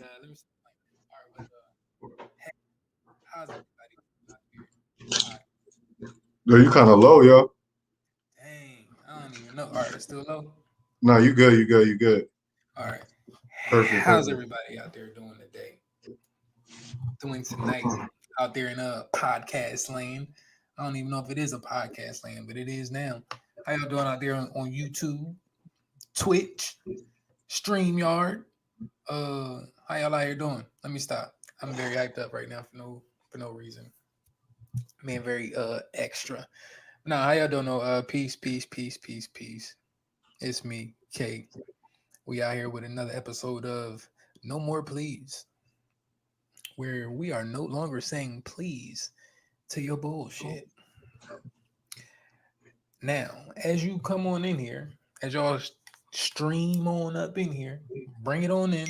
Let me start. All right, hey, how's everybody out there? Yo, you kind of low, yo. Dang, I don't even know. All right, it's still low. No, you good, you good, you good. All right, Perfect, how's perfect. everybody out there doing today? Doing tonight out there in podcast land. I don't even know if it is a podcast land, but it is now. How y'all doing out there on YouTube, Twitch, StreamYard? How y'all out here doing? Let me stop. I'm very hyped up right now for no reason. Being very extra. Nah, how y'all doing? No, peace, peace, peace, peace, peace. It's me, K. We out here with another episode of No More Please, where we are no longer saying please to your bullshit. Now, as you come on in here, as y'all stream on up in here, bring it on in.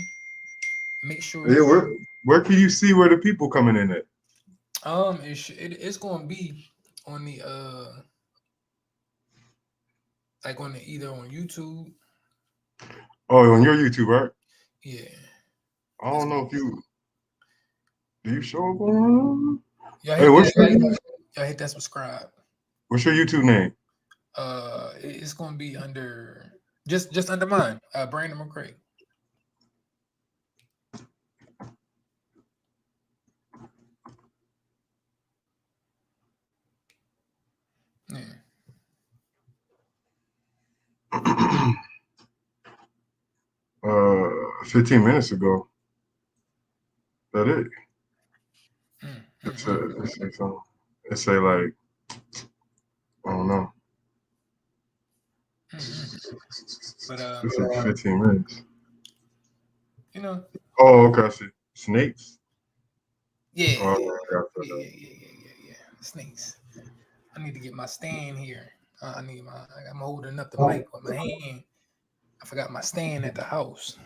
Make Yeah, sure where can you see where the people coming in at? it's gonna be on the like on the either on YouTube. Oh, on your YouTube, right? Yeah, I it's don't know gonna. if you do you show up on. Y'all Hey, hit that like. Y'all hit that subscribe. what's your YouTube name? It's gonna be under just under mine, Brandon McCray. Yeah. 15 minutes ago. That it? Mm, It mm, say, mm, it say something. It say like I don't know. mm. But It say 15 minutes. you know, Oh, okay. I see. Snakes. yeah, Oh, yeah, I got yeah, that. yeah, yeah, yeah, yeah, yeah. Snakes. I need to get my stand here. I need my. I'm holding up the mic with my hand. I forgot my stand at the house.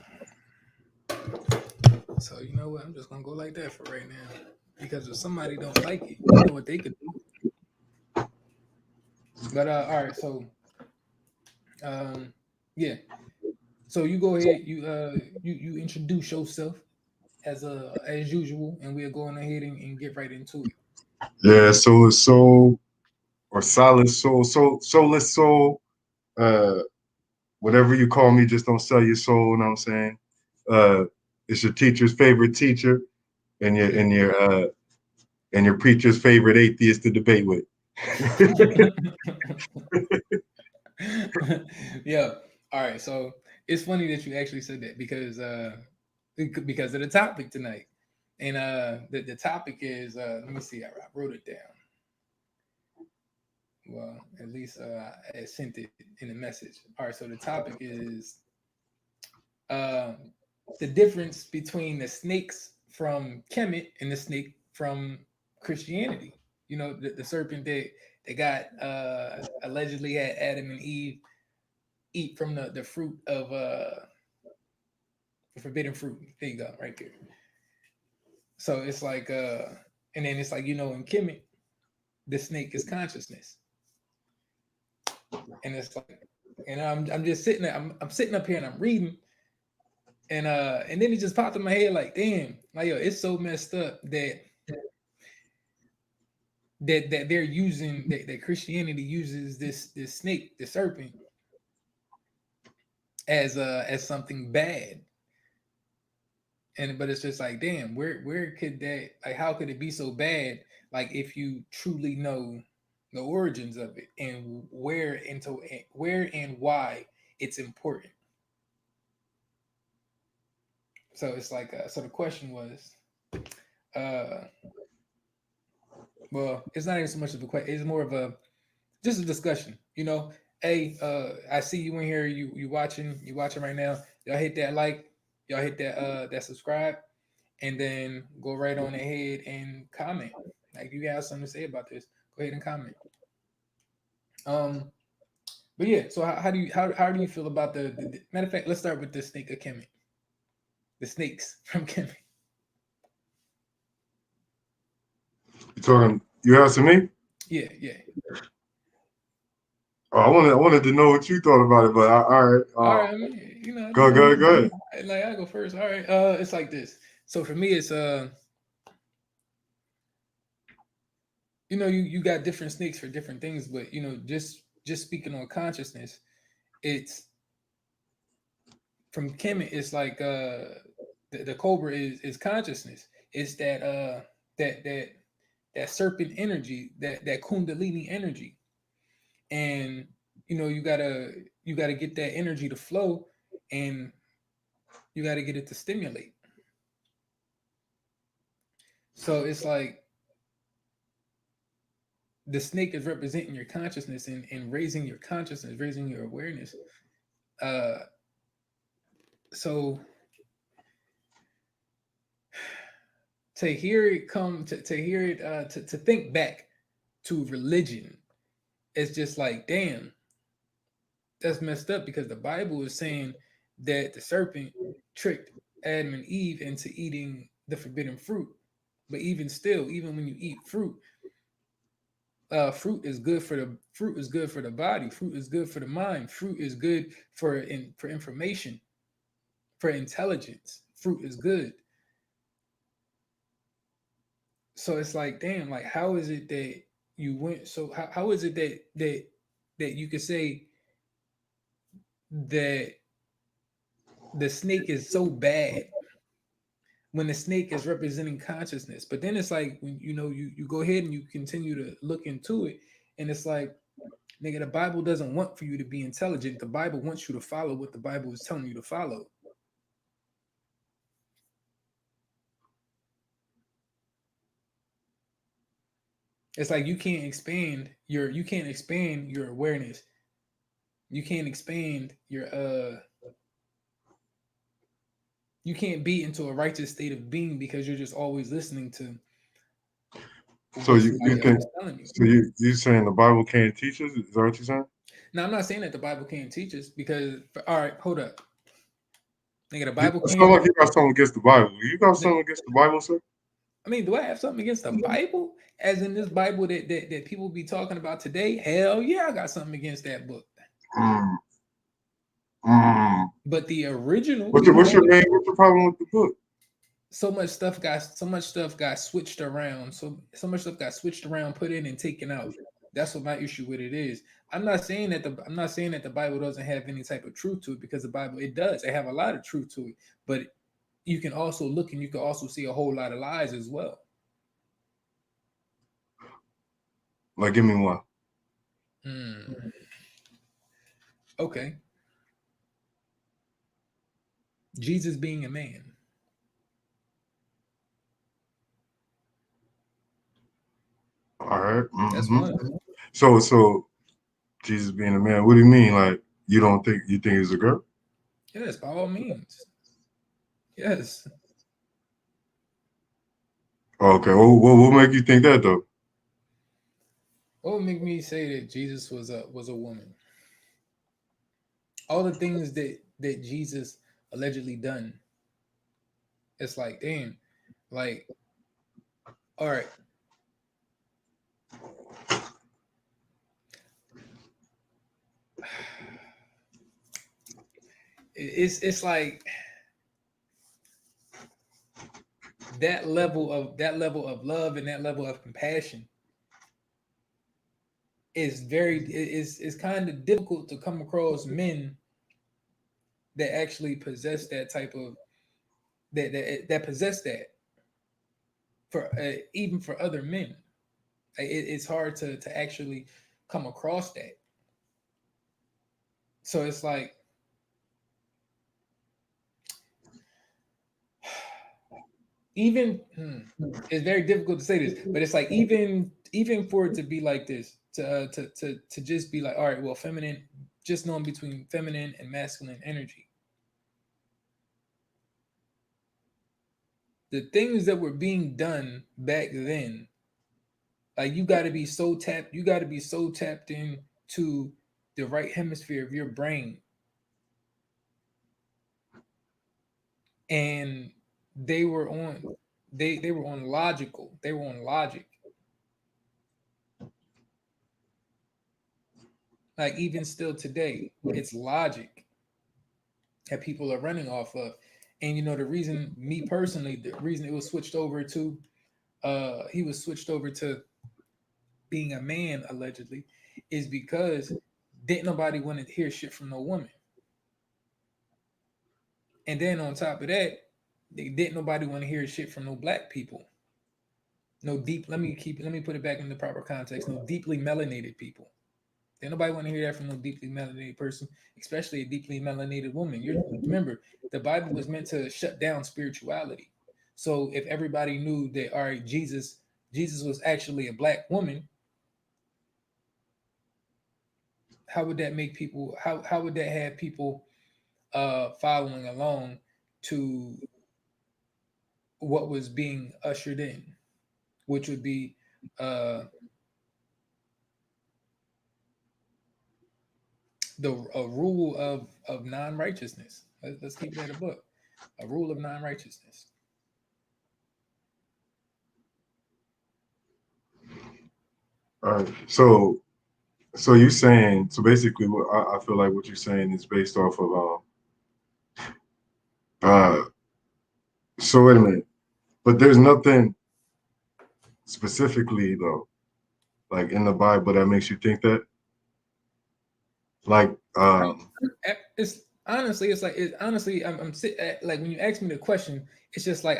So you know what? I'm just gonna go like that for right now. Because if somebody don't like it, you know what they could do. But all right. So yeah. So you go ahead. You introduce yourself as usual, and we're going ahead and get right into it. Yeah, soul or solid soulless soul. Uh, whatever you call me, just don't sell your soul. You know what I'm saying? Uh, it's your teacher's favorite teacher, and your preacher's favorite atheist to debate with. Yeah. All right. So it's funny that you actually said that because of the topic tonight, and the topic is let me see. I wrote it down. Well, at least I sent it in a message. All right. So the topic is uh, the difference between the snakes from Kemet and the snake from Christianity. You know, the serpent that got allegedly had Adam and Eve eat from the fruit of the forbidden fruit. There you go, right there. So it's like and then it's like, you know, in Kemet, the snake is consciousness. And it's like, and I'm just sitting there, I'm sitting up here and I'm reading, and then it just popped in my head like, damn, like yo, it's so messed up that they're using that Christianity uses this snake, the serpent, as something bad. And but it's just like, damn, where could that, like, how could it be so bad? Like, if you truly know the origins of it and where and why it's important. So it's like, so the question was, uh, well, it's not even so much of a question. It's more of a just a discussion. You know, hey, I see you in here. You watching right now. Y'all hit that like. Y'all hit that subscribe, and then go right on ahead and comment. Like, if you have something to say about this, go ahead and comment. Um, but yeah. So how do you feel about the matter of fact? Let's start with the snake of Kemet. The snakes from Kemet. You asking me? Yeah, yeah. I wanted to know what you thought about it, but all right. All right, I mean, you know, Go ahead. like I go first. All right, it's like this. So for me, it's you know, you got different snakes for different things, but you know, just speaking on consciousness, it's from Kemet. It's like the cobra is consciousness. It's that that that serpent energy, that kundalini energy, and you know, you gotta get that energy to flow, and you gotta get it to stimulate. So it's like the snake is representing your consciousness and raising your consciousness, raising your awareness. Uh, so to hear it come to hear it to think back to religion, it's just like, damn, that's messed up, because the Bible is saying that the serpent tricked Adam and Eve into eating the forbidden fruit. But even still, even when you eat fruit, fruit is good for the body. Fruit is good for the mind. Fruit is good for information, for intelligence. Fruit is good. So it's like, damn, like how is it that you went? So how is it that you could say that the snake is so bad when the snake is representing consciousness? But then it's like, when you know, you go ahead and you continue to look into it, and it's like, nigga, the Bible doesn't want for you to be intelligent. The Bible wants you to follow what the Bible is telling you to follow. It's like you can't expand your awareness. You can't expand you can't be into a righteous state of being because you're just always listening to So what you somebody else can is telling you. so you saying the Bible can't teach us? Is that what you're saying? Now, I'm not saying that the Bible can't teach us, because all right, hold up. Nigga, the You Bible sound can't. like you got something against the Bible. You got something against the Bible, sir? I mean, do I have something against the Bible? As in this Bible that people be talking about today? Hell yeah, I got something against that book. Mm, mm. But the original, What's your problem with the book? so much stuff got switched around. So much stuff got switched around, put in and taken out. That's what my issue with it is. I'm not saying that the Bible doesn't have any type of truth to it, because the Bible, it does. It have a lot of truth to it. But you can also look and you can also see a whole lot of lies as well. Like, give me one. Okay. Jesus being a man. All right. That's Mm-hmm. one. So Jesus being a man. What do you mean? Like, you think he's a girl? Yes, by all means. Yes. Okay. Well, what make you think that though? What would make me say that Jesus was a woman? All the things that Jesus allegedly done. It's like, damn, like, all right. It's like that level of love and that level of compassion is kind of difficult to come across men that actually possess that type of that possess that, for even for other men. It's hard to actually come across that. So it's like, even it's very difficult to say this, but it's like, even for it to be like this, to just be like, all right, well, feminine, just knowing between feminine and masculine energy, the things that were being done back then, like, you got to be so tapped in to the right hemisphere of your brain, and they were on they were on logical, they were on logic. Like even still today, it's logic that people are running off of. And you know, the reason, me personally, the reason it was switched over to he was switched over to being a man allegedly is because didn't nobody want to hear shit from no woman. And then on top of that, they didn't nobody want to hear shit from no black people. No deep, let me put it back in the proper context. No deeply melanated people. Didn't nobody want to hear that from no deeply melanated person, especially a deeply melanated woman. You remember, the Bible was meant to shut down spirituality. So if everybody knew that, all right, Jesus was actually a black woman, how would that make people? How would that have people following along to what was being ushered in, which would be uh, the a rule of non righteousness. Let's keep that a book. A rule of non righteousness. All right. So you saying, so basically what I feel like what you're saying is based off of uh so wait a minute. But there's nothing specifically though, like in the Bible that makes you think that. Like It's honestly, it's like honestly, I'm like when you ask me the question, it's just like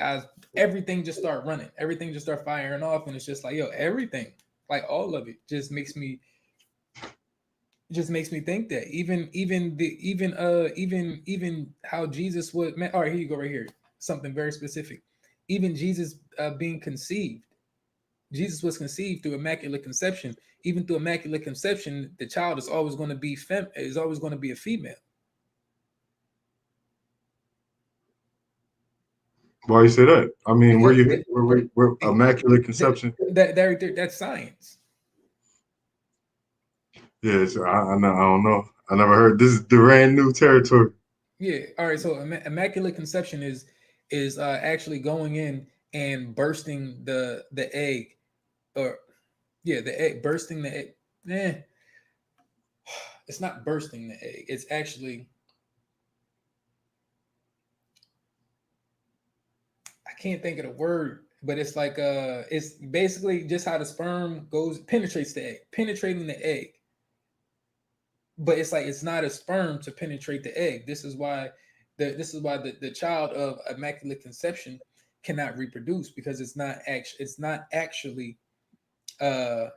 everything just start running, everything just start firing off, and it's just like yo, everything, like all of it, just makes me think that even how Jesus was. Man, all right, here you go, right here, something very specific. Even Jesus being conceived, Jesus was conceived through immaculate conception. Even through immaculate conception, the child is always going to be is always going to be a female. why you say that? I mean, Because we're immaculate conception. that's science. Yes, I know. I don't know. I never heard. This is brand new territory. Yeah. All right. So immaculate conception is actually going in and bursting the egg, or yeah, the egg bursting the egg. It's not bursting the egg. It's actually, I can't think of the word, but it's like it's basically just how the sperm penetrates the egg, penetrating the egg. But it's like it's not a sperm to penetrate the egg. This is why the child of immaculate conception cannot reproduce, because it's not actually uh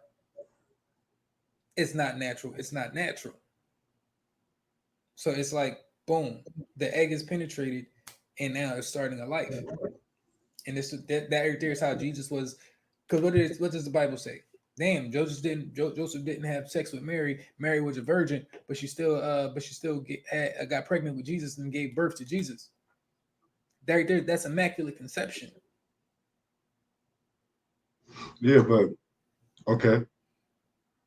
it's not natural. It's not natural. So it's like boom, the egg is penetrated and now it's starting a life. And that right there is how Jesus was. Because what does the Bible say? Damn, Joseph didn't have sex with Mary. Mary was a virgin, but she still got pregnant with Jesus and gave birth to Jesus. That right there, that's immaculate conception. Yeah, but okay.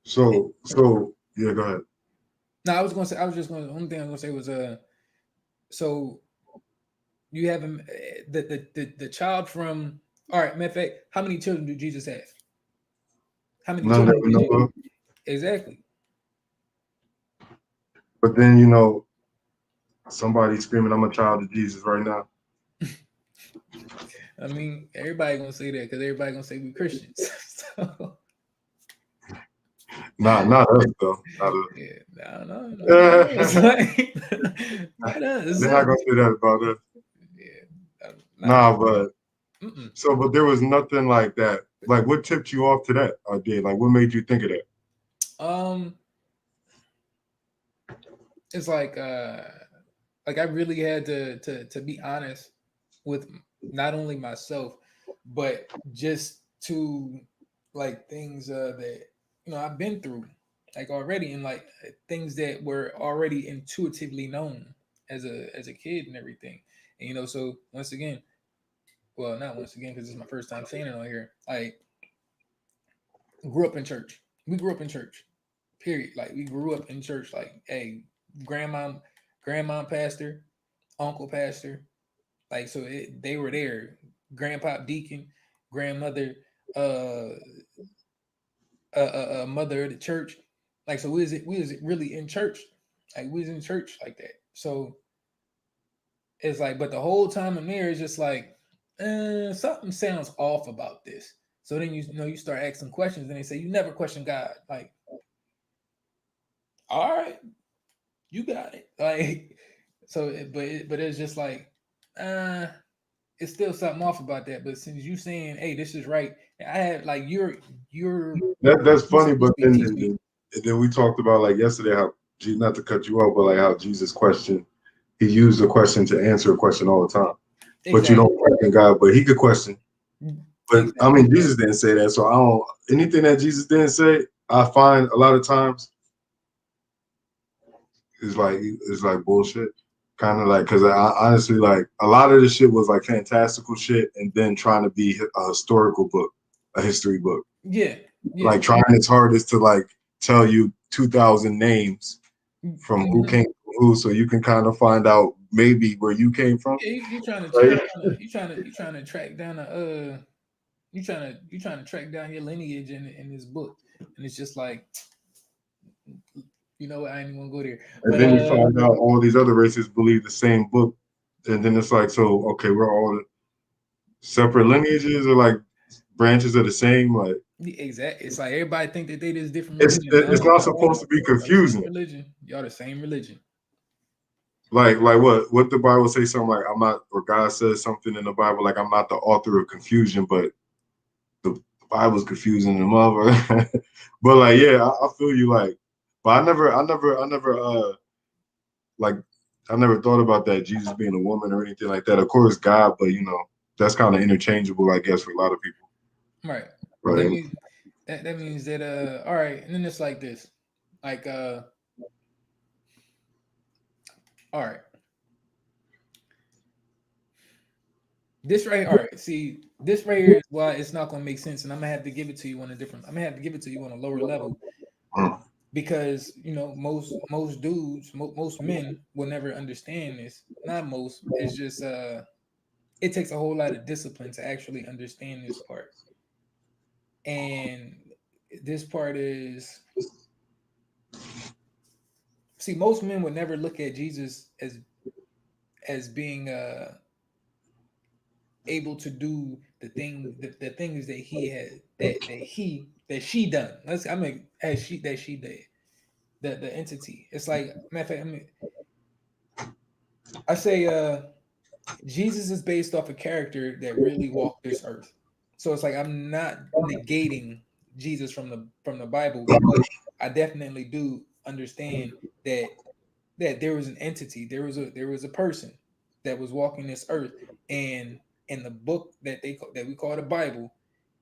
So yeah, go ahead. No, the only thing I was gonna say was so you have the child from, all right, matter of fact, how many children do Jesus have? How many None that children we did know Jesus? of. Exactly. But then somebody screaming, "I'm a child of Jesus" right now. I mean, everybody gonna say that because everybody gonna say we Christians. So, Not us though. Not us. yeah, no, They're not us. not gonna say that about us. Yeah, Nah, but mm-mm. but there was nothing like that. Like, what tipped you off to that idea? Like, what made you think of that? Um, it's like I really had to be honest with not only myself, but just to like things that I've been through like already, and like things that were already intuitively known as a kid and everything. And so once again, well, not once again because it's my first time saying it on here. I grew up in church. We grew up in church. Period. Like we grew up in church. Like, hey, grandma pastor, uncle pastor. Like so, they were there. Grandpa deacon, grandmother, uh, mother of the church. Like, so we was really in church, like we was in church like that. So it's like, but the whole time in there is just like, something sounds off about this. So then you know you start asking questions, and they say you never question God. Like, all right, you got it. Like, so, but it's just like, uh, it's still something off about that. But since you saying, hey, this is right, I had like you're That's you funny, supposed but to be teaching. then we talked about like yesterday how not to cut you off, but like how Jesus question, he used a question to answer a question all the time. But you Exactly. don't question God, but he could question. But I Exactly. mean, Jesus didn't say that, so I don't. Anything that Jesus didn't say, I find a lot of times is like bullshit. Kind of like because I honestly like a lot of the shit was like fantastical shit, and then trying to be a historical book, a history book. Yeah. Yeah. Like trying its hardest to like tell you 2,000 names from who Mhm. came from who, so you can kind of find out maybe where you came from. Yeah, you trying to Right? you trying to track down a you trying to track down your lineage in this book, and it's just like, you know what, I ain't even gonna go there. And But then you find out all these other races believe the same book, and then it's like, so okay, we're all separate lineages or like branches of the same. Like exactly, it's like everybody think that they this different it's religion. it's No, not supposed to be y'all the same confusing. religion. Y'all the same religion. Like what the Bible say something like I'm not, or God says something in the Bible like I'm not the author of confusion, but the Bible's confusing the mother. But like yeah, I feel you like, but like I never thought about that Jesus being a woman or anything like that. Of course God, but you know that's kind of interchangeable, I guess, for a lot of people. Right. That Right. means that means that all right, and then it's like this, like all right, this right, all right. See, this right here is why it's not gonna make sense, and I'm gonna have to give it to you on a different. I'm gonna have to give it to you on a lower level, Mm. because you know most dudes, most men will never understand this. Not most. It's just it takes a whole lot of discipline to actually understand this part, and this part is, see, most men would never look at Jesus as being able to do the things that he had that she done. Let's I mean as she that she did, the entity. It's like, matter of fact, I say Jesus is based off a character that really walked this earth. So it's like I'm not negating Jesus from the Bible, but I definitely do understand that there was an entity, there was a person that was walking this earth, and in the book that we call the Bible,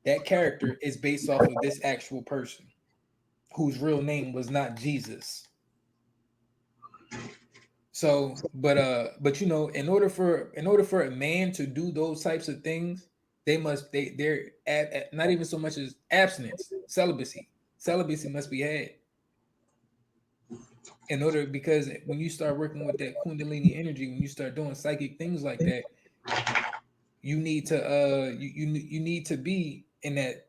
that character is based off of this actual person whose real name was not Jesus. So, but you know, in order for a man to do those types of things, they're at not even so much as abstinence, celibacy. Celibacy must be had in order, because when you start working with that Kundalini energy, when you start doing psychic things like that, you need to you need to be in that,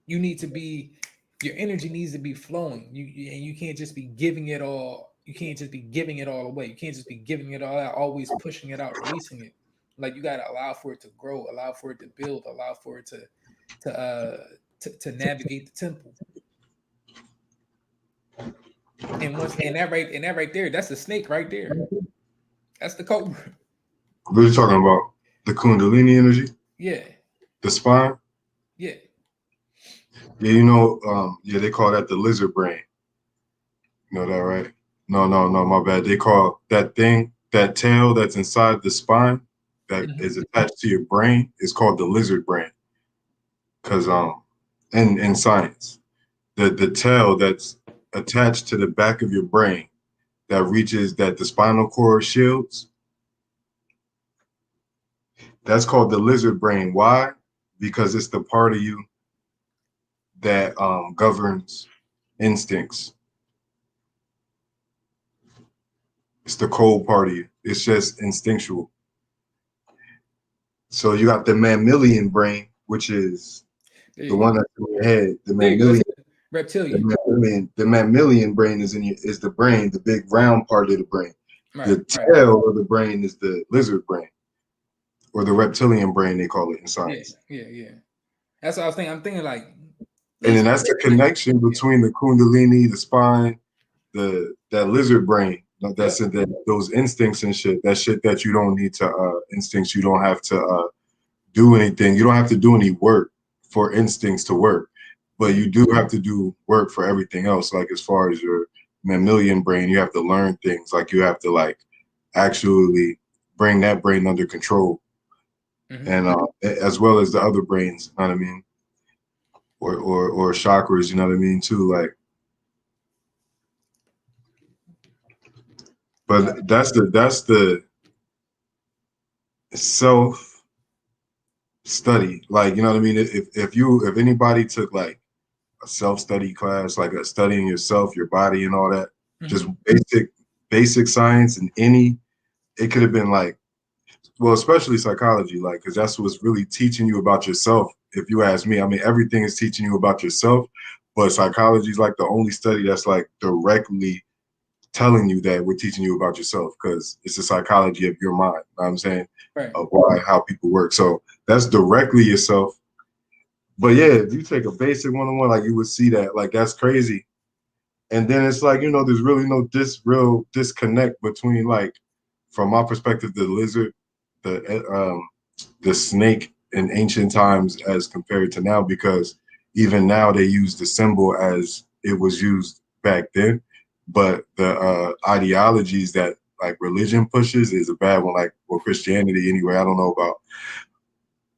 you need to be, your energy needs to be flowing. And you can't just be giving it all. You can't just be giving it all away. You can't just be giving it all out, always pushing it out, releasing it. Like, you got to allow for it to grow, allow for it to build, allow for it to navigate the temple. And once and that right there, that's the snake right there. That's the cobra. What are you talking about? The Kundalini energy, Yeah, the spine. yeah. Yeah, you know, yeah, they call that the lizard brain. You know that, right? No, my bad. They call that thing, that tail that's inside the spine that Mhm. is attached to your brain is called the lizard brain. Because in science, the tail that's attached to the back of your brain that reaches that the spinal cord shields, that's called the lizard brain. Why? Because it's the part of you that governs instincts. It's the cold part of you. It's just instinctual. So you got the mammalian brain, which is There the you go. one that's in your head. The There you go. mammalian. Reptilian. The mammalian brain is is the brain, the big round part of the brain. Right. The tail of the brain is the lizard brain, or the reptilian brain, they call it in science. Yeah. That's what I was thinking. I'm thinking like, and then that's the connection between the kundalini, the spine, that lizard brain. That's those instincts and shit. That shit that you don't need to instincts. You don't have to do anything. You don't have to do any work for instincts to work, but you do have to do work for everything else. Like as far as your mammalian brain, you have to learn things. Like you have to like actually bring that brain under control, and as well as the other brains. You know what I mean? Or chakras. You know what I mean too. Like, but that's the self study. Like, you know what I mean? If anybody took like a self-study class, like a studying yourself, your body and all that, just basic science and it could have been like, well, especially psychology, like, because that's what's really teaching you about yourself. If you ask me, I mean, everything is teaching you about yourself, but psychology is like the only study that's like directly telling you that we're teaching you about yourself, because it's the psychology of your mind. You know what I'm saying? Right. Of how people work. So that's directly yourself. But yeah, if you take a basic one-on-one, like you would see that, like that's crazy. And then it's like, there's really no real disconnect between, like, from my perspective, the lizard, the snake in ancient times as compared to now, because even now they use the symbol as it was used back then. But the ideologies that like religion pushes is a bad one, like, well, Christianity anyway. I don't know about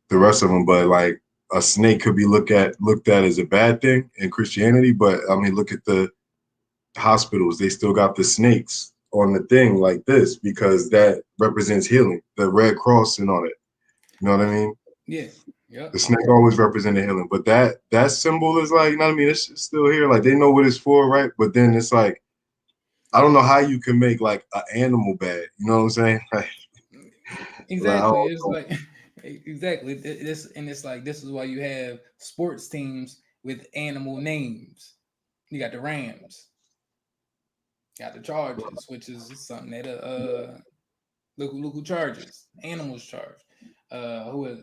the rest of them, but like a snake could be looked at as a bad thing in Christianity. But I mean, look at the hospitals, they still got the snakes on the thing like this because that represents healing, the Red Cross and all that. You know what I mean? Yeah. The snake always represented healing, but that symbol is like, you know what I mean? It's still here. Like they know what it's for, right? But then it's like, I don't know how you can make like an animal bad. You know what I'm saying? Like, exactly. It's like exactly this, and it's like this is why you have sports teams with animal names. You got the Rams, you got the Chargers, which is something that local Chargers, animals charge. Who is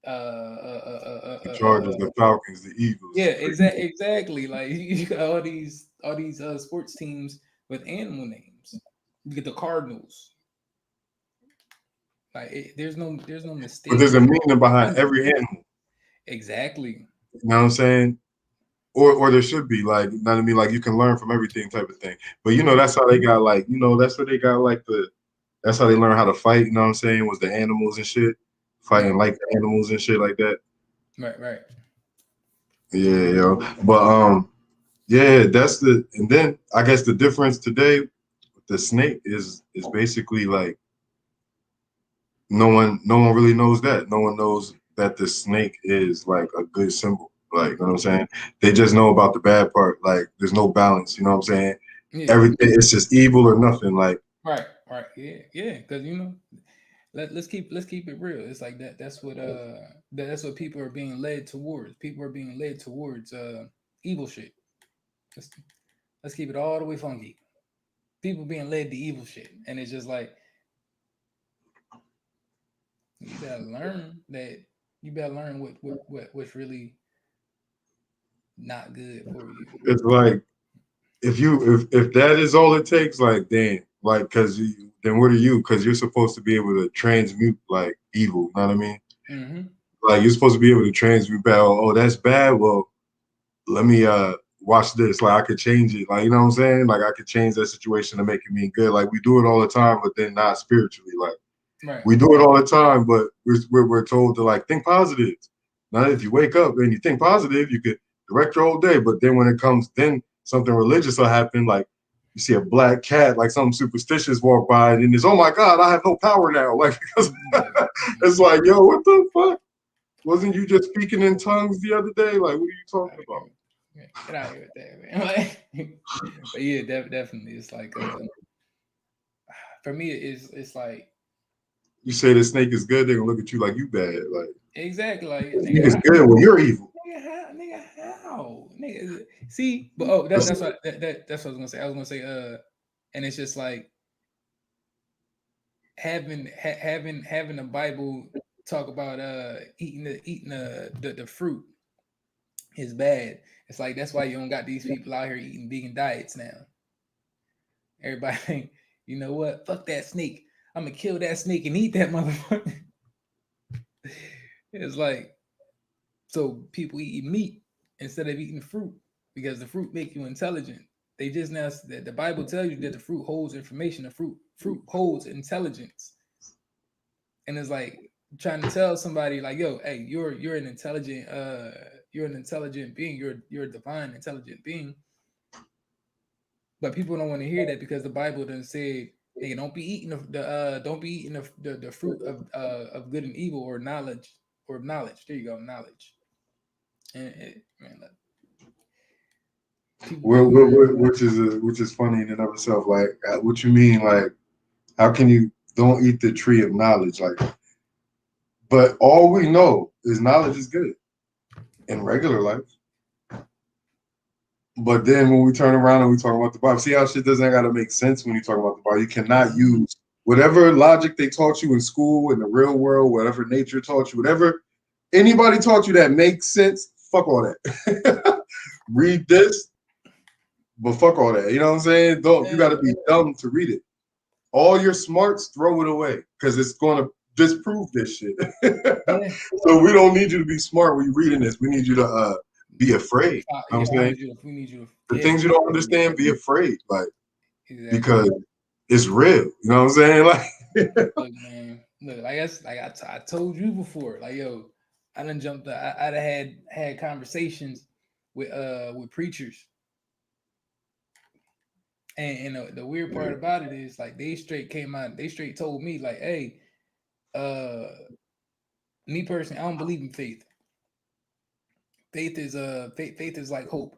the Chargers, the Falcons, the Eagles. Yeah, exactly. Like you got all these sports teams with animal names. You get the Cardinals. Like there's no mistake. But there's a meaning behind every animal. Exactly. You know what I'm saying? Or there should be, like, you know what I mean? Like you can learn from everything type of thing. But that's how they got like, that's what they got like that's how they learn how to fight, you know what I'm saying? Was the animals and shit. Fighting like the animals and shit like that. Right. Yeah, yo. But yeah, and then I guess the difference today with the snake is basically like no one really knows that. No one knows that the snake is like a good symbol. Like, you know what I'm saying? They just know about the bad part. Like, there's no balance. You know what I'm saying? Yeah. Everything, it's just evil or nothing. Like, right. Yeah. Because let's keep it real. It's like that. That's what people are being led towards. People are being led towards evil shit. Let's keep it all the way funky. People being led to evil shit, and it's just like you better learn that. You better learn what's really not good for you. it's like if that is all it takes, like, damn, like, because then what are you? Because you're supposed to be able to transmute like evil. You know what I mean? Mm-hmm. Like you're supposed to be able to transmute bad. Oh, that's bad. Well, let me watch this. Like I could change it. Like, you know what I'm saying? Like I could change that situation to make it mean good. Like we do it all the time, but then not spiritually. Like we do it all the time, but we're told to like think positive. Now, if you wake up and you think positive, you could direct your whole day. But then when it comes, then something religious will happen. Like you see a black cat, like something superstitious walk by, and it's, oh my God, I have no power now. Like it's like, yo, what the fuck? Wasn't you just speaking in tongues the other day? Like, what are you talking about? Get out of here with that, man. Like, but yeah, definitely, it's like for me, it's like you say the snake is good, they're gonna look at you like you bad. Like exactly, like snake is good when you're evil. Nigga, how? Nigga, see, but that's what that's what I was gonna say. I was gonna say, and it's just like having the Bible talk about eating the fruit is bad. It's like that's why you don't got these people out here eating vegan diets now. Everybody think, you know what? Fuck that snake. I'm gonna kill that snake and eat that motherfucker. It's like, so people eat meat instead of eating fruit because the fruit make you intelligent. They just now that the Bible tells you that the fruit holds information. The fruit holds intelligence, and it's like trying to tell somebody like, yo, hey, you're an intelligent being. You're a divine intelligent being. But people don't want to hear that because the Bible doesn't say, hey, don't be eating the fruit of good and evil or knowledge. There you go, knowledge. And man, which is funny in and of itself. Like, what you mean? Like, how can you don't eat the tree of knowledge? Like, but all we know is knowledge is good in regular life. But then when we turn around and we talk about the Bible, see how shit doesn't gotta make sense when you talk about the Bible. You cannot use whatever logic they taught you in school, in the real world, whatever nature taught you, whatever anybody taught you that makes sense. Fuck all that. Read this, but fuck all that. You know what I'm saying? You gotta be dumb to read it. All your smarts, throw it away because it's gonna disprove this shit. So we don't need you to be smart when you're reading this. We need you to be afraid. You know what I'm saying? We need you to the things you don't understand, be afraid, like exactly. Because it's real. You know what I'm saying? Like, look, man, look, I told you before, like, yo, I done jumped. I'd have had conversations with preachers, and the weird part about it is like they straight came out. They straight told me like, hey, me personally, I don't believe in faith. Faith is like hope,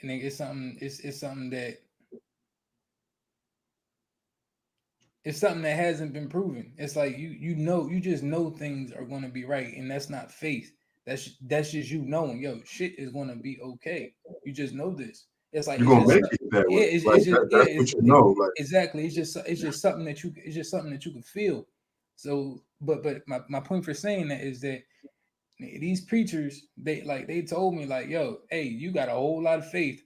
and it's something. It's something that. It's something that hasn't been proven. It's like you just know things are going to be right, and that's not faith. That's just you knowing, yo, shit is going to be okay. You just know this. It's like you're gonna make it that way. It's like, just that's what you know. Like, exactly. It's just something that you can feel. So, but my point for saying that is that these preachers, they told me like, yo, hey, you got a whole lot of faith.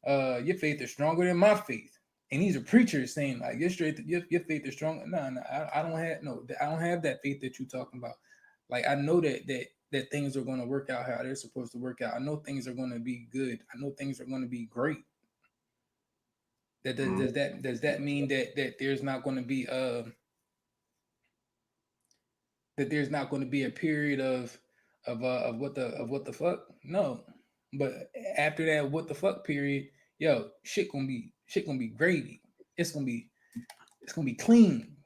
Your faith is stronger than my faith. And these are preachers saying like your faith is strong. No, I don't have that faith that you're talking about. Like I know that things are going to work out how they're supposed to work out. I know things are going to be good. I know things are going to be great. Does that mean that there's not going to be a period of what the fuck? No, but after that what the fuck period, yo, shit gonna be gravy. It's gonna be clean.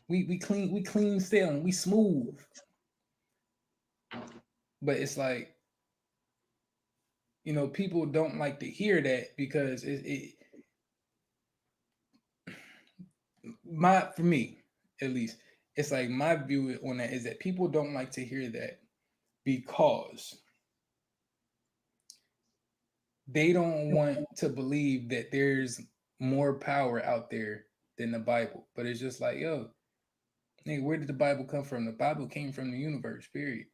We clean sailing. We smooth. But it's like, you know, people don't like to hear that because for me at least, it's like my view on that is that people don't like to hear that because they don't want to believe that there's more power out there than the Bible. But it's just like, yo, hey, where did the Bible come from? The Bible came from the universe, period.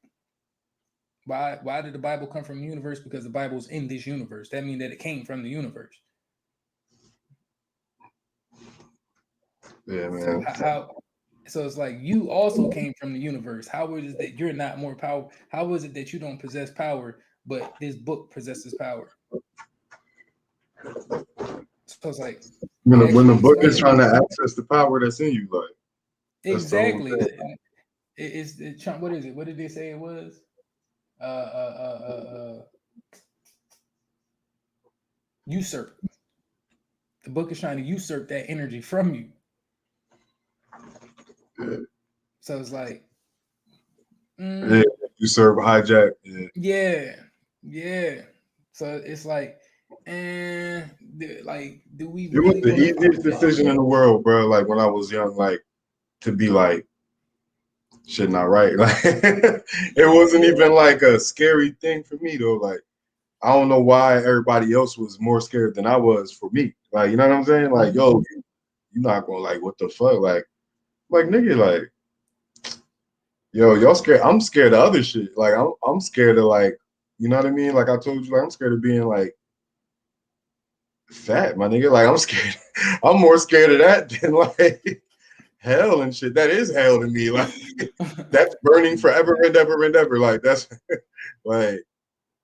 Why did the Bible come from the universe? Because the Bible's in this universe. That means that it came from the universe. Yeah, man. So it's like you also came from the universe. How is it that you're not more powerful? How is it that you don't possess power, but this book possesses power? So it's like when the book is trying to access the power that's in you, like exactly. It's what is it? What did they say it was? Usurp. The book is trying to usurp that energy from you. Yeah. So it's like, yeah, usurp, hijack. Yeah. So it's like, like, do we? It was the easiest decision in the world, bro. Like when I was young, like to be like, shit not right. Like it wasn't even like a scary thing for me though. Like I don't know why everybody else was more scared than I was for me. Like, you know what I'm saying? Like, yo, you're not gonna like what the fuck? Like nigga, like, yo, y'all scared. I'm scared of other shit. Like I'm scared of like, you know what I mean? Like I told you, like I'm scared of being like fat, my nigga. Like I'm scared. I'm more scared of that than like hell and shit. That is hell to me. Like that's burning forever and ever and ever. Like that's like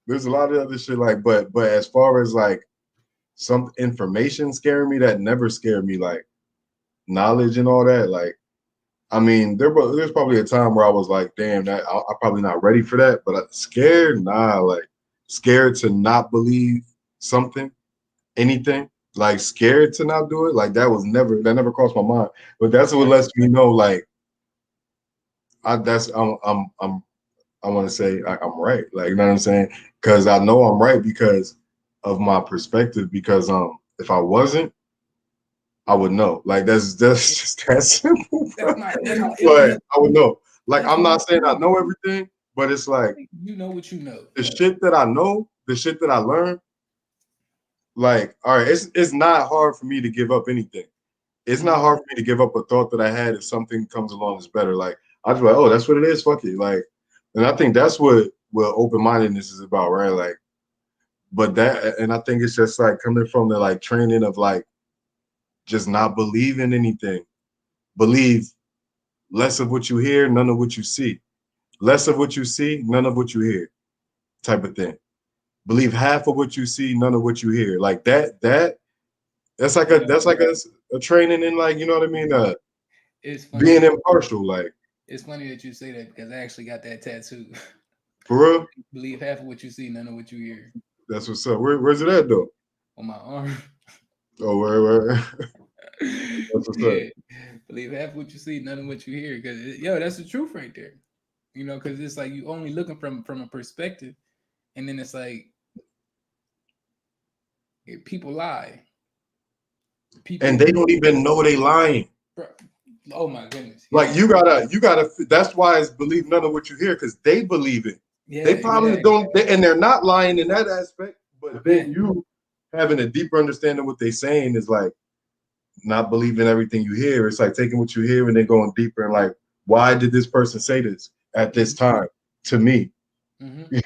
there's a lot of other shit. Like, but as far as like some information scaring me, that never scared me. Like knowledge and all that. Like, I mean, there's probably a time where I was like, damn, that I'm probably not ready for that. But scared, nah. Like scared to not believe something, anything. Like scared to not do it. Like that never crossed my mind. But that's what lets me know. Like I want to say I'm right. Like, you know what I'm saying? Because I know I'm right because of my perspective. Because if I wasn't, I would know. Like that's just that simple. That's my But I would know. Like I'm not saying I know everything, but it's like you know what you know. the shit that I know, the shit that I learned. Like, all right, it's not hard for me to give up anything. It's not hard for me to give up a thought that I had if something comes along that's better. Like I just like, oh, that's what it is. Fuck it. Like, and I think that's what open-mindedness is about, right? Like, but that, and I think it's just like coming from the like training of like just not believing anything. Believe less of what you hear, none of what you see. Less of what you see, none of what you hear, type of thing. Believe half of what you see, none of what you hear. Like that's like a training in like, you know what I mean? It's funny. Being impartial, like. It's funny that you say that because I actually got that tattoo. For real? Believe half of what you see, none of what you hear. That's what's up. Where's it at though? On my arm. Oh, where? That's what's up. Believe half of what you see, none of what you hear. Because that's the truth right there. You know, because it's like you only looking from a perspective, and then it's like people lie. People, and they don't even know they lying. Bro, oh my goodness! Like you gotta. That's why it's believe none of what you hear because they believe it. Yeah, they probably don't, and they're not lying in that aspect. But then you having a deeper understanding of what they're saying is like not believing everything you hear. It's like taking what you hear and then going deeper and like, why did this person say this at this time to me?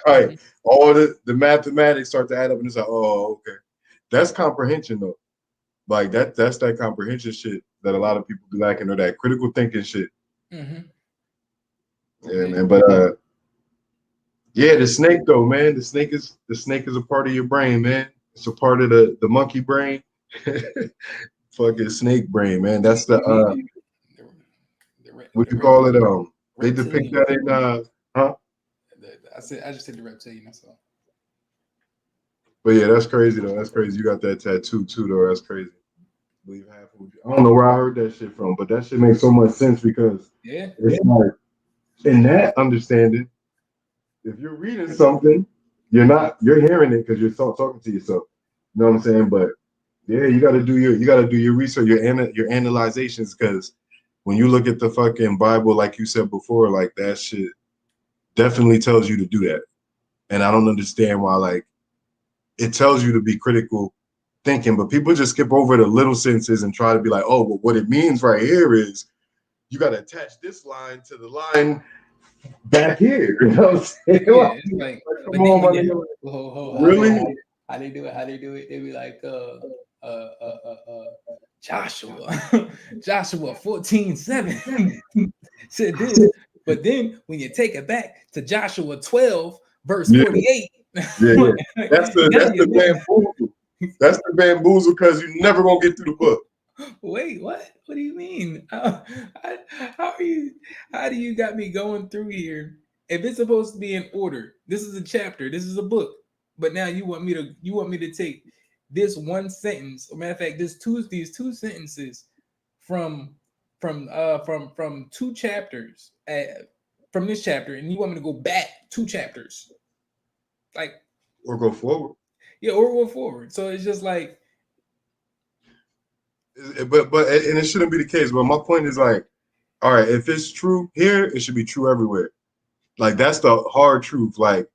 Like all the mathematics start to add up, and it's like, oh, okay, that's comprehension though. Like that's that comprehension shit that a lot of people be lacking, or that critical thinking shit. Yeah, man. But yeah, the snake though, man. The snake is a part of your brain, man. It's a part of the monkey brain. Fucking snake brain, man. That's the what you call it? They depict that in huh? I just said the reptilian. That's all. But yeah, that's crazy though. That's crazy. You got that tattoo too, though. That's crazy. Believe half of I don't know where I heard that shit from, but that shit makes so much sense because it's like in that understanding, if you're reading something, you're hearing it because you're talking to yourself. You know what I'm saying? But yeah, you got to do your research, your analyzations, because when you look at the fucking Bible, like you said before, like that shit definitely tells you to do that. And I don't understand why, like, it tells you to be critical thinking, but people just skip over the little sentences and try to be like, oh, well, what it means right here is you got to attach this line to the line back here. You know what I'm saying? Yeah, it's like come on, really? How they do it? They be like, Joshua, Joshua 14:7 said this, but then when you take it back to Joshua 12 verse 48, that's the bamboozle. That's the bamboozle because you're never gonna get through the book. Wait, what? What do you mean? How do you got me going through here? If it's supposed to be in order, this is a chapter, this is a book, but now you want me to take this one sentence, or matter of fact, these two sentences from two chapters from this chapter, and you want me to go back 2 chapters, like, or go forward. Yeah, or go forward. So it's just like, but and it shouldn't be the case. But my point is like, all right, if it's true here, it should be true everywhere. Like that's the hard truth. Like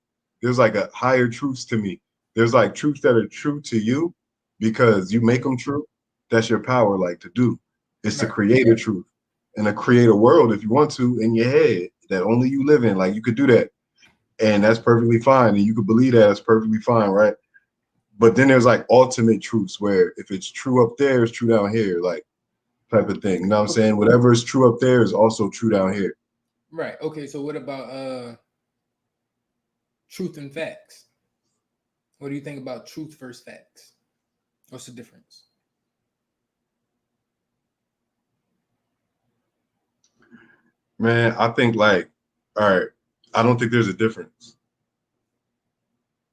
there's like a higher truths to me. There's like truths that are true to you because you make them true. That's your power, like to do, is to Right. create a truth and to create a world if you want to in your head that only you live in. Like you could do that, and that's perfectly fine. And you could believe that it's perfectly fine, right? But then there's like ultimate truths where if it's true up there, it's true down here, like type of thing. You know what I'm saying? Whatever is true up there is also true down here. Right. Okay. So what about truth and facts? What do you think about truth versus facts? What's the difference? Man, I think like, all right, I don't think there's a difference.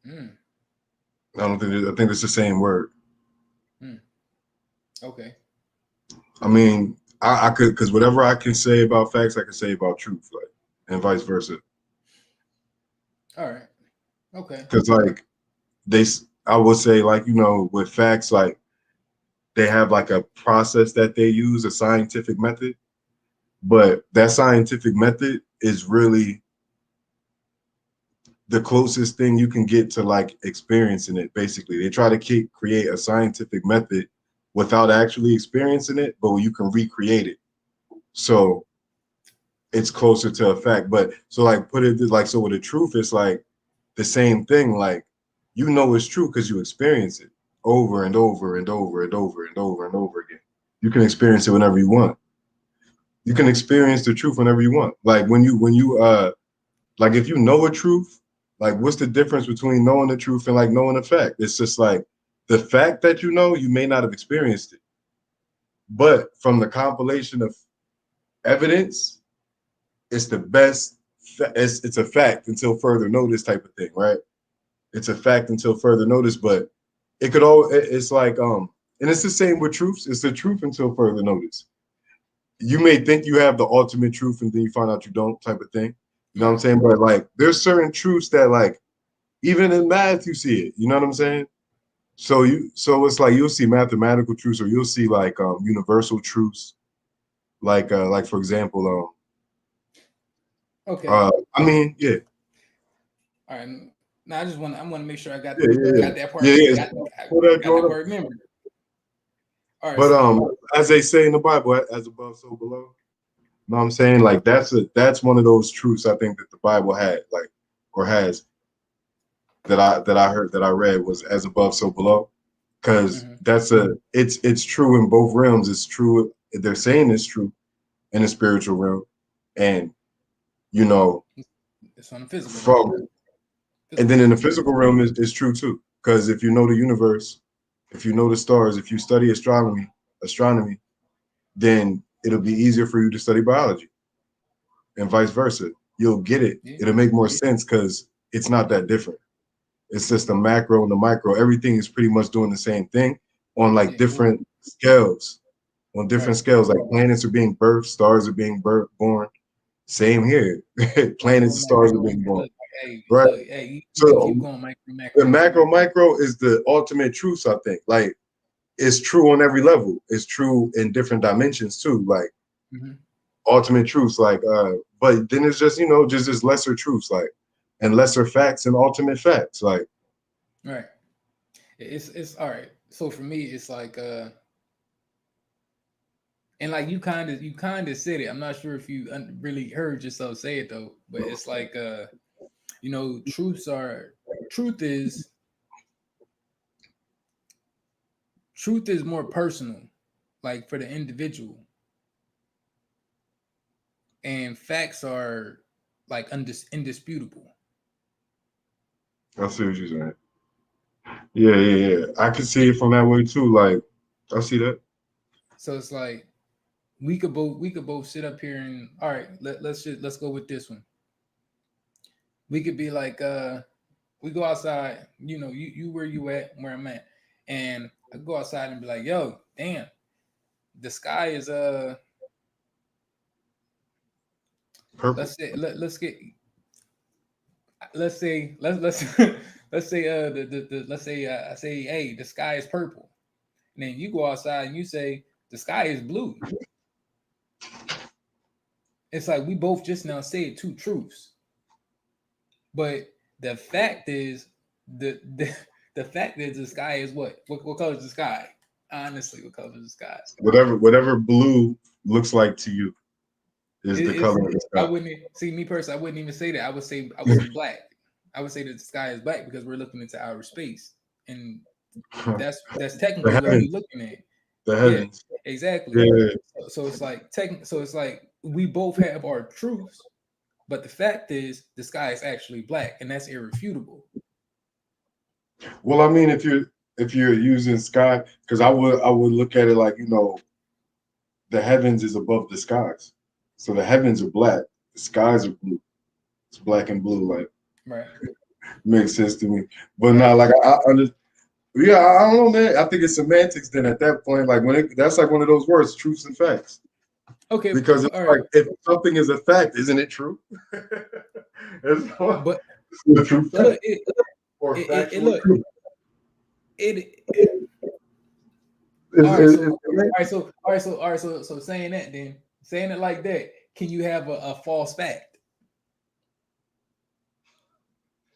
Mm, I don't think I think it's the same word. mm. Okay. I mean, I could because whatever I can say about facts, I can say about truth, like, and vice versa. All right. Okay. Because like I would say like with facts, like they have like a process that they use, a scientific method, but that scientific method is really the closest thing you can get to like experiencing it. Basically, they try to create a scientific method without actually experiencing it, but you can recreate it. So it's closer to a fact. But so like put it like so with the truth, it's like the same thing. Like it's true because you experience it over and over and over and over and over and over again. You can experience it whenever you want. You can experience the truth whenever you want. Like when you like if you know a truth, like what's the difference between knowing the truth and like knowing a fact? It's just like the fact that you may not have experienced it, but from the compilation of evidence, it's the best. It's a fact until further notice, type of thing, right? It's a fact until further notice, but it could all. It's like and it's the same with truths. It's the truth until further notice. You may think you have the ultimate truth, and then you find out you don't, type of thing. You know what I'm Right. saying? But like, there's certain truths that like even in math you see it. You know what I'm saying? So it's like you'll see mathematical truths, or you'll see like universal truths, like for example Okay. I mean yeah All right. Now I want to make sure I got yeah yeah got that yeah part. yeah. Pull that Got that joint up. part remembered. All right. But So as they say in the Bible, as above, so below. You know what I'm saying? Like that's one of those truths I think that the Bible had, like, or has, that I heard, that I read, was as above, so below. Because mhm. it's true in both realms. It's true. They're saying it's true in the spiritual realm, and you know, It's on the physical realm. from and Physical then in realm the too. physical realm is true too. Because if you know the universe, if you know the stars, if you study astronomy, then it'll be easier for you to study biology, and vice versa. You'll get it. Yeah. It'll make more sense because it's not that different. It's just the macro and the micro. Everything is pretty much doing the same thing on like Yeah. Well, different scales. On different right. scales, like planets are being birthed, stars are being born. Same here. Planets Micro, and stars are macro. being born. Right. Look, hey, you can keep So going micro, the macro. macro micro is the ultimate truth, I think. Like it's true on every level. It's true in different dimensions too. Like Hmm. ultimate truths. Like but then it's just just this lesser truths, like, and lesser facts and ultimate facts. Like Right. It's all right. So for me, it's like and like you kind of said it. I'm not sure if you really heard yourself say it though, but it's like truth is truth is more personal, like for the individual, and facts are like indisputable. I see what you're saying. Yeah, yeah, yeah. I can see it from that way too. Like I see that. So it's like we could both sit up here and all right, let's go with this one. We could be like we go outside, you where you at, where I'm at, and I go outside and be like, yo, damn, the sky is Purple. let's say let's get let's say let's let's say the let's say I say, hey, the sky is purple, and then you go outside and you say the sky is blue. it's like we both just now said two truths. But the fact is the fact is the sky is what? What color is the sky? Honestly, what color is the sky? Whatever blue looks like to you is the It's, color of the I sky. wouldn't see me personally. I wouldn't even say that. I would say black. I would say that the sky is black because we're looking into outer space, and that's technically what we're looking at. The heavens. Yeah, exactly. Yeah. So it's like so it's like we both have our truths, but the fact is the sky is actually black, and that's irrefutable. Well, I mean, if you're using sky, because I would look at it like, the heavens is above the skies, so the heavens are black, the skies are blue. It's black and blue, like Right. makes sense to me. But now, like yeah, I don't know, man. I think it's semantics. Then at that point, like that's like one of those words, truths and facts. Okay. Because it's like if something is a fact, isn't it true? But the true fact. Look, Or look, true. All right. So saying that, then saying it like that, can you have a false fact?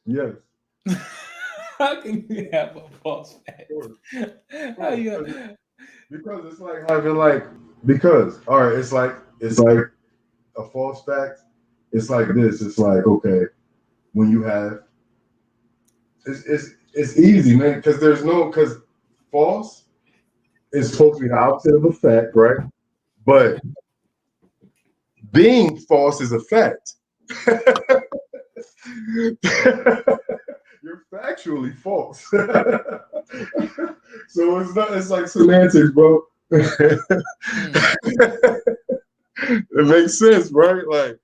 Yes. How can you have a false fact? How you? Because it's like having all right, it's like a false fact. It's like this. It's like, okay, when you have it's easy, man, because false is supposed to be the opposite of a fact, right? But being false is a fact. You're factually false. So it's like semantics, bro. It makes sense, right? Like,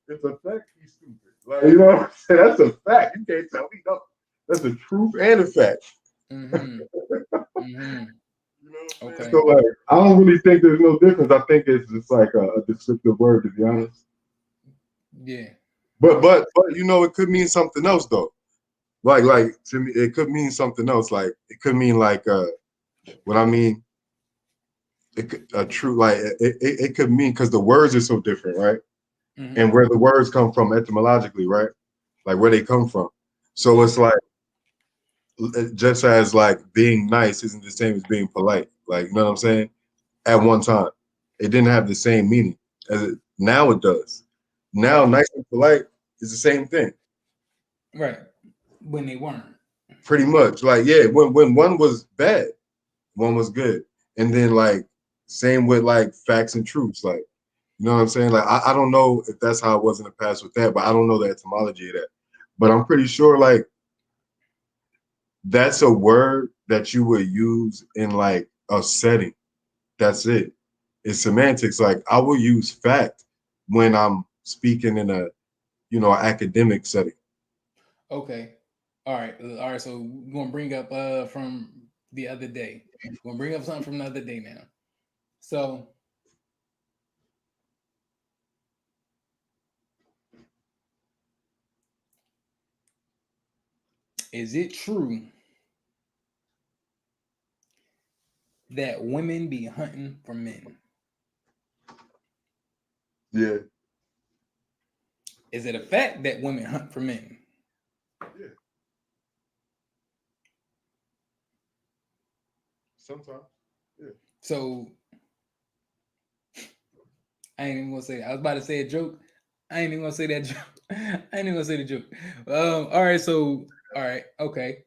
it's a fact, he's stupid. Like, you know what I'm saying? That's a fact. You can't tell me no. That's a truth and a fact. Mm-hmm. Mm-hmm. You know what I'm Okay. saying? So, like, I don't really think there's no difference. I think it's just like a descriptive word, to be honest. Yeah. But it could mean something else though. Like to me, it could mean something else. Like it could mean like what I mean. It could, a true like it could mean because the words are so different, right? Mm-hmm. And where the words come from etymologically, right? Like where they come from. So it's like just as like being nice isn't the same as being polite. Like, you know what I'm saying? At one time, it didn't have the same meaning as it now it does. Now, nice and polite is the same thing. Right. When they weren't. Pretty much. Like, yeah, when one was bad, one was good. And then like same with like facts and truths. Like, you know what I'm saying? Like I don't know if that's how it was in the past with that, but I don't know the etymology of that. But I'm pretty sure like that's a word that you would use in like a setting. That's it. It's semantics. Like I will use fact when I'm speaking in a academic setting. Okay. All right. So we're gonna bring up from the other day. We're gonna bring up something from the other day now. So is it true that women be hunting for men? Yeah. Is it a fact that women hunt for men? Yeah. Sometimes. Yeah. So I ain't even gonna say that. I was about to say a joke. I ain't even gonna say that joke. I ain't even gonna say the joke. All right. So all right. Okay.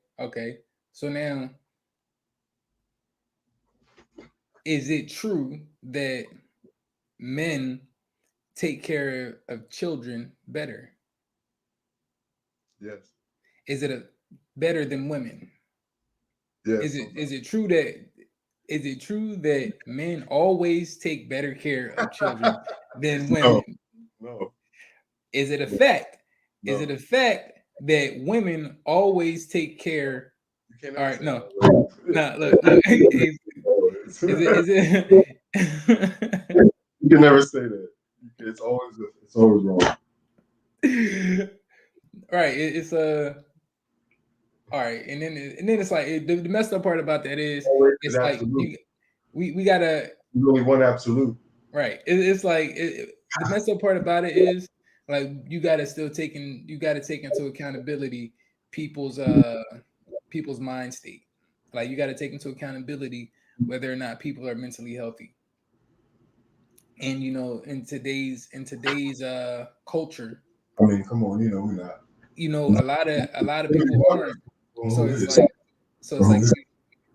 So now, is it true that men take care of children better? Yes. Is it better than women? Yes. Is it true that men always take better care of children than women? No. Is it a fact? No. Is it a fact that women always take care? All right, no. Look. Is it? You can never say that. It's always wrong. Right. It's all right, and then it's like the messed up part about that is it's like we gotta. There's only one absolute. Right. It's like the messed up part about it is like you got to take into accountability people's people's mind state. Like you got to take into accountability whether or not people are mentally healthy. And in today's culture, I mean, come on, we're not. a lot of people aren't. So it's like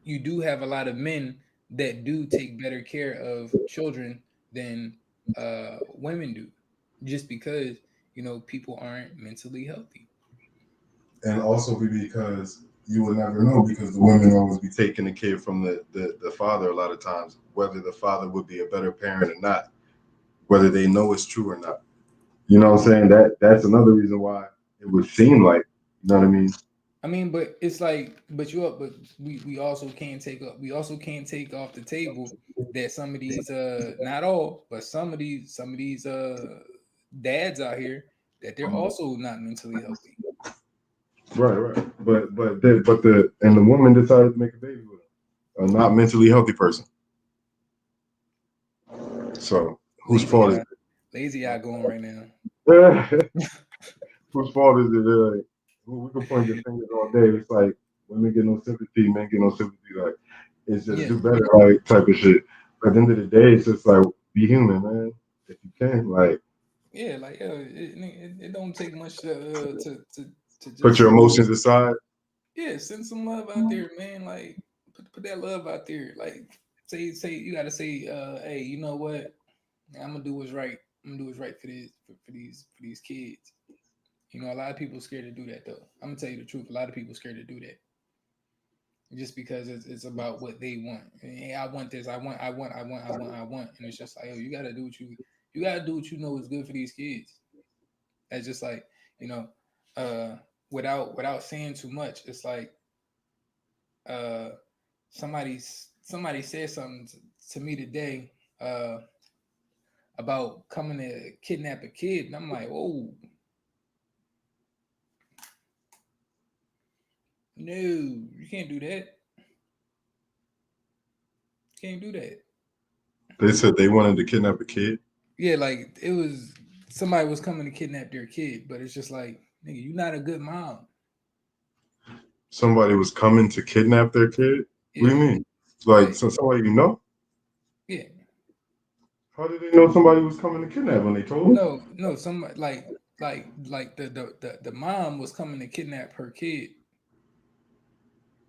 you do have a lot of men that do take better care of children than women do, just because people aren't mentally healthy. And also because you will never know, because the women always be taking the kid from the father a lot of times, whether the father would be a better parent or not, whether they know it's true or not. You know what I'm saying? That's another reason why it would seem like, you know what I mean? I mean, but it's like, but we also can't take off the table that some of these not all, but some of these dads out here that they're also not mentally healthy. Right. But the woman decided to make a baby with him, a not mentally healthy person. So whose fault is it? Lazy eye going right now. Whose fault is it? We can point the fingers all day. It's like women get no sympathy, men get no sympathy. Like it's just do better, like type of shit. But at the end of the day, it's just like be human, man. If you can, like it don't take much to put just your emotions aside. send some love out there, man. Like put that love out there. Like say you gotta say, hey, you know what? I'm gonna do what's right. I'm gonna do what's right for these kids. A lot of people scared to do that though. I'm gonna tell you the truth. A lot of people scared to do that just because it's about what they want. Hey, I want this. I want. And it's just like, oh, you gotta do what you know is good for these kids. That's just like, uh, without saying too much. It's like, uh, somebody said something to me today, about coming to kidnap a kid, and I'm like, oh, no, you can't do that. Can't do that. They said they wanted to kidnap a kid. Yeah, like it was somebody was coming to kidnap their kid, but it's just like, nigga, you're not a good mom. Somebody was coming to kidnap their kid. Yeah. What do you mean? Like so somebody you know? Yeah. How did they know somebody was coming to kidnap when they told them? No, somebody like the mom was coming to kidnap her kid.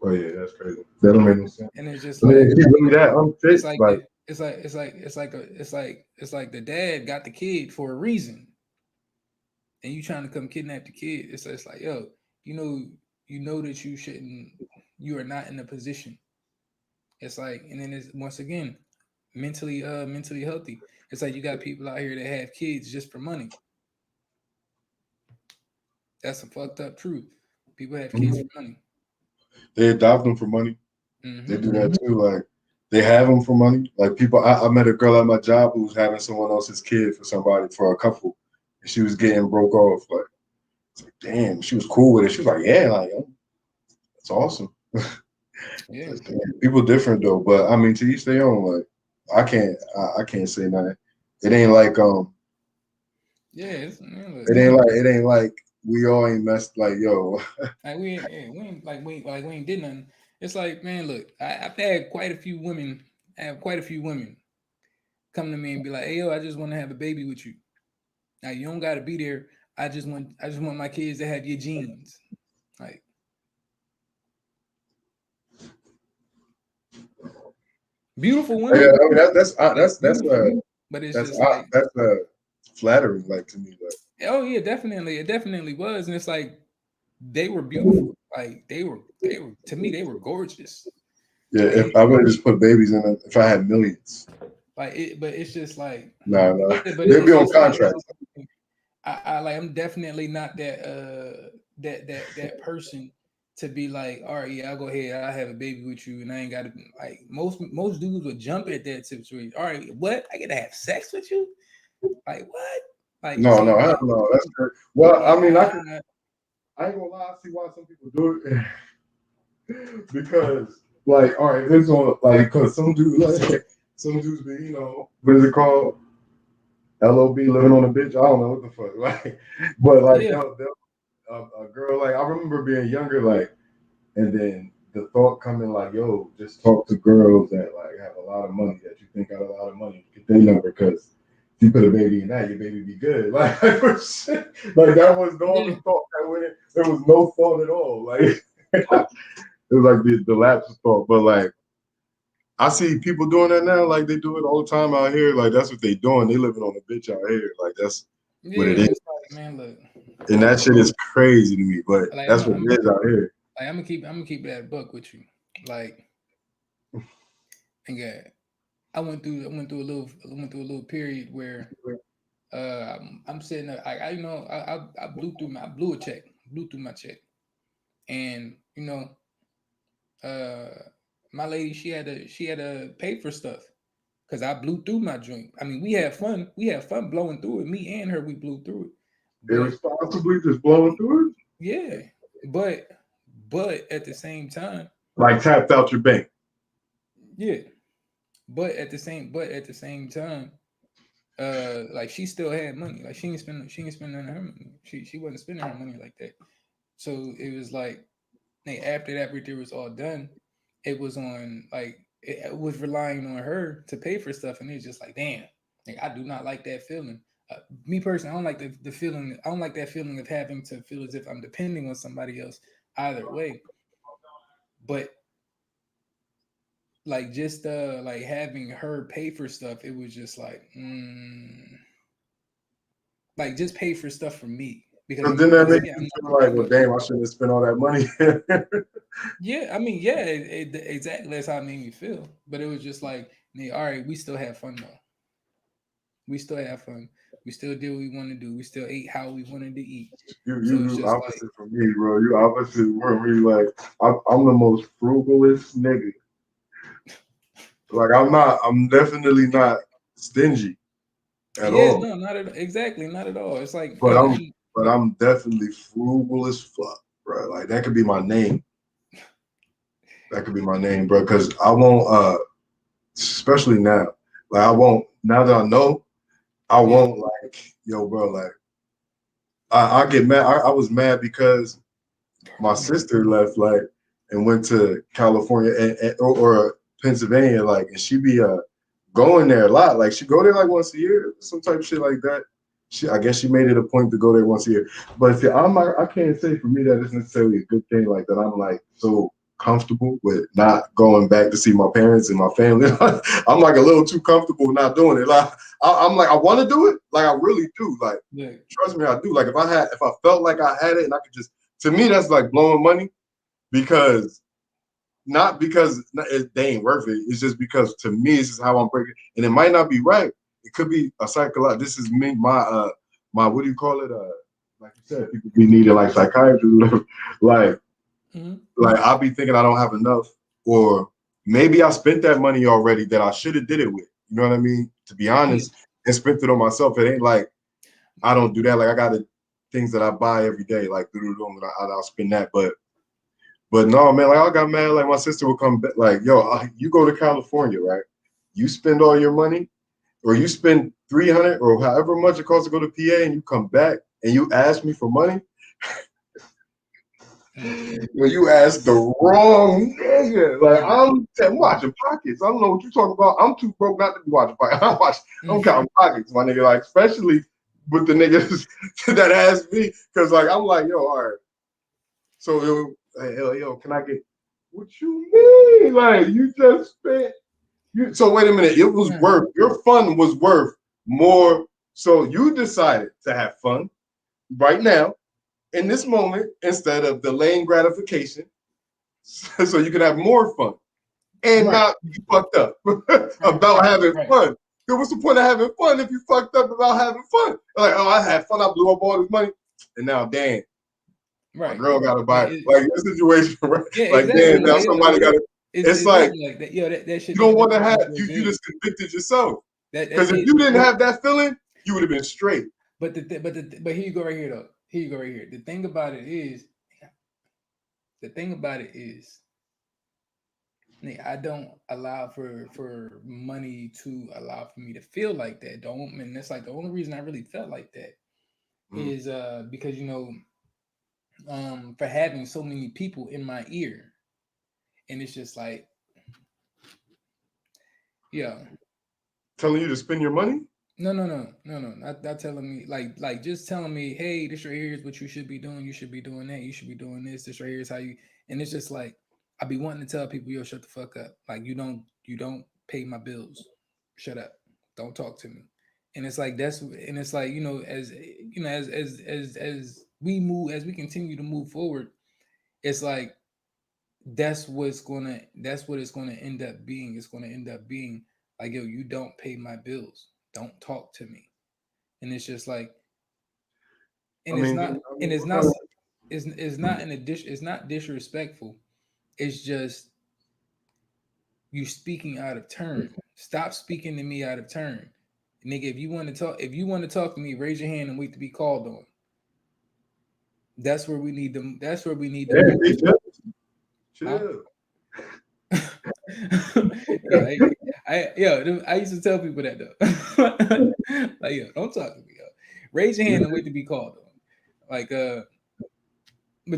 Oh yeah, that's crazy. That don't make no sense. And it's just I mean, like, if he really that unfit, it's like like it's like the dad got the kid for a reason, and you trying to come kidnap the kid. It's like, yo, you know that you shouldn't. You are not in a position. It's like, and then it's once again mentally healthy. It's like you got people out here that have kids just for money. That's a fucked up truth. People have kids for money. they adopt them for money. Mm-hmm. They do that too. Like they have them for money. Like people, I met a girl at my job who was having someone else's kid for a couple, and she was getting broke off. Like, it's like damn, she was cool with it. She was like, yeah, like that's awesome. Yeah. People different though, but I mean, to each their own. Like I can't say nothing. It ain't like Yeah. it ain't like we all ain't messed. Like yo, Like we ain't did nothing. It's like, man, look, I've had quite a few women. I have quite a few women come to me and be like, "Hey, yo, I just want to have a baby with you. Now you don't got to be there. I just want my kids to have your genes." Like, beautiful women. yeah, I mean but it's just like that's flattering, like to me. Like, oh yeah, definitely, it definitely was, and it's like they were beautiful. Like they were to me, they were gorgeous. yeah, Like, if I would have just put babies in it, if I had millions, but it's just like no, but they'd be on just like, contract. I'm definitely not that person to be like, all right, yeah, I'll go ahead, I'll have a baby with you, and I ain't got to like most dudes would jump at that situation. All right, what? I get to have sex with you? Like what? Like No, see, I don't know. That's good. Well, yeah, I mean, I ain't gonna lie. I see why some people do it because, like, all right, this one, like, because some dudes be, what is it called? LOB living on a bitch. I don't know what the fuck. Like, but like Yeah. a girl like I remember being younger, like, and then the thought coming like, yo, just talk to girls that like have a lot of money that you think got a lot of money, get their number because if you put a baby in that, your baby be good. Like, like that was the only Yeah. thought that went in. There was no thought at all. Like it was like the lapse of thought. But like I see people doing that now, like they do it all the time out here. Like that's what they doing. They living on a bitch out here. Like that's what Yeah. it is. It's like, man, look. And that shit is crazy to me, but Like that's what it is out here. I'm gonna keep that buck with you. Like, again, I went through a little period where I'm sitting there, I you know, I blew a check, blew through my check. And you know, my lady, she had to pay for stuff because I blew through my joint. I mean, we had fun blowing through it. Me and her, we blew through it. But Irresponsibly just blowing through it. yeah, but at the same time, Like tapped out your bank. yeah, but at the same time, like she still had money. Like she ain't spending her money. She wasn't spending her money like that. So it was like, hey, after that everything was all done, it was on like it was relying on her to pay for stuff, and it's just like, damn, like I do not like that feeling. Me personally, I don't like the feeling. I don't like that feeling of having to feel as if I'm depending on somebody else either way. But like just like having her pay for stuff, it was just like just pay for stuff for me because Because then that once makes again, you feel like, I'm well, not, damn, I shouldn't have spent all that money. yeah, I mean, yeah, exactly. That's how it made me feel. But it was just like, hey, all right, we still have fun though. We still have fun. We still did what we want to do. We still ate how we wanted to eat. So it's You just like, opposite from me, bro. You opposite from me. Like I'm the most frugalest nigga. Like I'm definitely not stingy at yeah, all. no, not at exactly, not at all. It's like, But yo, I'm but I'm definitely frugal as fuck, bro. Like that could be my name. That could be my name, bro. Because I won't especially now. Like I won't now that I know, I yeah, won't like, yo, bro, like I get mad. I was mad because my sister left like and went to California or Pennsylvania, like, and she be going there a lot. Like she go there like once a year, some type of shit like that. I guess she made it a point to go there once a year. But see, I can't say for me that it's necessarily a good thing. Like that, I'm like so comfortable with not going back to see my parents and my family. I'm like a little too comfortable not doing it. Like I'm like I want to do it, like I really do. Like yeah, trust me, I do. Like if I felt like I had it and I could just, to me that's like blowing money because not because they ain't worth it. It's just because to me, this is how I'm breaking. And it might not be right. It could be a psychological. This is me, my what do you call it? Like you said, people be needing like psychiatry, like mm-hmm. like I'll be thinking I don't have enough, or maybe I spent that money already that I should have did it with. You know what I mean? To be Yeah, honest, and spent it on myself. It ain't like I don't do that. Like I got things that I buy every day, like and I'll spend that. But no, man, like I got mad. Like my sister would come back, like, yo, you go to California, right? You spend all your money, or you spend 300 or however much it costs to go to PA, and you come back and you ask me for money. When you ask the wrong nigga, like I'm watching pockets. I don't know what you're talking about. I'm too broke not to be watching pockets. I'm counting pockets, my nigga. Like especially with the niggas that ask me, because like I'm like, yo, all right. So yo, can I get? What you mean? Like you just spent? So wait a minute. It was worth your fun was worth more. So you decided to have fun right now in this moment instead of delaying gratification, so you can have more fun and right, not be fucked up about right, having right, fun. Then what's the point of having fun if you fucked up about having fun? Like, oh, I had fun. I blew up all this money, and now, damn. My right. girl got to buy Like, it. Like your situation, right? yeah, Like, damn, exactly. now Like, somebody got to. it's It's like exactly like that. Yo, that you shit don't don't want make to no have sense you. to You me. just convicted yourself That because if shit. you didn't have that feeling, you would have been straight. But but here you go right here though. Here you go right here. The thing about it is I don't allow for money to allow for me to feel like that. Don't, and that's like the only reason I really felt like that is because for having so many people in my ear, and it's just like, yeah, Telling you to spend your money? no, not telling me like just telling me, hey, this right here is what you should be doing. You should be doing that. You should be doing this. This right here is how you. And it's just like I be wanting to tell people, yo, shut the fuck up. Like you don't pay my bills. Shut up. Don't talk to me. And it's like and it's like as we move, as we continue to move forward, it's like that's what it's gonna end up being. It's gonna end up being like, yo, you don't pay my bills. Don't talk to me. And it's just like, I and it's mean, not, I and mean, it's not in a dish. It's not disrespectful. It's just you speaking out of turn. Stop speaking to me out of turn, nigga. If you want to talk to me, raise your hand and wait to be called on. That's where we need them. That's where we need to yeah, move. they just Huh? chill. I used to tell people that though. Like, yo, don't talk to me, yo. Raise your hand and wait to be called on. Like, but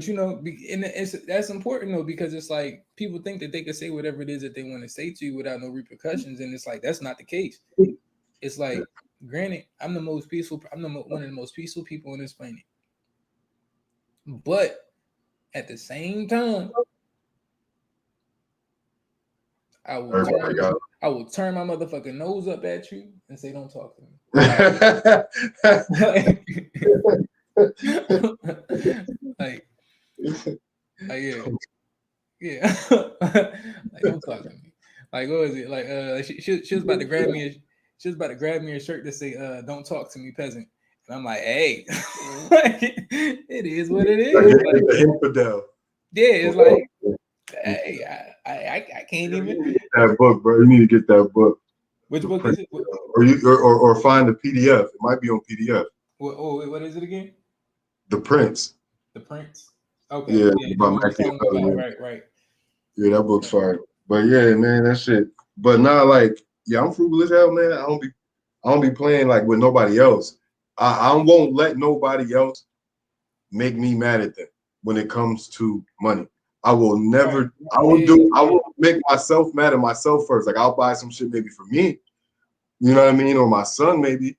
and that's important though, because it's like people think that they can say whatever it is that they want to say to you without no repercussions, and it's like that's not the case. It's like, granted, I'm the most peaceful. One of the most peaceful people on this planet, but at the same time, I will turn my motherfucking nose up at you and say, "Don't talk to me." like, yeah, like, don't talk to me. Like, what was it? Like, she was about to grab me. She was about to grab me a shirt to say, "Don't talk to me, peasant." And I'm like, "Hey, it is what it is." Like, infidel. Yeah, it's like, hey, I can't even. That book, bro. You need to get that book. Which book is it? Or find the PDF. It might be on PDF. What is it again? The Prince. The Prince. Okay. Yeah, Yeah, about Machiavelli. right. Yeah, that book's fire. But yeah, man, that shit. But now, like, yeah, I'm frugal as hell, man. I don't be playing like with nobody else. I won't let nobody else make me mad at them when it comes to money. I will never. Right. I will make myself mad at myself first. Like I'll buy some shit maybe for me. You know what I mean, or my son maybe.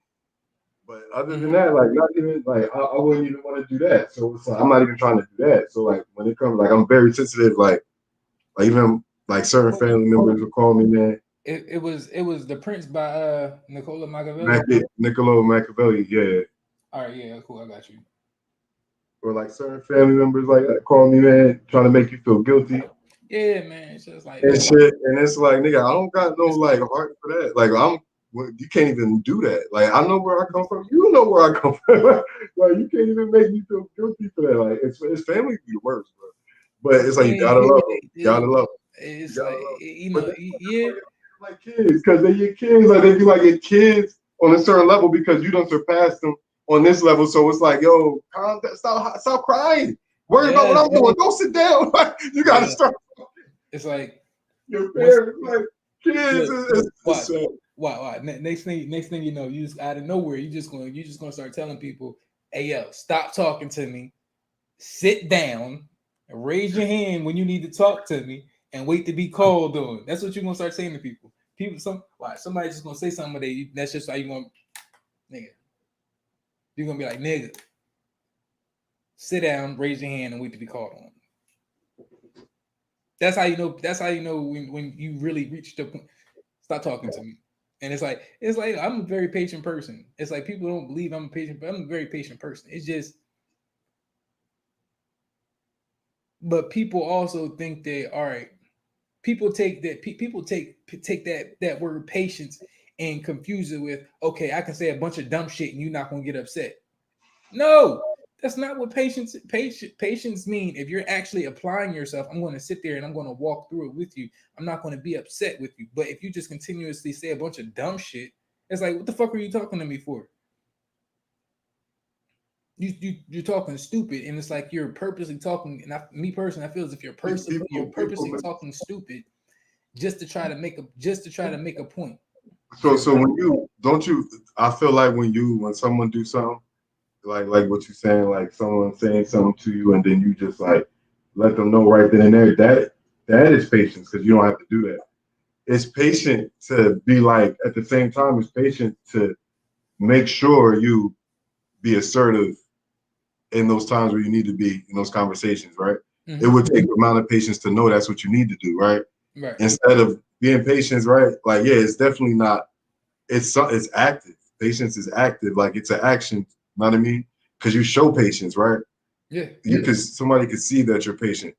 But other than that, like not even like I wouldn't even want to do that. So it's like, I'm not even trying to do that. So like when it comes, like I'm very sensitive. Like even like certain family members will call me, man. It was The Prince by Niccolo Machiavelli. Niccolo Machiavelli, yeah. All right, yeah, cool. I got you. Or like certain family members like call me, man, trying to make you feel guilty. Yeah, man. It's just like, And shit, and it's like, nigga, I don't got no like like, heart for that. Like you can't even do that. Like I know where I come from. You know where I come from. Like you can't even make me feel guilty for that. Like it's family be the worst, bro. But it's like you gotta love them. You gotta love them. It's like, yeah. Like kids, because they your kids. Like they be like your kids on a certain level because you don't surpass them on this level. So it's like, yo, stop crying. Worry about what I'm doing. Go sit down. You gotta start. It's like your parents, like kids. Wow. Next thing you know, you just out of nowhere, you just gonna start telling people, "Hey, yo, stop talking to me. Sit down, raise your hand when you need to talk to me, and wait to be called on." That's what you're gonna start saying to people. Somebody just gonna say something that's just how you gonna, nigga. You're gonna be like, "Nigga, sit down, raise your hand, and wait to be called on." That's how you know. That's how you know when you really reach the point. Stop talking to me. And it's like I'm a very patient person. It's like people don't believe I'm a patient, but I'm a very patient person. It's just, but people also think that, all right, people take that word patience and confuse it with, okay, I can say a bunch of dumb shit and you're not gonna get upset. No, that's not what patience mean. If you're actually applying yourself, I'm going to sit there and I'm going to walk through it with you. I'm not going to be upset with you. But if you just continuously say a bunch of dumb shit, it's like, what the fuck are you talking to me for? You're talking stupid, and it's like you're purposely talking. And me personally, I feel as if you're purposely talking stupid, just to try to make a point. So when you don't you, I feel like when someone do something like what you're saying, like someone saying something to you, and then you just like let them know right then and there. That is patience because you don't have to do that. It's patient to be like at the same time. It's patient to make sure you be assertive in those times where you need to be in those conversations, right? Mm-hmm. It would take the amount of patience to know that's what you need to do, right? Right. Instead of being patient, right? Like, yeah, it's definitely not. It's active. Patience is active. Like it's an action. You know what I mean? Because you show patience, right? Yeah. Somebody could see that you're patient.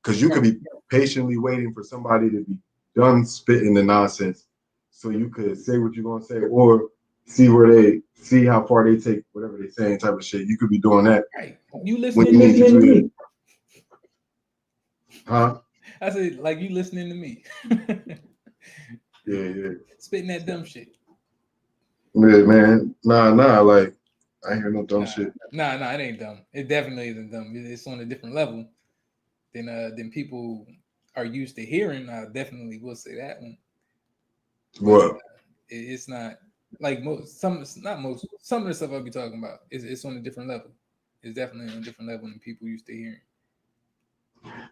Because you could be patiently waiting for somebody to be done spitting the nonsense, so you could say what you're gonna say, or see how far they take whatever they're saying, type of shit. You could be doing that. Right. You When listening you to need to me? do it. Huh? I said, like you listening to me. Yeah. Spitting that dumb shit. Yeah, man. Nah. Like, I ain't hear no dumb shit. Nah, it ain't dumb. It definitely isn't dumb. It's on a different level than people are used to hearing. I definitely will say that one. What? It's not like some of the stuff I'll be talking about. It's on a different level. It's definitely on a different level than people used to hearing.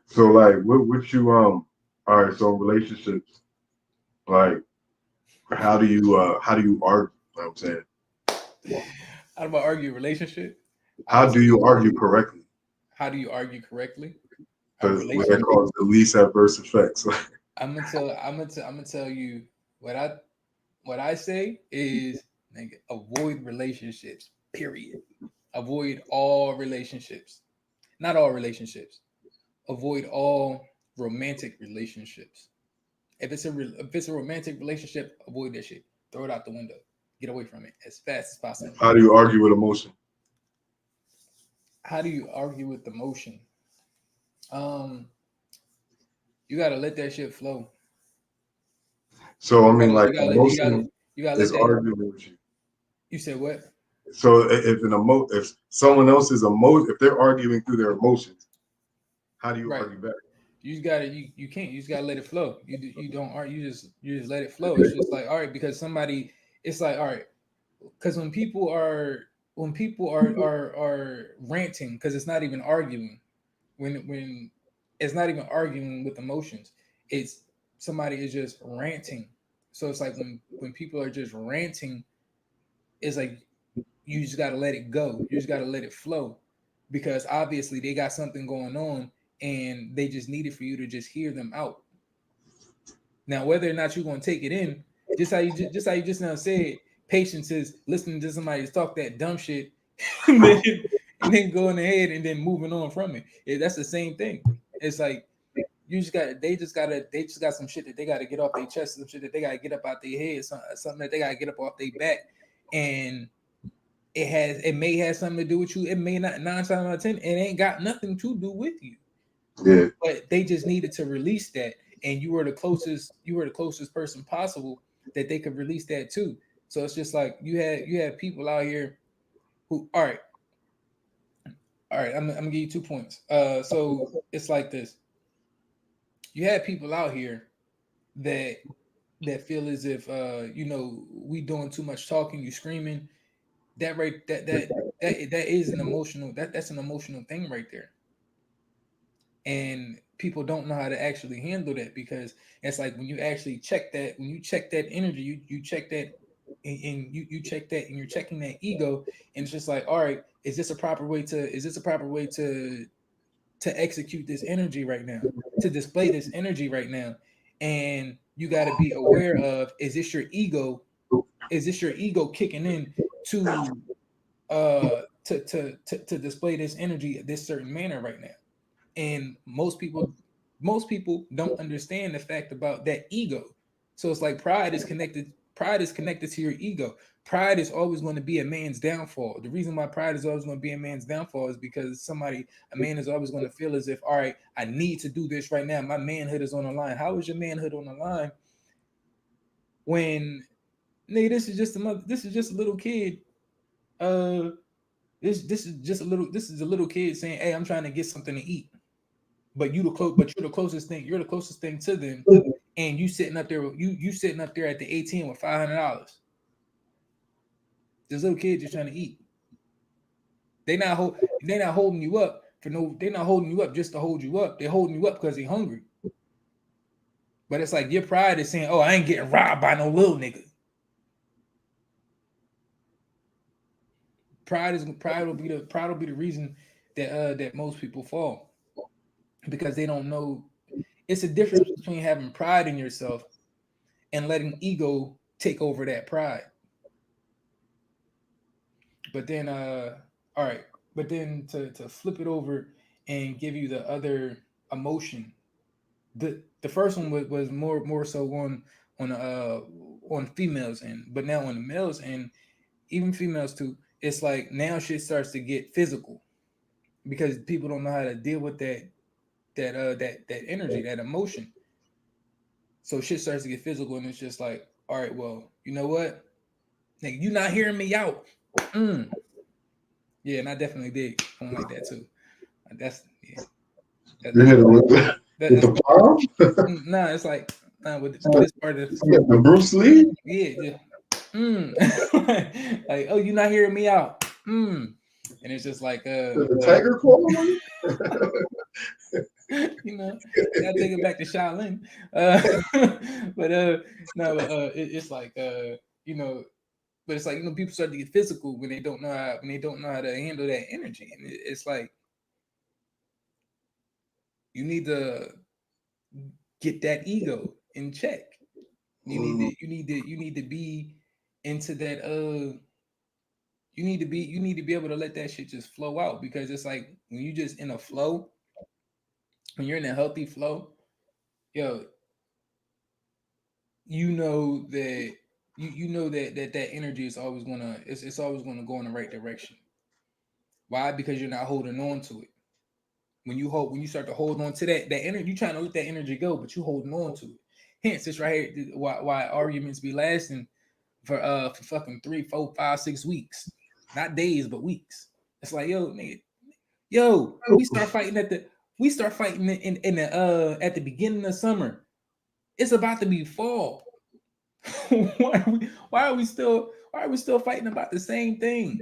So like, what you all right? So relationships, like, how do you argue? You know what I'm saying, How do I argue a relationship? how do you argue correctly? How do you argue correctly? Because what that calls the least adverse effects. I'm gonna tell you what I say is avoid relationships. Period. Avoid all relationships. Not all relationships. Avoid all romantic relationships. If it's a romantic relationship, avoid that shit. Throw it out the window. Get away from it as fast as possible. How do you argue with emotion? How do you argue with emotion? You gotta let that shit flow. So I mean, like, you emotion gotta is let that. arguing with you. You said what? So if someone else is if they're arguing through their emotions, how do you argue back? You just gotta you can't. You just gotta let it flow. You don't argue. You just let it flow. It's just like all right because somebody. It's like all right because when people are ranting because it's not even arguing when it's not even arguing with emotions. It's somebody is just ranting. So it's like when people are just ranting, it's like you just got to let it go. You just got to let it flow because obviously they got something going on and they just need it for you to just hear them out. Now, whether or not you're going to take it in, just how you just now said, patience is listening to somebody talk that dumb shit and then going ahead and then moving on from it. That's the same thing. It's like they just got some shit that they got to get off their chest, some shit that they got to get up out their head, something that they got to get up off their back, and it may have something to do with you. It may not. 9 times out of 10, it ain't got nothing to do with you. Yeah. But they just needed to release that, and you were the closest person possible that they could release that to. So it's just like you had people out here who all right. I'm gonna give you 2 points. So it's like this. You have people out here that feel as if we doing too much talking, you screaming. That is an emotional that's an emotional thing right there. And people don't know how to actually handle that because it's like when you actually check that, when you check that energy, you check that and you check that and you're checking that ego, and it's just like, all right, is this a proper way to execute this energy right now, to display this energy right now? And you got to be aware of, is this your ego kicking in to display this energy this certain manner right now? And most people don't understand the fact about that ego. So it's like pride is connected to your ego. Pride is always going to be a man's downfall. The reason why pride is always going to be a man's downfall is because a man is always going to feel as if, all right, I need to do this right now. My manhood is on the line. How is your manhood on the line when, nigga, this is just a little kid. This is a little kid saying, hey, I'm trying to get something to eat. But you're the closest thing to them, and you sitting up there, you sitting up there at the ATM with $500. This little kid just trying to eat. They're not holding you up for no. They're not holding you up just to hold you up. They're holding you up because they're hungry. But it's like your pride is saying, "Oh, I ain't getting robbed by no little nigga." Pride will be the reason that most people fall, because they don't know. It's a difference between having pride in yourself and letting ego take over that pride. But then, all right. But then to flip it over and give you the other emotion, the first one was more so on females end, but now on the males end, even females too. It's like now shit starts to get physical because people don't know how to deal with that energy, that emotion. So shit starts to get physical, and it's just like, all right, well, you know what? Nigga, you not hearing me out. Yeah, and I definitely did something like that too. That's yeah. You hit it with the palm? Nah, it's like with this part of the Bruce Lee? Yeah. Like, oh, you not hearing me out. And it's just like the tiger claw. You know, I take it back to Shaolin. But it's like you know, but it's like, you know, people start to get physical when they don't know how to handle that energy, and it's like you need to get that ego in check. You need to be into that. You need to be able to let that shit just flow out, because it's like when you just in a flow, when you're in a healthy flow, yo, you know that you know that energy is always gonna it's always gonna go in the right direction. Why? Because you're not holding on to it. When you start to hold on to that energy, you're trying to let that energy go, but you holding on to it. Hence, it's right here why arguments be lasting for fucking 3, 4, 5, 6 weeks, not days but weeks. It's like, yo, nigga, we start fighting at the beginning of summer. It's about to be fall. why are we still fighting about the same thing?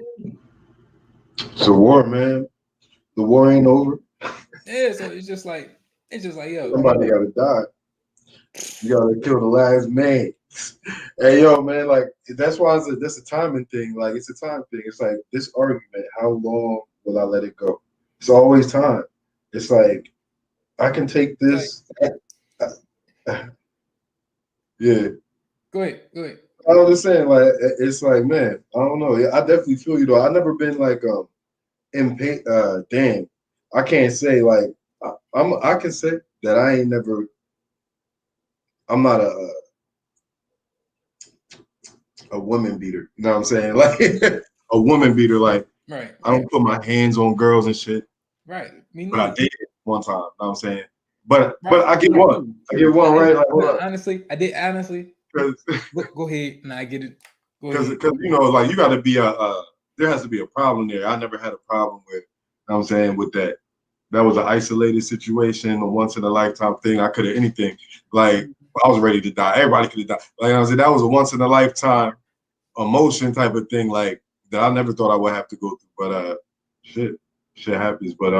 It's a war, man. The war ain't over. Yeah, so it's just like yo, somebody gotta die. You gotta kill the last man. Hey, yo, man, like that's why that's a timing thing. Like it's a time thing. It's like this argument. How long will I let it go? It's always time. It's like I can take this. Yeah. Go ahead. I'm just saying, like it's like, man, I don't know. I definitely feel you though. I've never been like damn. I can't say like I can say that I ain't never. I'm not a woman beater. You know what I'm saying? Like a woman beater. Like right. I don't put my hands on girls and shit. Right. But I did it one time. You know what I'm saying? But I get right. one. I get one, right? Like, honestly, I did. Honestly, go ahead. And I get it. Because you know, like you got to be there has to be a problem there. I never had a problem with. You know what I'm saying, with that. That was an isolated situation, a once in a lifetime thing. I could have anything. Like I was ready to die. Everybody could have died. Like I was saying, that was a once in a lifetime emotion type of thing. Like that I never thought I would have to go through. But shit happens. But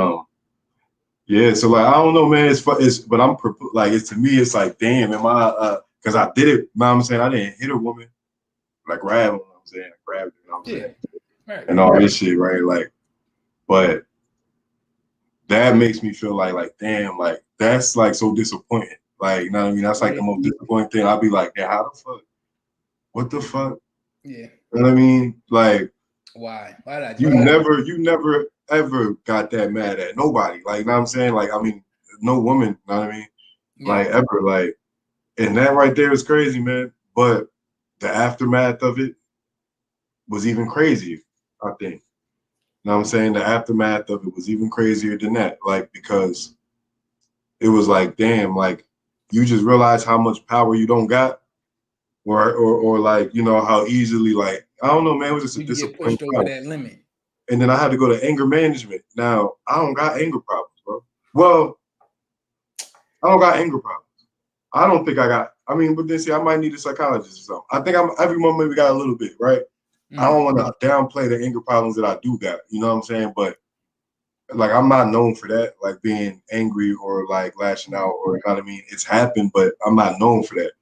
yeah. So like I don't know, man. But I'm like it's to me. It's like damn. Am I because I did it. You know what I'm saying? I didn't hit a woman. Like grab her. You know what I'm saying? I grabbed her. You know what I'm saying? Right. And all this shit, right? Like, but that makes me feel like damn, like that's like so disappointing. Like, you know what I mean? That's like the most disappointing thing. I'll be like, yeah, how the fuck? What the fuck? Yeah. You know what I mean? Like, why? Why did I you never ever got that mad at nobody. Like, you know what I'm saying? Like, I mean, no woman, you know what I mean? Yeah. Like ever. Like, and that right there is crazy, man. But the aftermath of it was even crazier, I think. You know what I'm saying? The aftermath of it was even crazier than that. Like, because it was like, damn, like you just realize how much power you don't got, or like, you know, how easily, like, I don't know, man, it was just a disappointing. Get pushed over that limit. And then I had to go to anger management. Now, I don't got anger problems, bro. Well, I don't got anger problems. I don't think I got. I mean, but then see, I might need a psychologist or something. I think I'm every month maybe got a little bit, right? I don't want to downplay the anger problems that I do got. You know what I'm saying? But like, I'm not known for that, like being angry or like lashing out, or you know what I mean. It's happened, but I'm not known for that.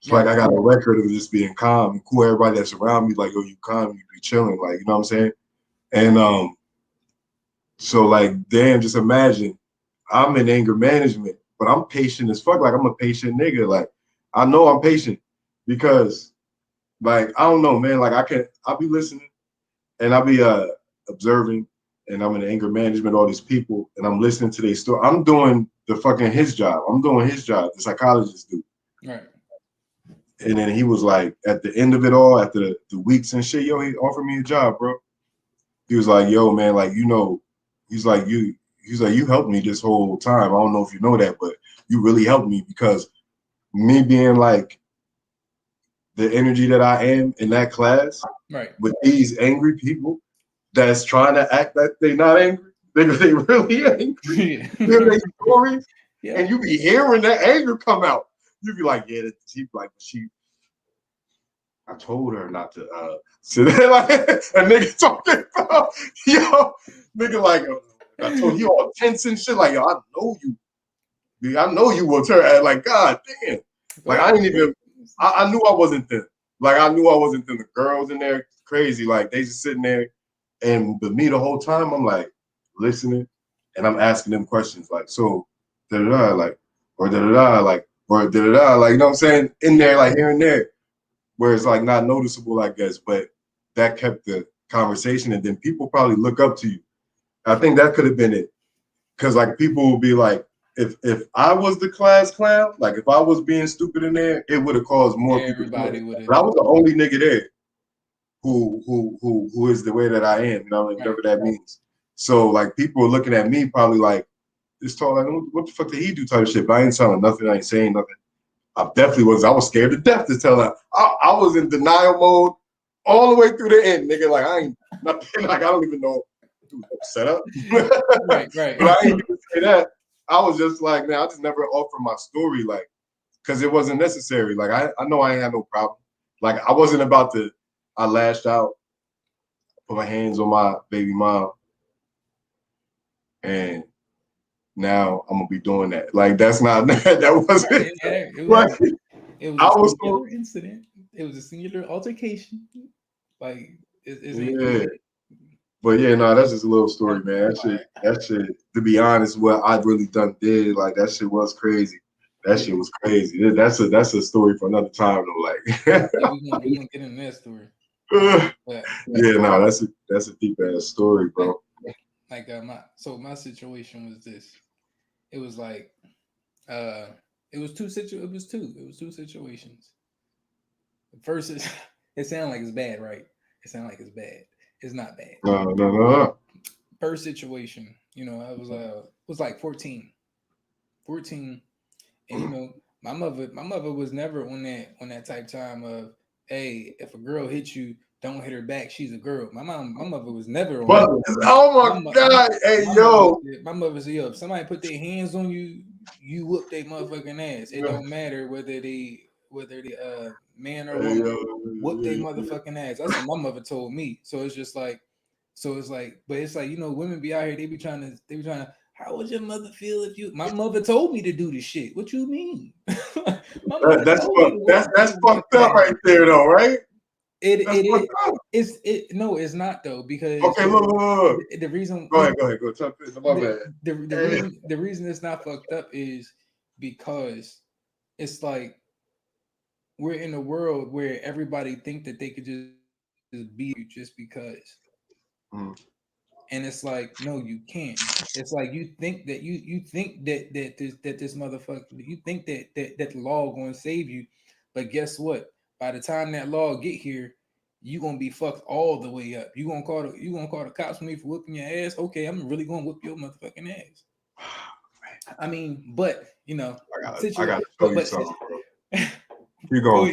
It's like I got a record of just being calm and cool. Everybody that's around me, like, yo, you calm, you be chilling, like, you know what I'm saying? And so like, damn, just imagine I'm in anger management, but I'm patient as fuck. Like, I'm a patient nigga. Like, I know I'm patient because, like, I don't know, man. Like, I'll be listening and I'll be observing, and I'm in anger management, all these people, and I'm listening to their story. I'm doing the fucking his job. I'm doing his job, the psychologist do. Right. And then he was like, at the end of it all, after the weeks and shit, yo, he offered me a job, bro. He was like, yo, man, like, you know, he's like, you helped me this whole time. I don't know if you know that, but you really helped me, because me being like the energy that I am in that class, right, with these angry people that's trying to act like they not angry, they really angry. Hear their stories, and you be hearing that anger come out. You be like, yeah, she like I told her not to sit there like a nigga talking about, yo, nigga like, I told you all tense and shit, like, yo, I know you will turn, like, god damn. Like, I didn't even, I knew I wasn't thin. Like, I knew I wasn't thin. The girls in there, crazy, like, they just sitting there, but me the whole time, I'm like, listening, and I'm asking them questions, like, so, da-da-da, like, or da-da-da, like, or da-da-da, like, you know what I'm saying? In there, like, here and there. Where it's like not noticeable, I guess, but that kept the conversation, and then people probably look up to you. I think that could have been it, because like people will be like, if I was the class clown, like if I was being stupid in there, it would have caused more everybody people. would have. I was the only nigga there who is the way that I am, you know, like, whatever that means. So like people were looking at me probably like this tall, like, what the fuck did he do type of shit? But I ain't telling nothing, I ain't saying nothing. I definitely was. I was scared to death to tell her. I was in denial mode all the way through the end, nigga. Like, I ain't nothing. Like, I don't even know. Set up. right. But I ain't even say that. I was just like, man, I just never offered my story, like, because it wasn't necessary. Like, I know I ain't had no problem. Like, I wasn't about to. I lashed out, put my hands on my baby mom, and now I'm gonna be doing that. Like, that's not that wasn't. It was a singular incident. It was a singular altercation. Like, yeah. But yeah, no, that's just a little story, man. That shit, to be honest, what I really did, like, that shit was crazy. That shit was crazy. That's a story for another time, though. Like, yeah, we gonna get into that story. But, yeah, no, that's a deep ass story, bro. Like my situation was this. It was like, it was two situations. First is, it sounds like it's bad, right? It sounds like it's bad. It's not bad. No. First situation, you know, I was like 14, and you know, my mother was never on that type time of, hey, if a girl hits you, don't hit her back. She's a girl. My mother was never on that. Oh my god! Hey, yo. My mother said, yo, if somebody put their hands on you, you whoop their motherfucking ass. It don't matter whether they man or woman, whoop their motherfucking ass. That's what my mother told me. So it's just like, but it's like, you know, women be out here, they be trying to. How would your mother feel if you? My mother told me to do this shit. What you mean? That's fucked up right there, though, right? It's not though, because okay, look. The reason. Go ahead. Go jump in. My bad. The reason it's not fucked up is because it's like we're in a world where everybody think that they could just be you just because. And it's like, no, you can't. It's like you think that this motherfucker, you think that the law gonna save you, but guess what? By the time that law get here, you gonna be fucked all the way up. You gonna call the cops on me for whooping your ass? Okay, I'm really gonna whoop your motherfucking ass. I mean, but you know, I gotta show you something, bro.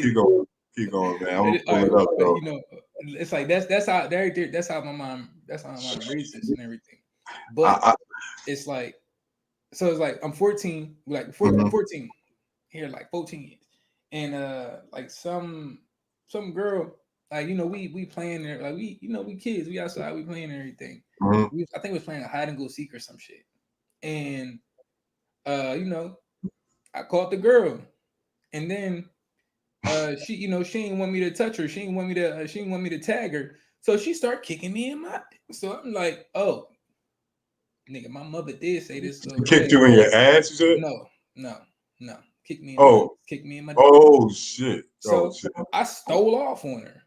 Keep going, man. I'm gonna pull it up, though. You know, it's like that's how my mom raised us and everything. But it's like, so it's like I'm 14, like 14. here like 14 years, and like some girl, like we playing there, like we kids, we outside, we playing and everything. Mhm. I think we was playing a hide and go seek or some shit, and I caught the girl, and then she she didn't want me to touch her, she didn't want me to tag her, so she started kicking me in my. So I'm like, oh, nigga, my mother did say this She little kicked kid. you in your ass, you said? No, no, no. Kick me in my Oh, kick me in my dick. oh shit. Oh So shit. I stole off on her.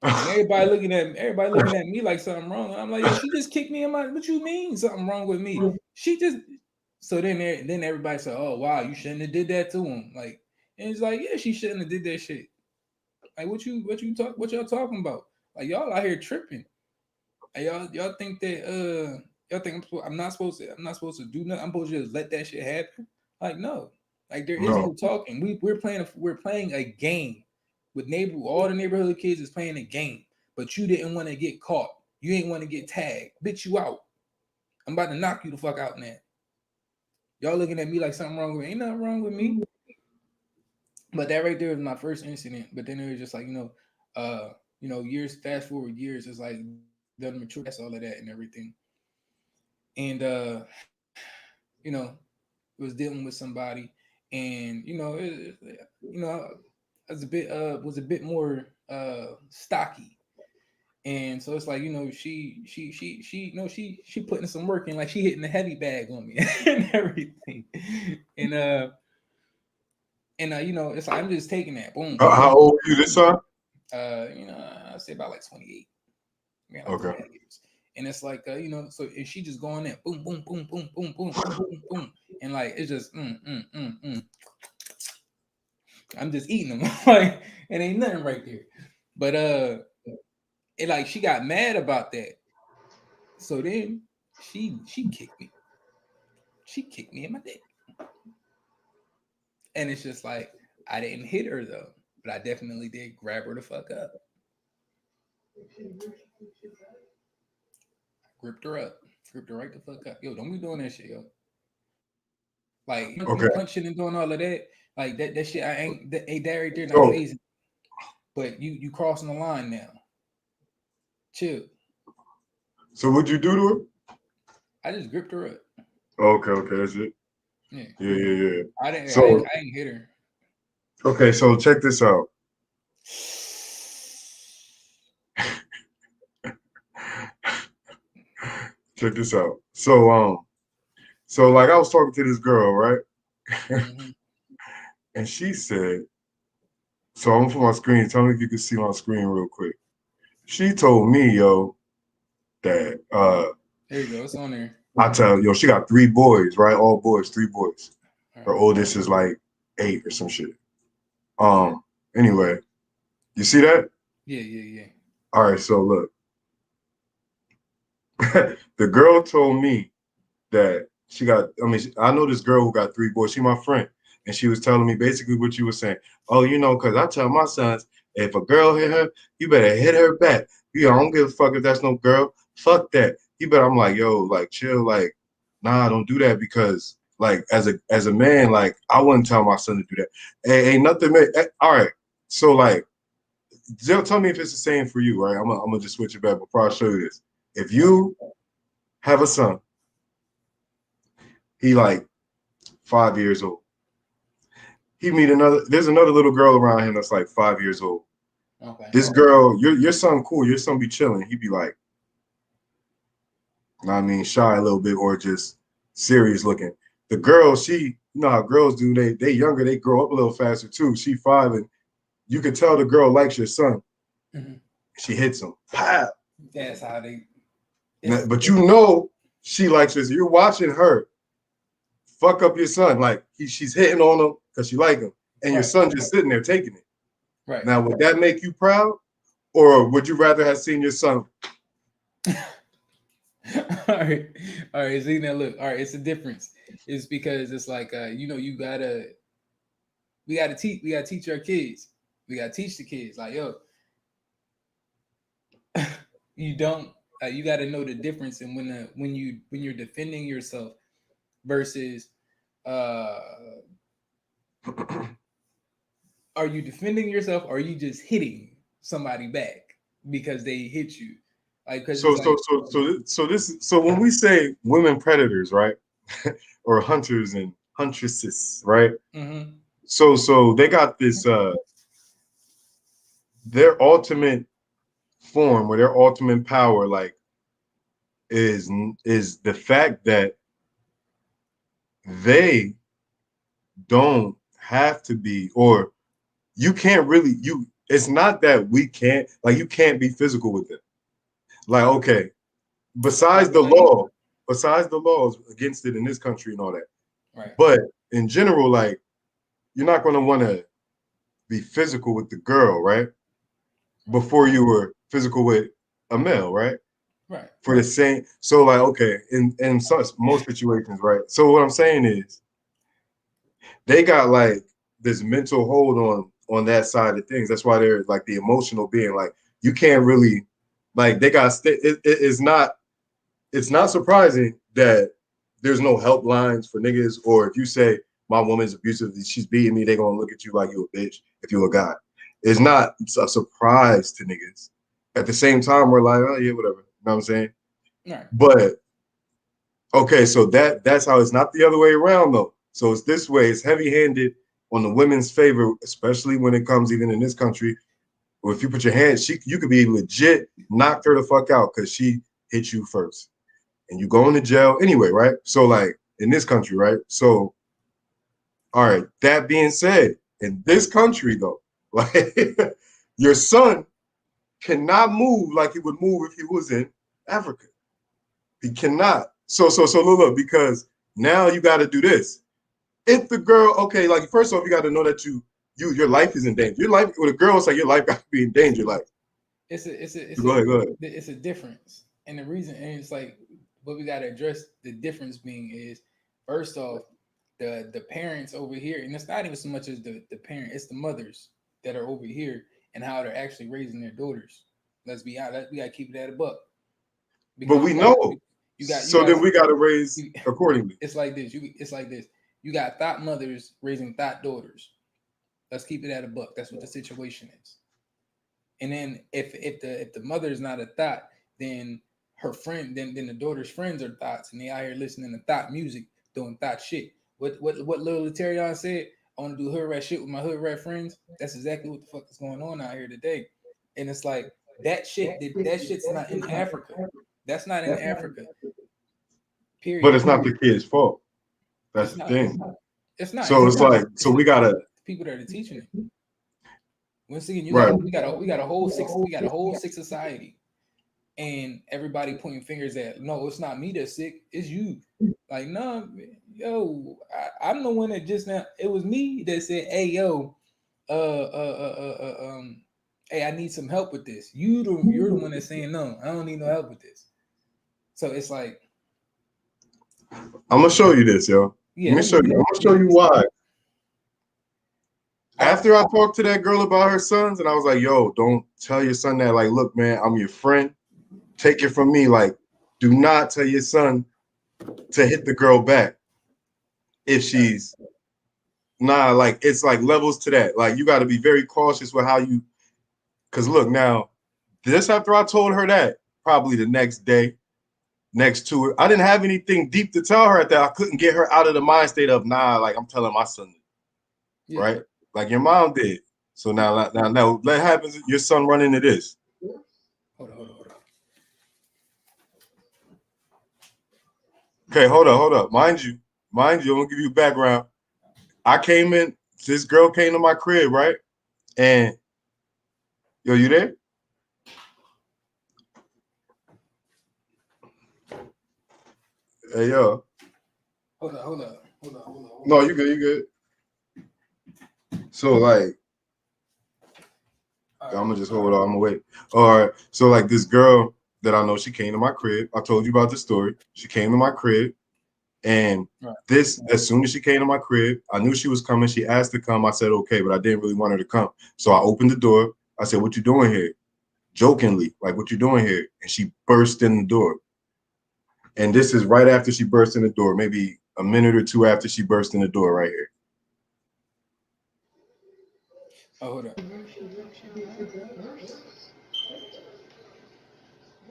And everybody looking at me like something wrong. I'm like, yo, she just kicked me in my. What you mean something wrong with me? She just. So then everybody said, oh wow, you shouldn't have did that to him. Like, and it's like, yeah, she shouldn't have did that shit. Like, what y'all talking about? Like, y'all out here tripping. Like, y'all think that y'all think I'm not supposed to do nothing. I'm supposed to just let that shit happen. Like, no. Like, there is no talking. We're playing a game with all the neighborhood kids is playing a game, but you didn't want to get caught. You ain't want to get tagged. Bitch, you out. I'm about to knock you the fuck out now. Y'all looking at me like something wrong with me. Ain't nothing wrong with me. But that right there was my first incident. But then it was just like, years, fast forward years, it's like the mature, that's all of that and everything. And was dealing with somebody, and was a bit more stocky. And so it's like, she putting some work in, like she hitting the heavy bag on me and everything. And it's like I'm just taking that. Boom, boom. How old are you this time? I say about like 28. Man, like Okay. 28 years. And it's like, so and she just going in, boom, boom, boom, boom, boom, boom, boom, boom, and like it's just I'm just eating them. Like it ain't nothing right there. But it like she got mad about that. So then she kicked me. She kicked me in my dick. And it's just like I didn't hit her though, but I definitely did grab her the fuck up. Gripped her up. Gripped her right the fuck up. Yo, don't be doing that shit, yo. Like you Okay. punching and doing all of that. Like that shit I ain't that right there not So, phasing. But you crossing the line now. Chill. so what'd you do to her? I just gripped her up. Okay, that's it. Yeah. Yeah. I didn't hit her. Okay, so check this out. Check this out. So like I was talking to this girl, right? Mm-hmm. And she said, so I'm gonna put my screen. Tell me if you can see my screen real quick. She told me, yo, that There you go. It's on there. I tell yo, she got 3 boys, right? All boys, 3 boys. All Her right. oldest is like 8 or some shit. Anyway, you see that? Yeah. All right, so look. The girl told me that she got, I know this girl who got 3 boys. She my friend. And she was telling me basically what you were saying. Oh, because I tell my sons, if a girl hit her, you better hit her back. I don't give a fuck if that's no girl. Fuck that. I'm like, yo, like, chill, like, nah, don't do that because, like, as a man, like, I wouldn't tell my son to do that. Ain't nothing. All right. So, like, tell me if it's the same for you, right? I'm gonna just switch it back before I show you this. If you have a son, he like 5 years old. There's another little girl around him that's like 5 years old. Okay. This girl, your son cool, your son be chilling. He be like, shy a little bit or just serious looking. The girl, you know how girls do, they younger, they grow up a little faster too. She 5 and you can tell the girl likes your son. Mm-hmm. She hits him. Pow. That's how they. But she likes this. You're watching her fuck up your son. Like she's hitting on him because she like him. And your son just sitting there taking it. Right. Now, would that make you proud? Or would you rather have seen your son? All right. See now, look. All right, it's a difference. It's because it's like we gotta teach our kids. We gotta teach the kids like, yo, you don't. You got to know the difference in when you're defending yourself versus Are you defending yourself, or are you just hitting somebody back because they hit you? Like, because So it's like, so when we say women predators, right, or hunters and huntresses, right? mm-hmm. So they got this their ultimate form or their ultimate power, like is the fact that they don't have to be, or you can't really you. It's not that we can't, like, you can't be physical with them. Like, okay, besides the law, besides the laws against it in this country and all that. right, But in general, like, you're not going to want to be physical with the girl, right? Before you were physical with a male, right? right, For the same, so like, okay, in most situations, right? So what I'm saying is, they got like this mental hold on that side of things. That's why they're like the emotional being. Like, you can't really, like, they got it's not surprising that there's no helplines for niggas, or if you say my woman's abusive, she's beating me, they gonna look at you like you a bitch if you're a guy. It's not a surprise to niggas. At the same time, we're like, oh yeah, whatever. You know what I'm saying? right. But okay, so that's how it's not the other way around though. So it's this way, it's heavy-handed on the women's favor, especially when it comes even in this country. Or if you put your hand, you could be legit knocked her the fuck out because she hit you first. And you go into jail anyway, right? So like in this country, right? So all right, that being said, in this country though, like your son cannot move like he would move if he was in Africa. He cannot. So look, because now you got to do this. If the girl, okay, like first off, you got to know that your life is in danger. Your life with a girl, it's like your life got to be in danger. Like, go ahead, go ahead. It's a difference, and the reason, and it's like what we got to address the difference being is, first off, the parents over here, and it's not even so much as the parent, it's the mothers that are over here and how they're actually raising their daughters. Let's be honest, we got to keep it at a buck But because we know. you So got then we got to raise accordingly. it's like this. It's like this. You got thought mothers raising thought daughters. Let's keep it at a buck. That's what the situation is. And then if the mother is not a thought, then her friend, then the daughter's friends are thoughts, and they out here listening to thought music, doing thought shit. What Lil Terrion said? I want to do hood rat shit with my hood rat friends. That's exactly what the fuck is going on out here today. And it's like that shit's not in Africa. That's not in Africa. But Period. it's not the kid's fault. That's It's the not. thing. It's not. So it's like, so we gotta, people that are teaching it. Once again, right. we got a whole sick society, and everybody pointing fingers at, no, it's not me that's sick, it's you. Like, no, yo, I'm the one that just now. It was me that said, hey, yo, hey, I need some help with this. You're the one that's saying no, I don't need no help with this. So it's like, I'm gonna show you this, yo. yeah, Let me show you. I'm gonna show you why. After I talked to that girl about her sons, and I was like, yo, don't tell your son that. Like, look, man, I'm your friend. Take it from me. Like, do not tell your son to hit the girl back if she's like, it's like levels to that. Like, you got to be very cautious with how you, because look, now, this after I told her that, probably the next day, next to it, I didn't have anything deep to tell her at that. I couldn't get her out of the mind state of, nah, like, I'm telling my son, yeah. right? Like your mom did. So now that happens, your son run into this. Hold on. Okay, hold up. Mind you, I'm gonna give you background. I came in, this girl came to my crib, right? And yo, you there? Hey, yo. Hold on. No, you good. So like, I'm gonna just hold on. I'm gonna wait. All right. So like, this girl that I know, she came to my crib. I told you about the story. She came to my crib, and this, as soon as she came to my crib, I knew she was coming. She asked to come. I said okay, but I didn't really want her to come. So I opened the door. I said, "What you doing here?" Jokingly, like, "What you doing here?" And she burst in the door. And this is right after she burst in the door, maybe a minute or two after she burst in the door, right here. Oh, hold up.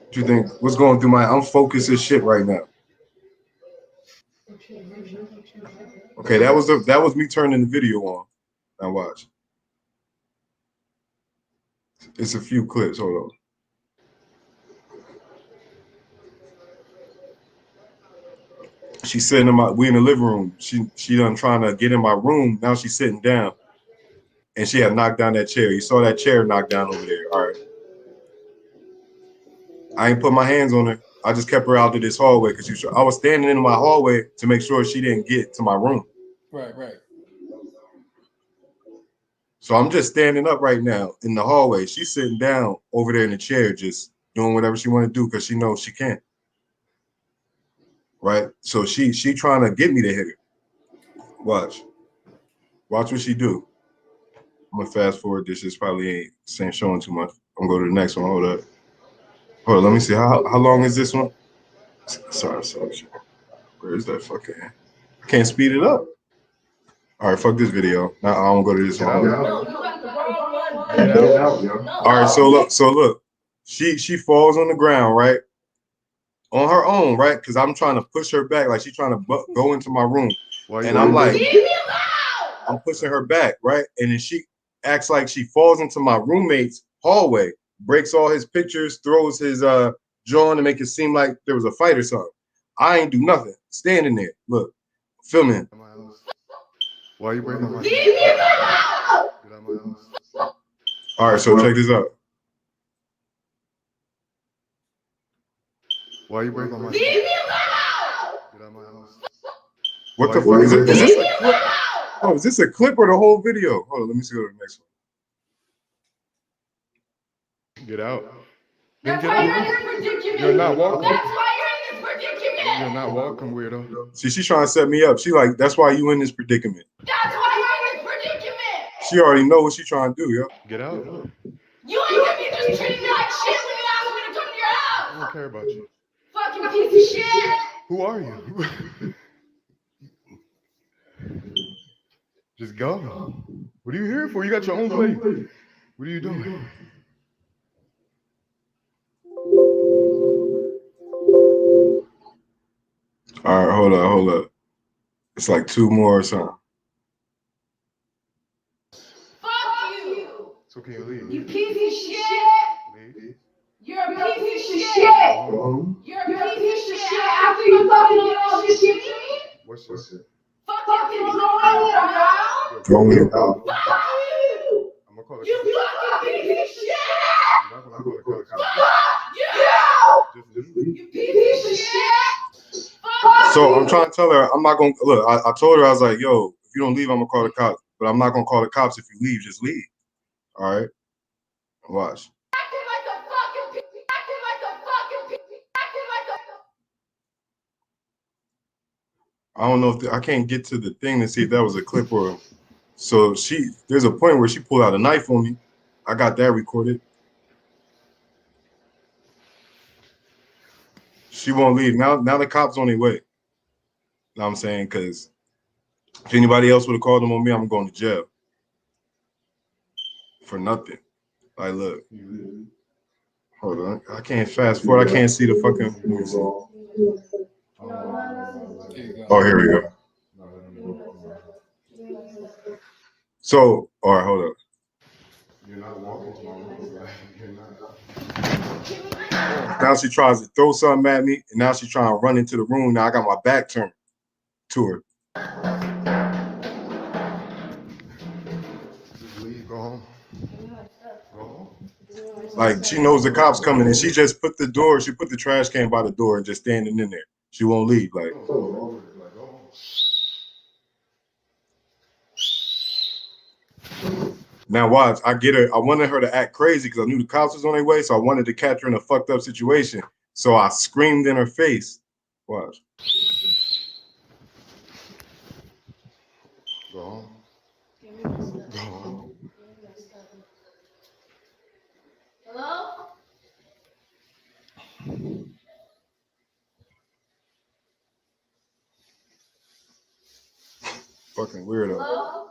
What you think? What's going through my? I'm focused as shit right now. Okay, that was me turning the video on. Now watch. It's a few clips. Hold on. She's sitting we in the living room. She done trying to get in my room. Now she's sitting down. And she had knocked down that chair. You saw that chair knocked down over there. All right. I ain't put my hands on her. I just kept her out to this hallway because I was standing in my hallway to make sure she didn't get to my room. Right, right. So I'm just standing up right now in the hallway. She's sitting down over there in the chair, just doing whatever she want to do because she knows she can't. Right? So she trying to get me to hit her. Watch what she do. I'm gonna fast forward this. This probably ain't showing too much. I'm gonna go to the next one. Hold up. Let me see. How long is this one? Sorry. Where is that fucking? I can't speed it up. All right, fuck this video. Now I don't go to this one. No, you got the wrong one. Get out, yo. All right, so look. She falls on the ground, right? On her own, right? Because I'm trying to push her back, like she's trying to go into my room. And I'm like, I'm pushing her back, right? And then she acts like she falls into my roommate's hallway, breaks all his pictures, throws his jaw to make it seem like there was a fight or something. I ain't do nothing. Standing there, look, filming. Why are you breaking my house? All right, so check this out. Why are you breaking my house? Get out of my house. What the fuck is it? Is this a clip? Oh, is this a clip or the whole video? Hold on, let me see what the next one. Get out. That's why you're in this predicament. You're not welcome. That's why you're in this predicament. You're not welcome, weirdo. See, she's trying to set me up. She like, that's why you in this predicament. That's why you're in this predicament. She already know what she's trying to do, yo. Get out. You ain't gonna be just treating me like shit when you ask me to come to your house. I don't care about you. Fucking piece of shit. Who are you? Just go. What are you here for? You got your own plate. What are you doing? All right, hold up. It's like 2 more or something. Fuck you. So can you leave? You piece of shit. Leave. You're a piece of shit. You're a piece of shit after you fucking did all this shit to me. What's this? Fucking throwing me around. Throw it out. Fuck you. I'm gonna call it. You fucking piece of shit. I'm not gonna call it. Fuck you. Just leave. You piece of shit. So I'm trying to tell her, I'm not going to, look, I told her, I was like, yo, if you don't leave, I'm going to call the cops. But I'm not going to call the cops if you leave. Just leave. All right? Watch. Acting like a fucking piece. Acting like a fucking piece. Acting like a... I don't know if I can't get to the thing to see if that was a clip or. So there's a point where she pulled out a knife on me. I got that recorded. She won't leave. Now the cops on their way. You know what I'm saying? Because if anybody else would have called them on me, I'm going to jail. For nothing. Like, look. Hold on. I can't fast forward. I can't see the fucking. Oh, here we go. So, all right, hold up. You're not walking to my room. You're not. Now she tries to throw something at me, and now she's trying to run into the room. Now I got my back turned to her. Just leave. Go home. Go home. Like, she knows the cops coming, and she just put the trash can by the door and just standing in there. She won't leave. Like, now watch, I get her. I wanted her to act crazy because I knew the cops was on their way, so I wanted to catch her in a fucked up situation. So I screamed in her face. Watch. Go home. Go home. Hello? Fucking weirdo. Hello?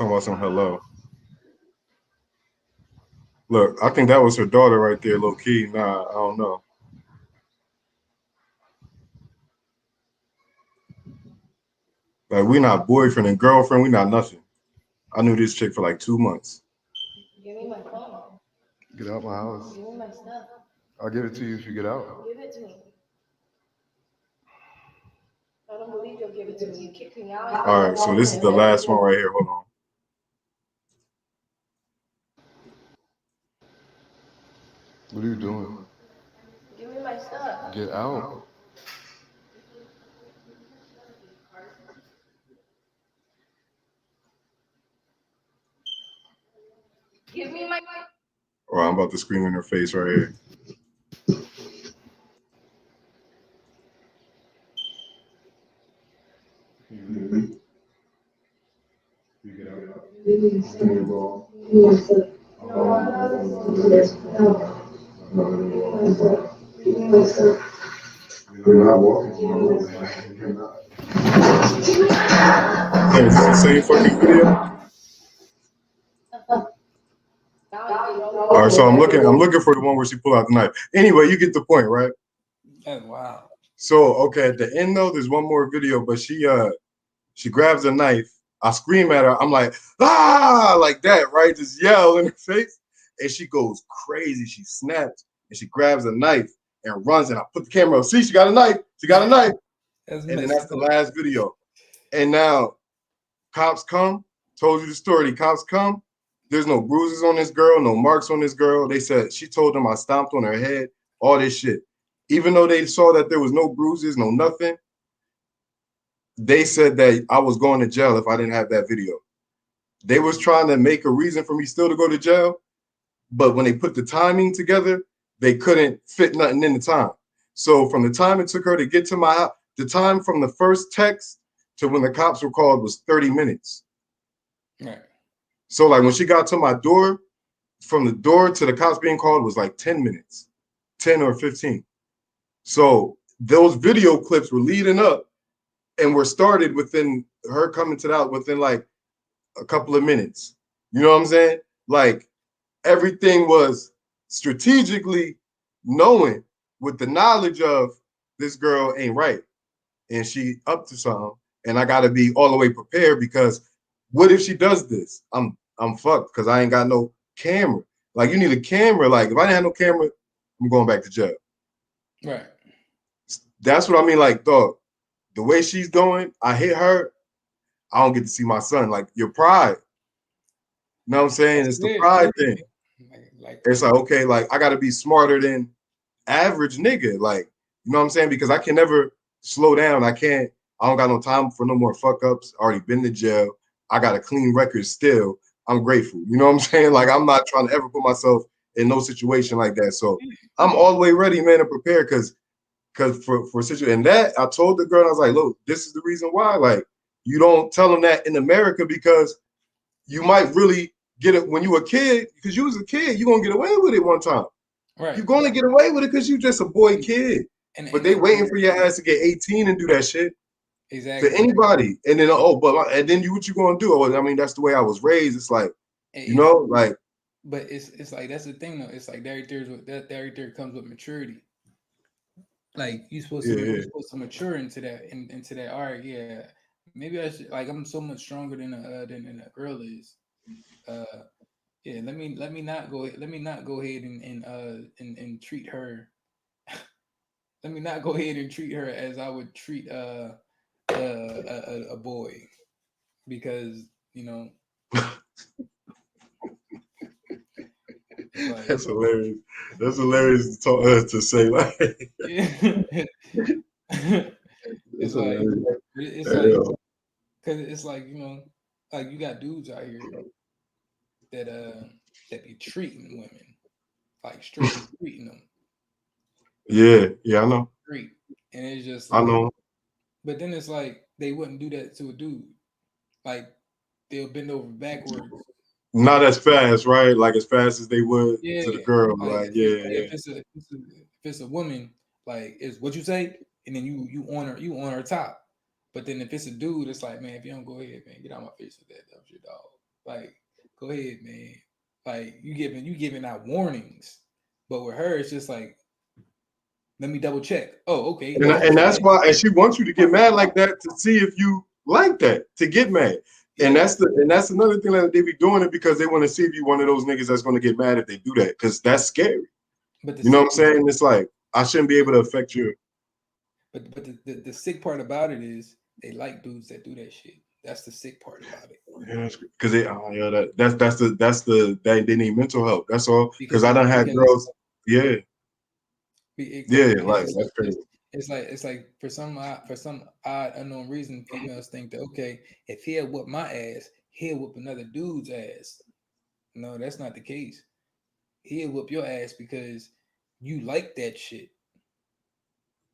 Talking about some hello. Look, I think that was her daughter right there, low key. Nah, I don't know. Like, we not boyfriend and girlfriend. We not nothing. I knew this chick for like 2 months. Give me my phone. Get out my house. Give me my stuff. I'll give it to you if you get out. Give it to me. I don't believe you'll give it to me. You kicked me out. All right, so this is the last one right here. Hold on. What are you doing? Give me my stuff. Get out. Give me my. Oh, I'm about to scream in her face right here. You get out. You're not walking. Hey, is this the same fucking video? All right, so I'm looking for the one where she pulled out the knife. Anyway, you get the point, right? That's wild. So okay, at the end though, there's one more video, but she grabs a knife. I scream at her. I'm like, ah, like that, right? Just yell in her face. And she goes crazy. She snaps and she grabs a knife and runs. And I put the camera up. See, she got a knife. She got a knife. That's And then messed that's the up. last video. And now cops come. Told you the story. The cops come. There's no bruises on this girl, no marks on this girl. They said she told them I stomped on her head, all this shit. Even though they saw that there was no bruises, no nothing, they said that I was going to jail if I didn't have that video. They was trying to make a reason for me still to go to jail, but when they put the timing together, they couldn't fit nothing in the time. So from the time it took her to get to my house, the time from the first text to when the cops were called was 30 minutes. Right. So like when she got to my door, from the door to the cops being called was like 10 minutes, 10 or 15. So those video clips were leading up and were started within her coming to that within like a couple of minutes. You know what I'm saying? Like everything was strategically knowing with the knowledge of this girl ain't right and she up to something. And I gotta be all the way prepared because what if she does this? I'm fucked because I ain't got no camera. Like you need a camera. Like if I didn't have no camera, I'm going back to jail. Right. That's what I mean. Like, dog, the way she's going, I hit her, I don't get to see my son. Like your pride. You know what I'm saying? It's the pride thing. Like It's like, okay, like I gotta be smarter than average nigga. Like, you know what I'm saying? Because I can never slow down. I don't got no time for no more fuck ups. Already been to jail. I got a clean record still. I'm grateful. You know what I'm saying? Like I'm not trying to ever put myself in no situation like that. So I'm all the way ready, man, to prepare because for situation. And that I told the girl, I was like, look, this is the reason why. Like, you don't tell them that in America because you might really get it when you a kid, because you was a kid, you're gonna get away with it one time. right. You're gonna get away with it because you just a boy kid. But they waiting for your ass to get 18 and do that shit exactly to anybody. And then and then what you gonna do? I mean, that's the way I was raised. It's like, you know, like. But it's like that's the thing though. It's like that right there comes with maturity. Like you're supposed to mature into that. All right, yeah. Maybe I should like I'm so much stronger than a girl is. Yeah, let me not go ahead and treat her. Let me not go ahead and treat her as I would treat a boy, because you know. Like, that's hilarious. That's hilarious to talk to say. Like, it's like because it's like, you know, like you got dudes out here that be treating women like straight treating them. Yeah, I know. Street. And it's just like, I know. But then it's like they wouldn't do that to a dude. Like they'll bend over backwards. Not as fast, right? Like as fast as they would to the girl, like right? If it's a woman, like it's what you say, and then you on her top. But then if it's a dude, it's like, man, if you don't go ahead, man, get out my face with that dumb shit, dog. Like, go ahead, man. Like you giving out warnings, but with her, it's just like, let me double check. Oh, okay. And that's why, and she wants you to get mad like that to see if you like that, to get mad. And that's another thing that they be doing it because they want to see if you one of those niggas that's going to get mad if they do that, because that's scary. But You know what I'm saying? It's like I shouldn't be able to affect you. But the sick part about it is they like dudes that do that shit. That's the sick part about it. Yeah, because they need mental help. That's all. Because I done had girls. Yeah. Yeah, like that's crazy. It's like for some odd unknown reason, females think that okay, if he'll whoop my ass, he'll whoop another dude's ass. No, that's not the case. He'll whoop your ass because you like that shit.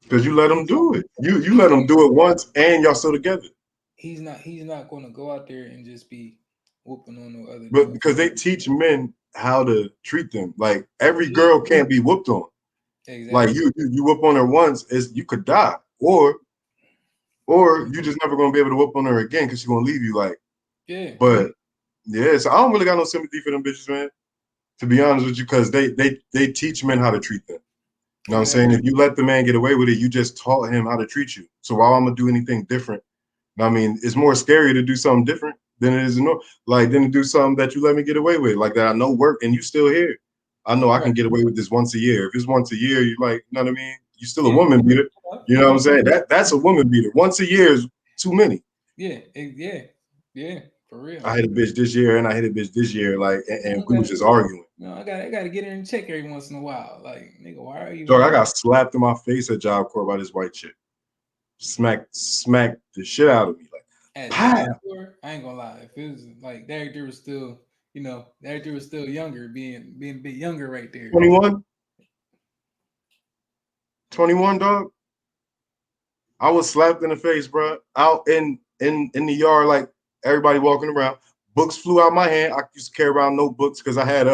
Because you let him do it. You let him do it once, and y'all still together. He's not going to go out there and just be whooping on no other. But because they teach men how to treat them. Like every girl can't be whooped on. Exactly. Like you whoop on her once, you could die, or you just never gonna be able to whoop on her again because she's gonna leave you. Like, yeah. But yeah, so I don't really got no sympathy for them bitches, man. To be honest with you, because they teach men how to treat them. You know what I'm saying? If you let the man get away with it, you just taught him how to treat you. So why I'm gonna do anything different? I mean, it's more scary to do something different than it is than to do something that you let me get away with, like that I know work and you still here. I know I can get away with this once a year. If it's once a year, you like, you know what I mean? You still a woman beater. You know what I'm saying? That's a woman beater. Once a year is too many. Yeah, for real. I hit a bitch this year and I hit a bitch this year, like, and we was just arguing. No, I gotta get her in check every once in a while. Like, nigga, why are you? Dog, I got slapped in my face at Job Corps by this white chick. Smacked the shit out of me. Like, at Job Corps, I ain't gonna lie. If it was like that actor was still, that actor was still younger, being a bit younger right there. 21? 21, dog. I was slapped in the face, bro. Out in the yard, like everybody walking around. Books flew out my hand. I used to carry around notebooks because I had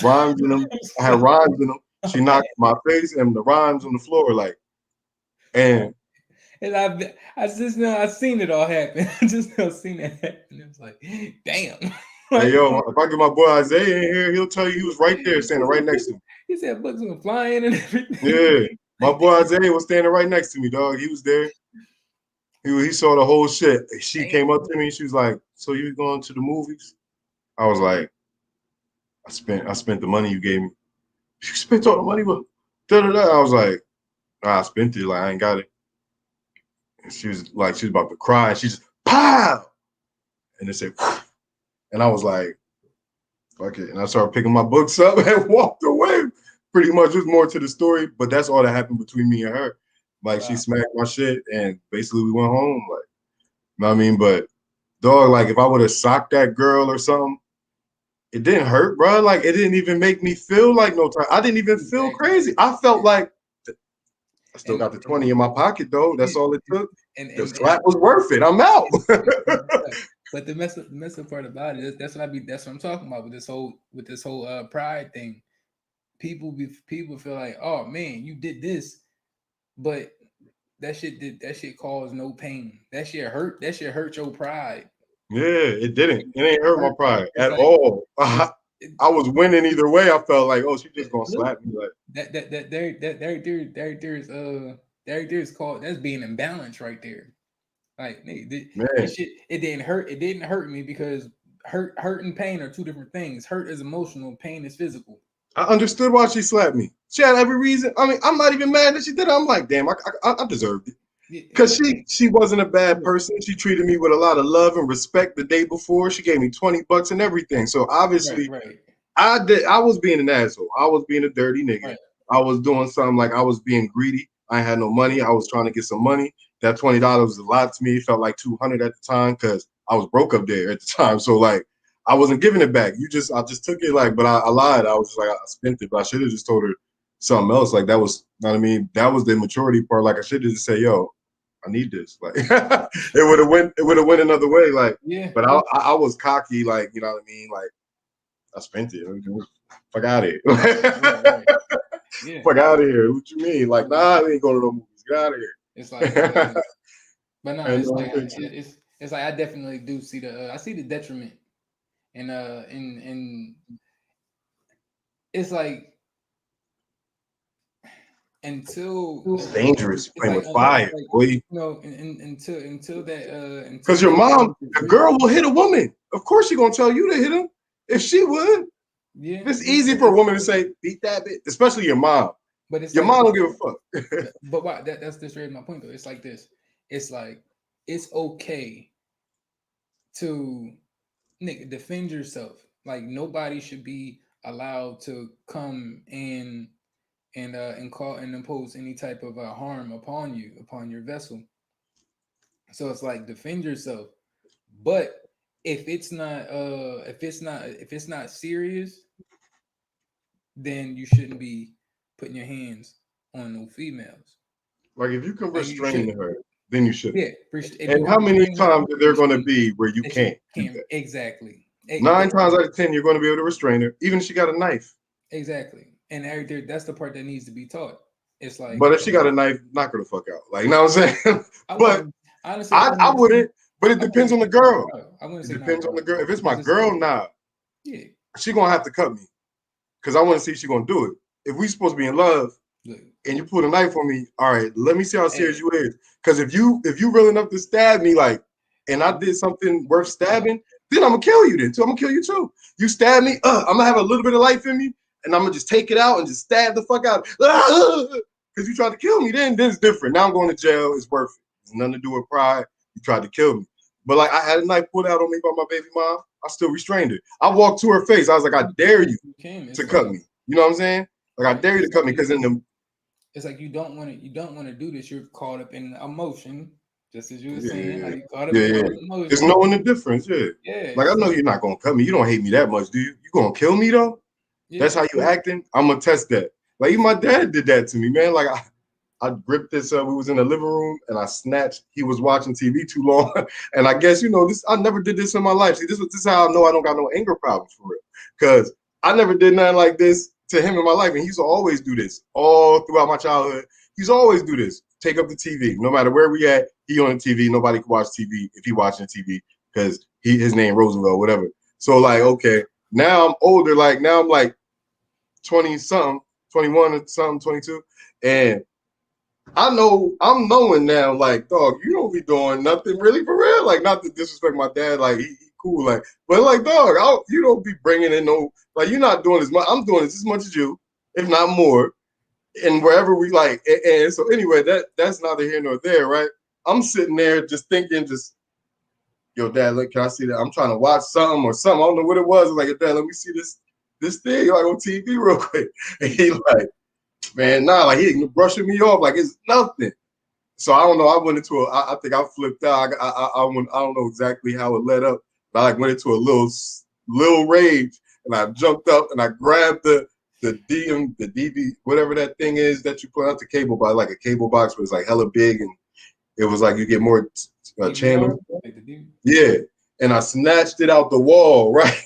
rhymes in them. I had rhymes in them. She knocked my face and the rhymes on the floor, like, and I just now I seen it all happen. I just now seen it happen. It was like, damn. Hey yo, if I get my boy Isaiah in here, he'll tell you he was right there, standing right next to me. He said books were flying and everything. Yeah, my boy Isaiah was standing right next to me, dog. He was there. He saw the whole shit. She came up to me. She was like, "So you going to the movies?" I was like, "I spent the money you gave me." You spent all the money, but I was like, "I spent it. Like I ain't got it." And she was about to cry. And she just pow, and it said, and I was like, "Fuck it." And I started picking my books up and walked away. Pretty much, there's more to the story, but that's all that happened between me and her. Like she smacked my shit, and basically we went home. Like, you know what I mean? But dog, like if I would have socked that girl or something, it didn't hurt, bro. Like it didn't even make me feel like no time. I didn't even feel crazy. I felt like I still got the 20 in my pocket though. That's all it took. And the slap was worth it. I'm out. But the mess up part about it, that's what I'm talking about with this whole pride thing. People feel like, oh man, you did this, but that shit caused no pain. That shit hurt your pride. Yeah, it didn't. It ain't hurt my pride at all. I was winning either way. I felt like, oh, she's just gonna slap me. Like there's called, that's being imbalanced right there. Like that shit, it didn't hurt. It didn't hurt me because hurt and pain are two different things. Hurt is emotional, pain is physical. I understood why she slapped me. She had every reason. I mean, I'm not even mad that she did it. I'm like, damn, I deserved it. Because she wasn't a bad person. She treated me with a lot of love and respect the day before. She gave me $20 and everything. So obviously, I was being an asshole. I was being a dirty nigga. Right. I was doing something like I was being greedy. I had no money. I was trying to get some money. That $20 was a lot to me. It felt like $200 at the time because I was broke up there at the time. So like, I wasn't giving it back. I just took it like, but I lied. I was just like, I spent it, but I should have just told her something else. Like that was, you know what I mean? That was the maturity part. Like I should have just said, yo, I need this. Like it would have went another way. Like, yeah. But I was cocky. Like, you know what I mean? Like I spent it. Fuck out of here. Right. Yeah. Fuck out of here. What you mean? Like, nah, I ain't going to no movies. Get out of here. It's like, but no, it's like I definitely do see I see the detriment and it's like until It's dangerous it's playing like with fire, boy. you know, until that until Because your that mom, is a real. girl will hit a woman. Of course, she gonna tell you to hit him. If she would, Yeah, it's easy for a woman to say, beat that bitch, especially your mom. but it's Your like, mom don't give a fuck. but why? That's this right my point though. It's like this. It's like it's okay to nigga defend yourself. Like nobody should be allowed to come and call and impose any type of harm upon you, upon your vessel. So it's like defend yourself. But if it's not serious, then you shouldn't be putting your hands on no females. Like if you can Like you restrain should. her, then you should. Yeah. If you And can how many restrain her, times are there you going to shouldn't. be where you That you can't do can't that? exactly. 9 times out of 10, you're going to be able to restrain her, even if she got a knife. Exactly. And that's the part that needs to be taught. It's like, But if she got a knife, knock her the fuck out. Like, you know what I'm saying? I But wouldn't honestly. I wouldn't. But it I wouldn't depends on the say knock girl. her out. I wouldn't It say knock depends her on the out. girl. If it's my Because it's- girl, nah, Yeah. she gonna have to cut me because I want to see if she gonna do it. If we supposed to be in love Look, and you put a knife on me, all right, let me see how serious Hey. you is. Because if you real enough to stab me, like, and I did something worth stabbing, then I'm gonna kill you. Then too, I'm gonna kill you too. You stab me, I'm gonna have a little bit of life in me, and I'm gonna just take it out and just stab the fuck out. Because you tried to kill me, then it's different. Now I'm going to jail. It's worth it. It's nothing to do with pride. You tried to kill me. But like I had a knife pulled out on me by my baby mom. I still restrained her. I walked to her face. I was like, I dare you it's to cut like, me. You know what I'm saying? Like I dare you to cut me because in the it's like you don't want to do this. You're caught up in emotion, just as you were yeah, saying. How you caught up yeah, in yeah. emotion. It's knowing the difference. Yeah. Yeah. Like I know you're not gonna cut me. You don't hate me that much, do you? You gonna kill me though? Yeah. That's how you acting. I'm gonna test that. Like even my dad did that to me, man. Like I ripped this up. We was in the living room and I snatched. He was watching TV too long, and I guess this. I never did this in my life. See, this is how I know I don't got no anger problems for real. Cause I never did nothing like this to him in my life, and he used to always do this all throughout my childhood. He's always do this. Take up the TV, no matter where we at. He on the TV. Nobody can watch TV if he watching TV because his name Roosevelt, whatever. So like, okay, now I'm older. Like now I'm like 20 something, 21 or something, 22, and I'm knowing now, like, dog, you don't be doing nothing really for real. Like, not to disrespect my dad, like, he cool, like, but like, dog, you don't be bringing in no, like, you're not doing as much. I'm doing this as much as you, if not more, and wherever we like. And so, anyway, that's neither here nor there, right? I'm sitting there just thinking, yo, dad, look, can I see that? I'm trying to watch something or something. I don't know what it was. Like, dad, let me see this thing, like, on TV real quick. And he like, man, nah, like he brushing me off like it's nothing. So I don't know. I went into I think I flipped out. I went. I don't know exactly how it led up, but I like went into a little rage, and I jumped up and I grabbed the DV, whatever that thing is that you put out the cable box, like a cable box, but it's like hella big, and it was like you get more channels. Yeah, and I snatched it out the wall. Right,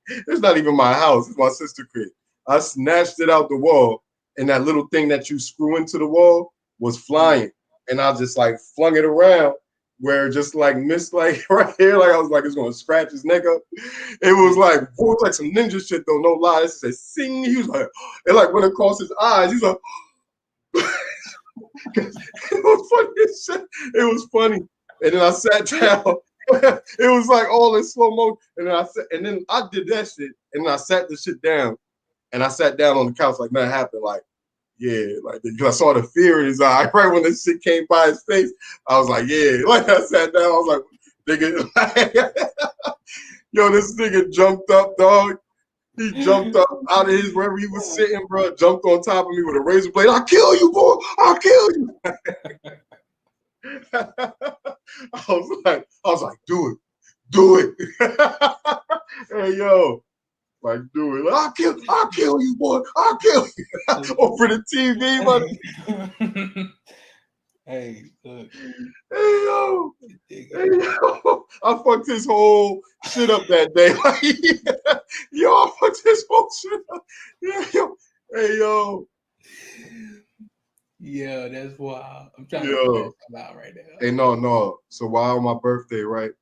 it's not even my house. It's my sister's crib. I snatched it out the wall, and that little thing that you screw into the wall was flying. And I just like flung it around where it just like missed like right here. Like I was like, it's gonna scratch his neck up. It was like some ninja shit though, no lie. This is a sing. He was like, it like went across his eyes. He's like, it was funny as shit. It was funny. And then I sat down. It was like all in slow motion. And then I did that shit. And then I sat the shit down. And I sat down on the couch like nothing happened. Like, yeah, like I saw the fear in his eye right when this shit came by his face. I was like, yeah. Like I sat down, I was like, nigga, yo, this nigga jumped up, dog. He jumped up out of his wherever he was sitting, bro. Jumped on top of me with a razor blade. I'll kill you, boy. I'll kill you. I was like, do it. Hey, yo. Like, do it. I'll kill you, boy. I'll kill you. Over the TV, buddy. Hey, look. Hey, yo. I fucked his whole shit up that day. Like, yo, I fucked his whole shit up. Yeah, yo. Hey, yo. Yeah, that's wild. I'm trying to Yo. figure out right now. Hey, no. So while on my birthday, right?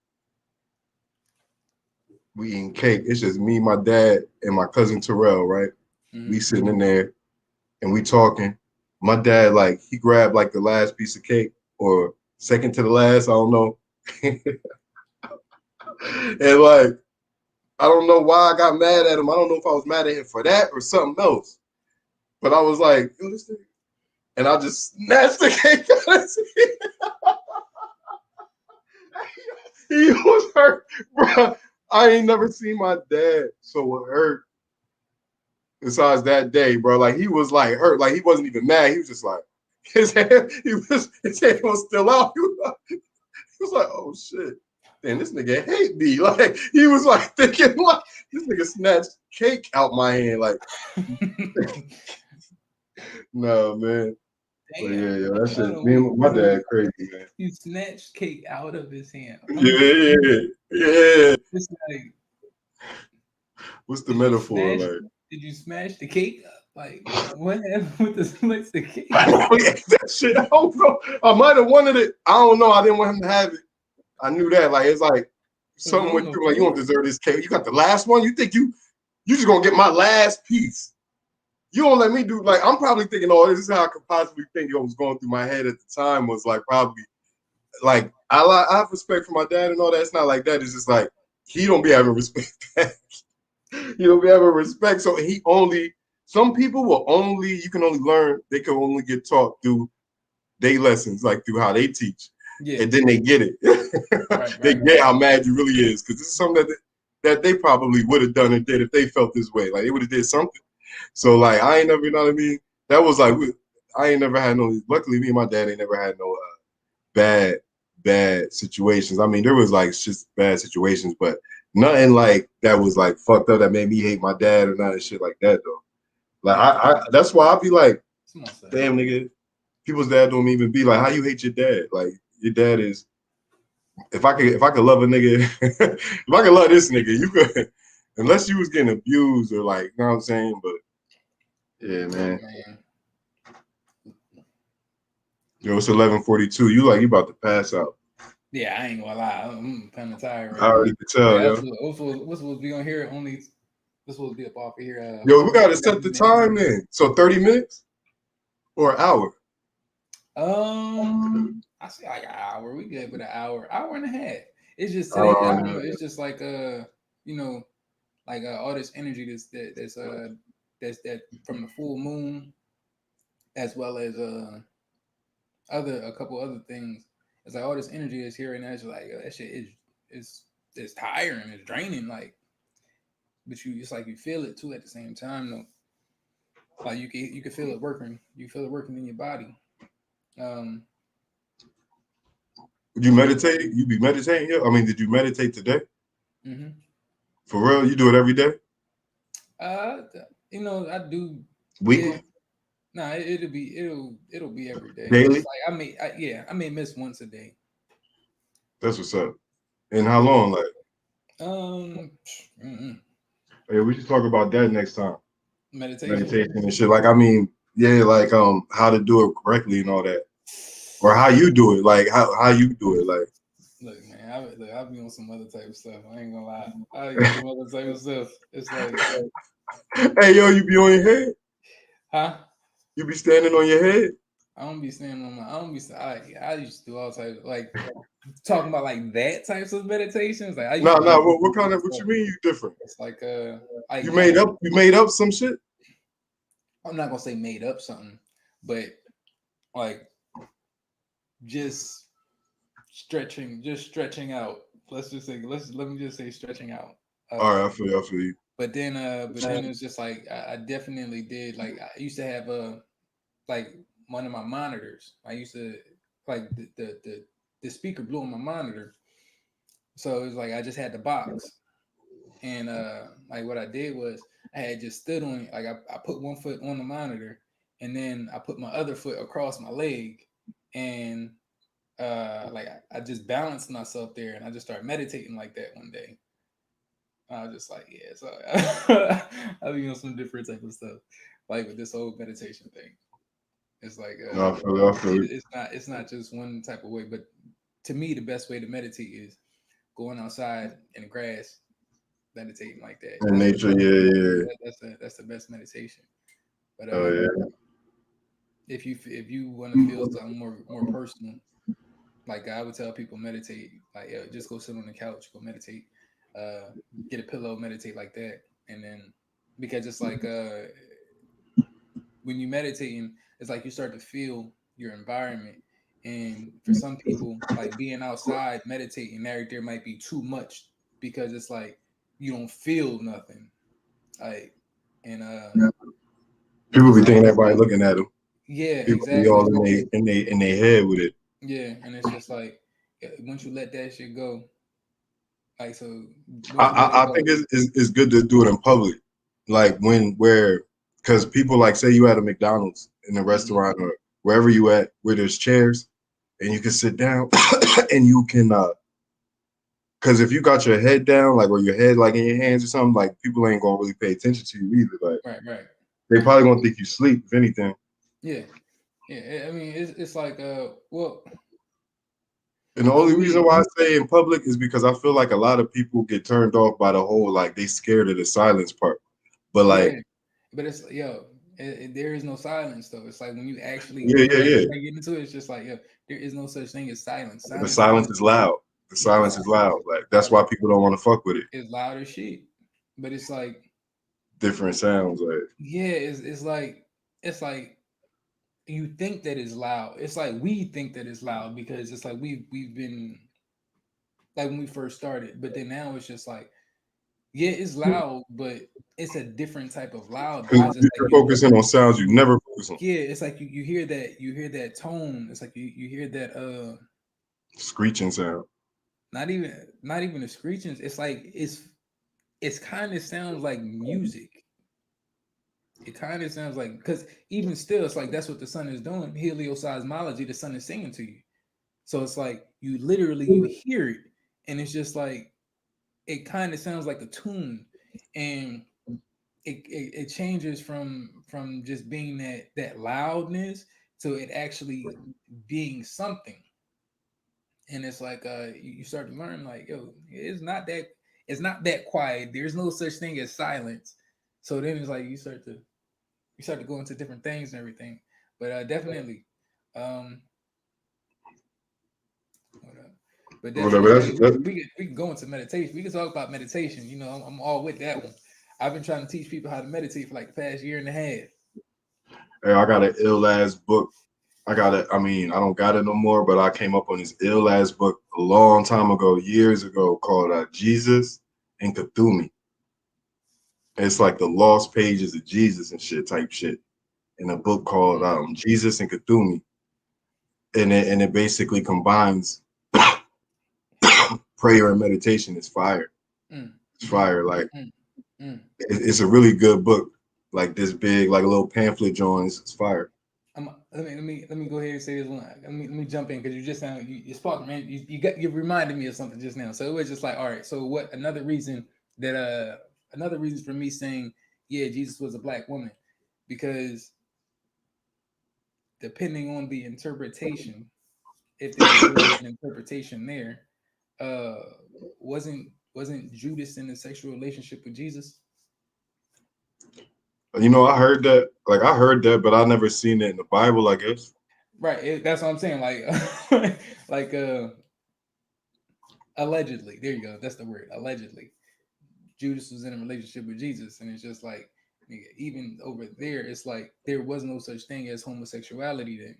we eating cake. It's just me, my dad, and my cousin Terrell, right? We sitting in there and we talking. My dad, like, he grabbed like the last piece of cake or second to the last, I don't know. And like, I don't know why I got mad at him. I don't know if I was mad at him for that or something else. But I was like, yo, this thing. And I just snatched the cake out of his hand. He was hurt, bro. I ain't never seen my dad so hurt besides that day, bro. Like he was like hurt, like he wasn't even mad. He was just like his hand was still out. He was like, oh shit. Damn, this nigga hate me. Like he was like thinking like this nigga snatched cake out my hand. Like no man. But yeah, that shit. Me and my dad crazy, man. You snatched cake out of his hand. Yeah. It's like, what's the metaphor? Like, did you smash the cake up? Like, what happened with the cake? that shit, I don't know. I might have wanted it. I don't know. I didn't want him to have it. I knew that. Like, it's like something went through. Like, you don't deserve this cake. You got the last one. You think you just gonna get my last piece? You don't let me do. Like, I'm probably thinking, oh, this is how I could possibly think. What was going through my head at the time was like probably like I have respect for my dad and all that. It's not like that. It's just like he don't be having respect back. He don't be having respect. So some people you can only learn, they can only get taught through their lessons, like through how they teach. Yeah. And then they get it. They get how mad you really is. Because this is something that they probably would have done and did if they felt this way. Like they would have did something. So like I ain't never, you know what I mean? That was like I ain't never had no, luckily me and my dad ain't never had no bad situations. I mean, there was like just bad situations, but nothing like that was like fucked up that made me hate my dad or none of shit like that though. Like I that's why I be like, damn nigga, people's dad don't even be like, how you hate your dad? Like your dad is. If I could love a nigga, if I could love this nigga, you could, unless you was getting abused or like, you know what I'm saying? But yeah, man. Yo, it's 11:42. You about to pass out. Yeah, I ain't gonna lie. I'm kind of tired. I already could tell, yo. What's supposed to be on here? This supposed to be up off of here. Yo, we gotta set the time then. So 30 minutes or an hour? I say like an hour. We good with an hour and a half. It's just today. I don't know. It's just like you know, like all this energy that's from the full moon, as well as a couple other things. It's like all this energy is here and there. It's like that shit is tiring. It's draining. Like, but it's like you feel it too at the same time though. Like you can feel it working. You feel it working in your body. Would you meditate? You be meditating here? I mean, did you meditate today? Mm-hmm. For real? You do it every day? I do. Weekly? Yeah. It'll be every day. Daily? Like I may miss once a day. That's what's up. And how long? Like, yeah, we should talk about that next time. Meditation and shit. Like, I mean, yeah, like how to do it correctly and all that. Or how you do it, like how you do it, like. Look, man, I'll be on some other type of stuff. I ain't gonna lie. I'll be on some other type of stuff. It's like, hey, yo, you be on your head? Huh? You be standing on your head? I don't be standing on I used to do all types of, like talking about like that types of meditations. Like what kind of? What you mean you different? It's like you made up some shit. I'm not gonna say made up something, but like. Just stretching out. Let me just say stretching out. All right, I feel you. But then it's just like I definitely did. Like I used to have like one of my monitors. I used to like the speaker blew on my monitor, so it was like I just had the box, and like what I did was I had just stood on it. Like I put one foot on the monitor, and then I put my other foot across my leg. And like I just balanced myself there, and I just started meditating like that one day. I was just like, yeah, so I'll be on some different type of stuff, like with this whole meditation thing. It's like I feel it's not just one type of way, but to me, the best way to meditate is going outside in the grass meditating like that. In nature, yeah. That's the best meditation. But Oh yeah. if you want to feel something more personal, like I would tell people meditate, like just go sit on the couch, go meditate, get a pillow, meditate like that, and then because it's like when you meditating, it's like you start to feel your environment. And for some people, like being outside meditating, there might be too much because it's like you don't feel nothing. Like and People be it's thinking like everybody looking at them. yeah, People be exactly. all in their head with it. Yeah, and it's just like once you let that shit go, like so. I think it's good to do it in public, like because people like say you at a McDonald's in a restaurant or wherever you at where there's chairs and you can sit down and you can because if you got your head down like or your head like in your hands or something, like people ain't gonna really pay attention to you either. Like right. they probably gonna think you sleep if anything. Yeah. I mean, it's like well. And the only reason why I say in public is because I feel like a lot of people get turned off by the whole like they scared of the silence part. But like, but it's there is no silence though. It's like when you actually yeah. get into it, it's just like there is no such thing as silence. The silence is loud. The silence is loud. Like that's why people don't want to fuck with it. It's loud as shit. But it's like different sounds. Like it's like you think that it's loud. It's like we think that it's loud because it's like we've been like when we first started, but then now it's just like it's loud, but it's a different type of loud. You're like focusing on sounds you never focus on. Yeah, it's like you hear that tone. It's like you hear that screeching sound. Not even the screeching. It's like it's kind of sounds like music. It kind of sounds like because even still, it's like that's what the sun is doing. Helioseismology, the sun is singing to you. So it's like you hear it, and it's just like it kind of sounds like a tune, and it changes from just being that loudness to it actually being something. And it's like you start to learn like it's not that quiet. There's no such thing as silence. So then it's like you start to go into different things and everything. But definitely but definitely, we can go into meditation. We can talk about meditation. You know, I'm all with that one. I've been trying to teach people how to meditate for like the past year and a half. Hey, I got an ill ass book. I don't got it no more, but I came up on this ill ass book a long time ago, years ago, called Jesus and Cthulhu. It's like the lost pages of Jesus and shit type shit in a book called Jesus and Cthulhu. And it basically combines prayer and meditation. It's fire. It's fire. Like it's a really good book. Like this big, like a little pamphlet joins. It's fire. Let me go ahead and say this one. Let me jump in because you just sound you sparked, man. You reminded me of something just now. So it was just like, all right. So what? Another reason for me saying, yeah, Jesus was a black woman, because depending on the interpretation, if there was an interpretation there, wasn't Judas in a sexual relationship with Jesus? You know, I heard that, but I never seen it in the Bible, I guess. Right. That's what I'm saying. Like, allegedly. There you go. That's the word. Allegedly, Judas was in a relationship with Jesus, and it's just like, even over there, it's like there was no such thing as homosexuality then.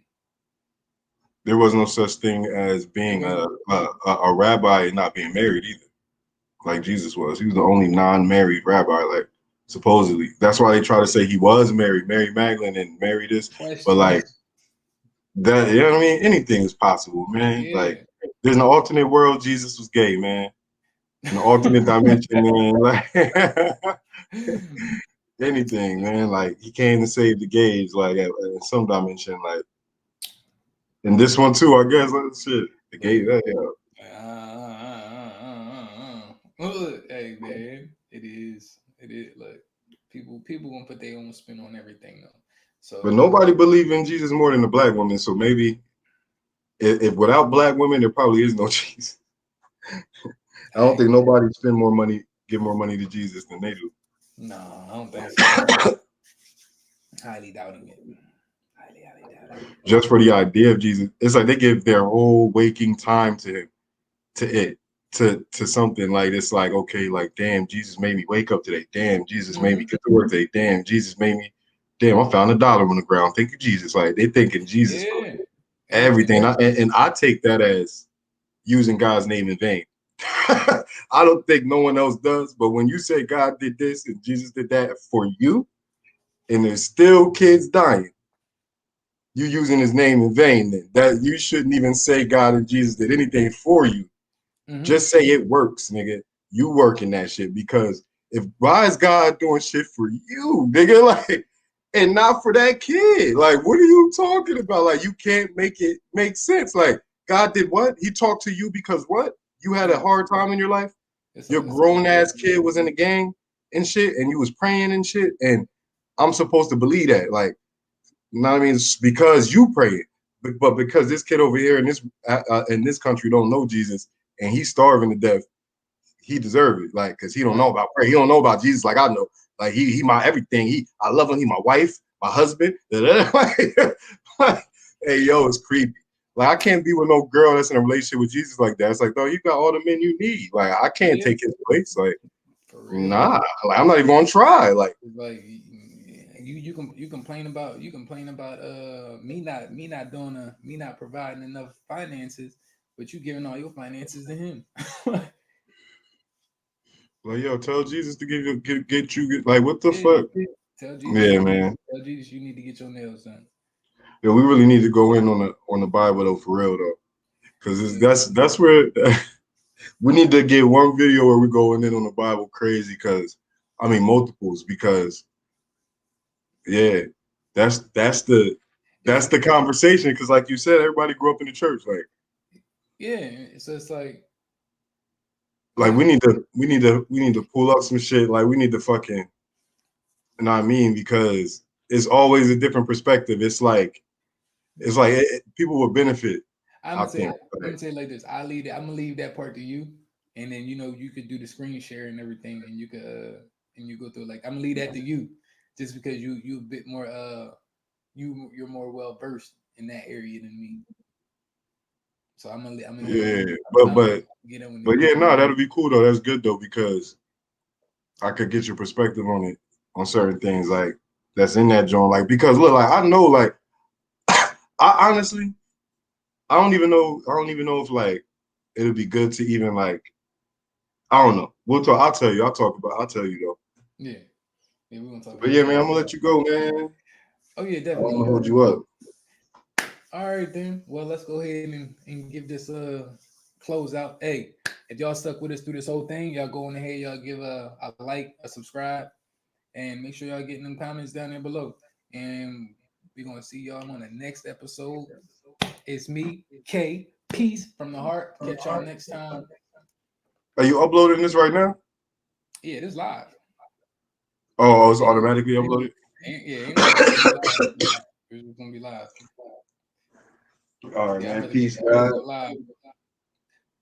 There was no such thing as being a rabbi and not being married either, like Jesus was. He was the only non-married rabbi, like. Supposedly, that's why they try to say he was married, Mary Magdalene, and married this. But like that, you know what I mean? Anything is possible, man. Yeah. Like there's an alternate world. Jesus was gay, man. An alternate dimension, man. Like anything, man. Like he came to save the gays, like in some dimension, like in this one too, I guess. Like, shit, the gays, Hey, man, it is. Like people gonna put their own spin on everything though. So, but nobody believe in Jesus more than the black woman. So maybe if without black women, there probably is no Jesus. I don't think nobody spend more money give more money to Jesus than they do. No, I don't think so. Highly doubting it. Highly doubting it. Just for the idea of Jesus, it's like they give their whole waking time to him, to something like it's like, okay, like damn, Jesus made me wake up today. Damn, Jesus made me get to work today. Damn, Jesus made me. Damn, I found $1 on the ground. Thank you, Jesus. Like they thinking Jesus for Yeah. everything, and I take that as using God's name in vain. I don't think no one else does, but when you say God did this and Jesus did that for you, and there's still kids dying, you using his name in vain. Then that you shouldn't even say God and Jesus did anything for you. Just say it works, nigga. You working that shit, because if why is God doing shit for you, nigga? Like, and not for that kid. Like, what are you talking about? Like, you can't make it make sense. Like, God did what? He talked to you because what? You had a hard time in your life. Your grown ass kid was in the gang and shit, and you was praying and shit, and I'm supposed to believe that, like, you know what I mean? It's because you pray, but because this kid over here in this country don't know Jesus and he's starving to death, he deserves it, like, because he don't know about prayer. He don't know about Jesus like I know. Like he my everything. I love him. He my wife, my husband. Like, hey, yo, it's creepy. Like, I can't be with no girl that's in a relationship with Jesus like that. It's like, no, you got all the men you need. Like, I can't take his place. Like, nah, like, I'm not even gonna try. Like you complain about me not providing enough finances, but you giving all your finances to him. Like, yo, tell Jesus to get you. Like, what the fuck? Tell Jesus, yeah, man. Tell Jesus you need to get your nails done. Yeah, we really need to go in on the Bible though, for real though, because that's where we need to get one video where we're going in on the Bible crazy. Because I mean multiples. Because yeah, that's the conversation. Because like you said, everybody grew up in the church. Like so it's like we need to pull up some shit. Like we need to fucking, you know what I mean? Because it's always a different perspective. It's like people will benefit. I'm gonna say it like this. I'm gonna leave that part to you, and then you could do the screen share and everything, and you could and you go through. Like, I'm gonna leave that to you, just because you a bit more you're more well versed in that area than me. So I'm gonna but yeah, no, that'll be cool though. That's good though, because I could get your perspective on it, on certain things like that's in that joint. Like, because look, like I know, like I honestly, I don't even know if like it'll be good to even like, I don't know. We'll talk. I'll tell you though. Yeah, we're gonna talk. But yeah, man, I'm gonna let you go, man. Oh yeah, definitely. I'm gonna hold you up. All right then. Well, let's go ahead and give this close out. Hey, if y'all stuck with us through this whole thing, y'all go on ahead, y'all give a like, a subscribe, and make sure y'all getting them comments down there below. And we're gonna see y'all on the next episode. It's me, K. Peace from the heart. Catch y'all next time. Are you uploading this right now? Yeah, this live. Oh, it's automatically uploaded? Yeah, it's gonna be live. All right, man. Peace, God.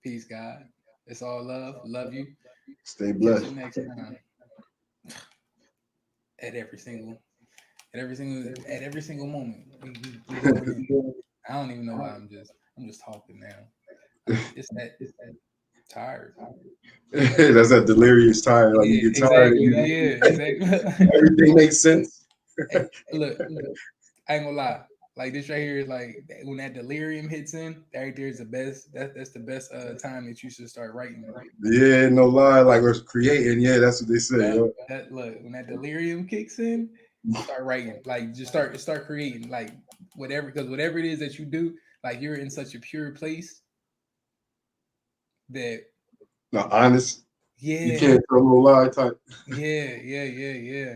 Peace, God. It's all love. Love you. Stay blessed. Catch you next time. At every single moment. I don't even know why I'm just talking now. It's that tired. That's that delirious tired. Like, you get tired. Exactly. Everything makes sense. Look, I ain't gonna lie. Like, this right here is like when that delirium hits in, that right there is the best. That's the best time that you should start writing. Yeah, no lie. Like, we're creating. Yeah, that's what they say. Look, when that delirium kicks in, start writing. Like, just start creating. Like, whatever, because whatever it is that you do, like, you're in such a pure place that. No, honest. Yeah. You can't tell no lie type. Yeah.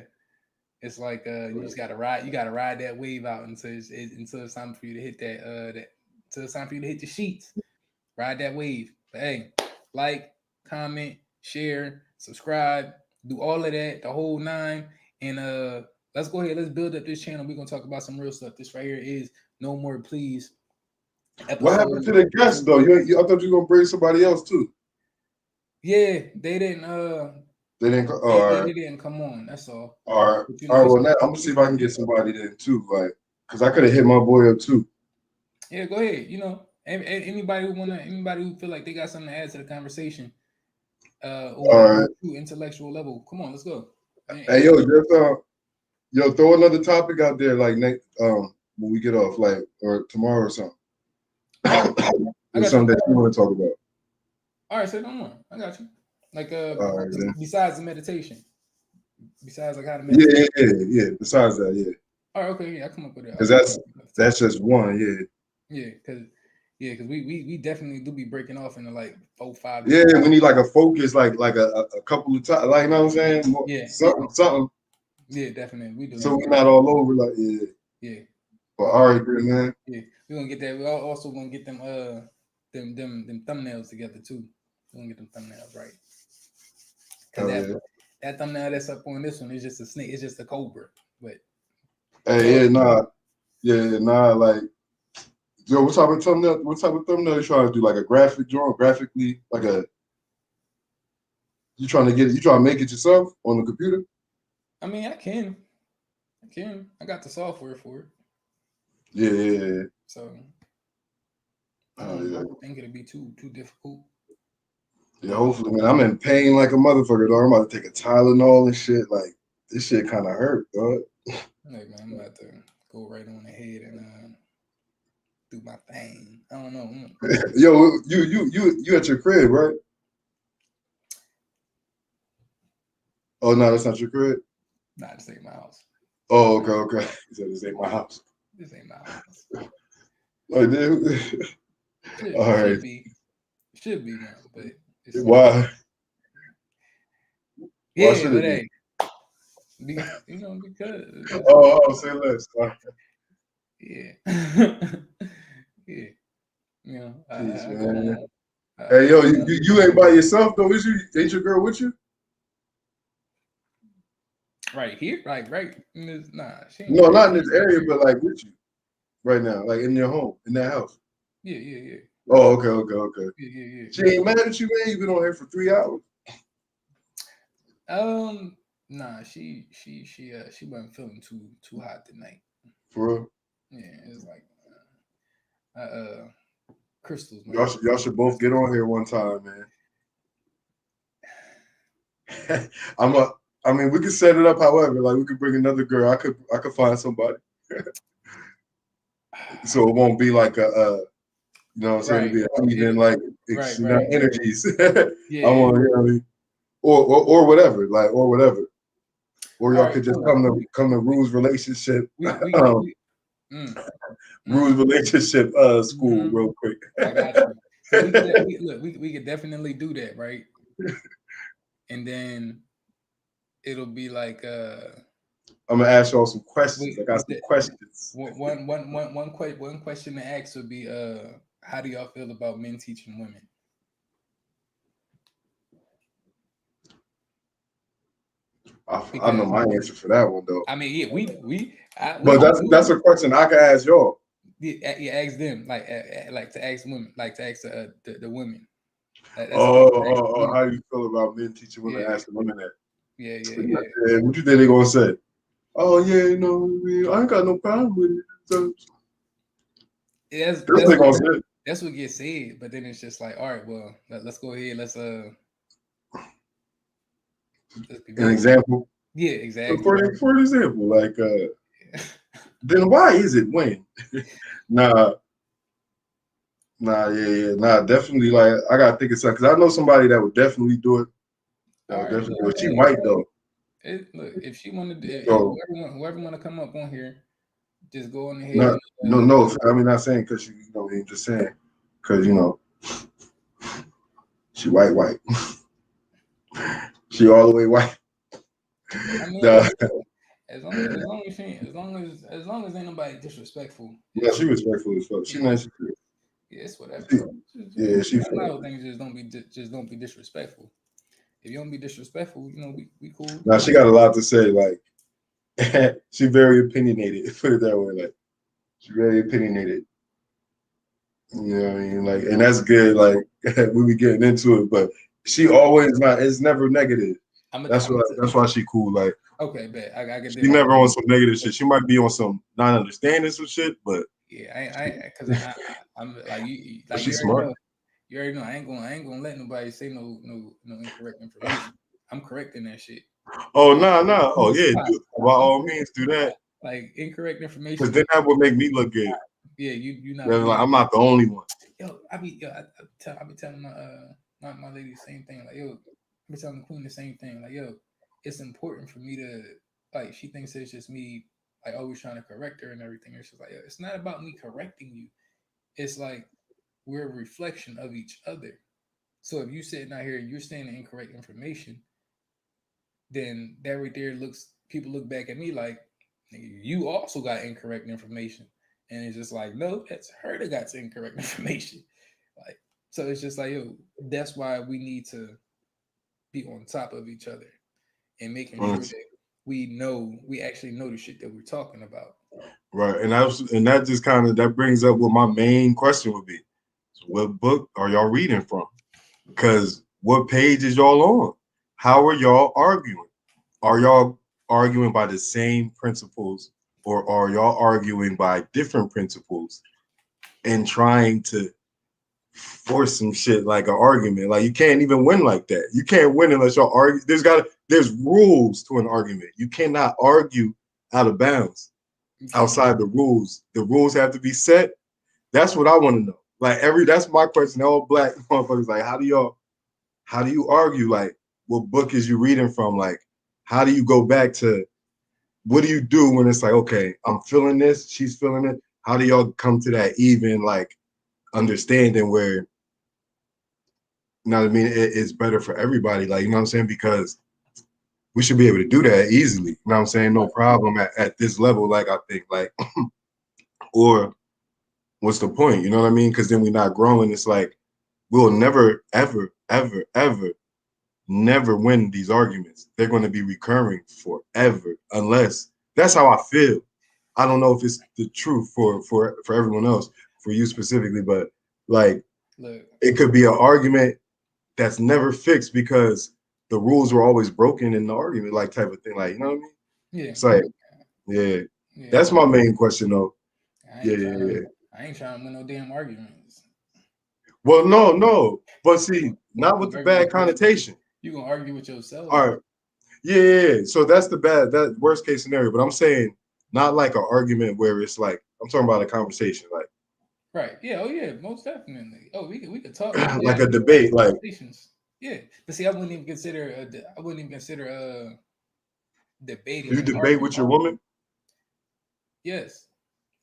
It's like you just gotta ride. You gotta ride that wave out until it's time for you to hit until it's time for you to hit the sheets. Ride that wave. But hey, like, comment, share, subscribe, do all of that, the whole 9. And let's go ahead. Let's build up this channel. We're gonna talk about some real stuff. This right here is No More Please. What happened to the guest though? I thought you were gonna bring somebody else too. Yeah, they didn't. They didn't. All They right. didn't come on. That's all. All right. But, you All right. know, Well, now I'm gonna see if I can get somebody then too, like, cause I could have hit my boy up too. yeah, go ahead. You know, anybody who feel like they got something to add to the conversation, All on right. a true intellectual level. Come on, let's go. Hey, yo, just throw another topic out there, like next, when we get off, like, or tomorrow or something. I got Something you. that you want to talk about. All right, say no more. I got you. Like All right, then. besides the meditation, besides like how to Yeah, meditate. yeah. Besides that, yeah, All right, okay, yeah, I come up with it. because that's just one, yeah, because we definitely do be breaking off into like 4-5. yeah. We need like a focus, like a couple of times, like, you know what I'm saying? More, Yeah. something. Yeah, definitely we do. So we're not all over, like, yeah. Yeah. But all right, good, man. Yeah, we're gonna get that. We also gonna get them them thumbnails together too. We're gonna get them thumbnails right. Oh, Cause that thumbnail that's up on this one is just a snake. It's just a cobra. But Hey, nah, like, yo, what type of thumbnail? What type of thumbnail you trying to do? Like a graphic drawing, graphically, like you trying to make it yourself on the computer? I mean, I can. I got the software for it. Yeah. So I Oh, don't yeah. think it'll be too difficult. Yeah, hopefully, man. I'm in pain like a motherfucker, dog. I'm about to take a Tylenol and shit. Like, this shit kind of hurt, dog. Like, man, I'm about to go right on ahead and do my thing. I don't know. Yo, you at your crib, right? Oh no, that's not your crib. Nah, this ain't my house. Oh, okay. He said this ain't my house. This ain't my house. Oh, dude. All right. Should be now, but it's Why? yeah, Why should but it hey, because Oh, say less. yeah, yeah, you know, Jeez, I go man. home. Hey, yo, you ain't by yourself though, is you? Ain't your girl with you? right here, right in this. Nah, she ain't No, not in this area, but like with you right now, like in your home, in that house. Yeah. Oh, okay. Yeah. She ain't mad at you, man. You've been on here for 3 hours. Nah, she wasn't feeling too hot tonight. For real? Yeah, it's like crystals. Y'all should both get on here one time, man. I mean, we could set it up. However, like we could bring another girl. I could find somebody, so it won't be like you know what I'm saying? Right. It'll be even like Right. energies. Yeah. I want, you know what I mean? Or whatever, like or whatever. Or y'all All could right, just cool. come to Rules relationship. Rules Mm. relationship school real quick. I got you. So we could definitely do that, right? And then it'll be like I'm gonna ask y'all some questions. I got some questions. One question to ask would be how do y'all feel about men teaching women? I know my answer for that one though. I mean, yeah, but that's a question I can ask y'all. Yeah, ask them like to ask women, like to ask the women. How you feel about men teaching women to ask the women that? Yeah. What you think they gonna say? Oh yeah, you know, I ain't got no problem with it. So, that's what gets said, but then it's just like, all right, well, let's go ahead, let's an example. Yeah, exactly. For an example, like then why is it when? Nah, definitely. Like I gotta think of something because I know somebody that would definitely do it. Definitely do it. She white though. Look, if she wanted, whoever want to come up on here, just go on ahead. No. I mean, not saying because you know, I'm just saying because you know, she white. She all the way white. I mean, as long as ain't nobody disrespectful. Yeah, she respectful as fuck. She nice. Yeah, it's whatever. She. A lot of things just don't be disrespectful. If you don't be disrespectful, you know, we cool. Now she got a lot to say. Like she very opinionated. Put it that way. Like she very opinionated. You know what I mean? Like, and that's good. Like we be getting into it, but she always not. It's never negative. That's why she cool. Like, okay, bet I get she that. never on some negative shit. She might be on some not understanding some shit, but Yeah, because I'm like you, but like she's smart. you already know. I ain't gonna let nobody say no incorrect information. I'm correcting that shit. Oh nah. Oh On the yeah, spot. by all means do that. Like incorrect Because information. then that would make me look good. Yeah, you not. Like, I'm not the only one. Yo, I be telling my lady the same thing. Like, yo, I be telling the queen the same thing. Like, yo, it's important for me to like. She thinks it's just me like always trying to correct her and everything. And she's like, yo, it's not about me correcting you. It's like we're a reflection of each other. So if you sitting out here and you're saying the incorrect information, then that right there people look back at me like you also got incorrect information. And it's just like, no, that's her that got incorrect information. Like, so it's just like, yo, that's why we need to be on top of each other and making sure that we actually know the shit that we're talking about. Right. And that just kind of that brings up what my main question would be. So what book are y'all reading from? Because what page is y'all on? How are y'all arguing? Are y'all arguing by the same principles, or are y'all arguing by different principles and trying to force some shit like an argument? Like, you can't even win like that. You can't win unless y'all argue. There's rules to an argument. You cannot argue out of bounds, outside the rules. The rules have to be set. That's what I want to know. Like, that's my question. All black motherfuckers, like, how do you argue? Like, what book is you reading from? Like, how do you go back to, what do you do when it's like, okay, I'm feeling this, she's feeling it? How do y'all come to that even like understanding where, you know what I mean, it's better for everybody? Like, you know what I'm saying? Because we should be able to do that easily. You know what I'm saying? No problem at this level. Like, I think, like, or what's the point? You know what I mean? Because then we're not growing. It's like, we'll never, ever, ever, ever, never win these arguments. They're going to be recurring forever, unless, that's how I feel. I don't know if it's the truth for everyone else, for you specifically, but like, Look, it could be an argument that's never fixed because the rules were always broken in the argument, like, type of thing. Like, you know what I mean? yeah. It's like, yeah. That's my main question though. I ain't trying to win no damn arguments. Well, no. But see, not with the bad connotation. You gonna argue with yourself. All right. Yeah. So that's that worst case scenario. But I'm saying not like an argument where it's like, I'm talking about a conversation, like, right. Yeah. Oh yeah. Most definitely. Oh, we could talk like a debate, like. Yeah. But see, I wouldn't even consider debating. You debate with your woman? Yes.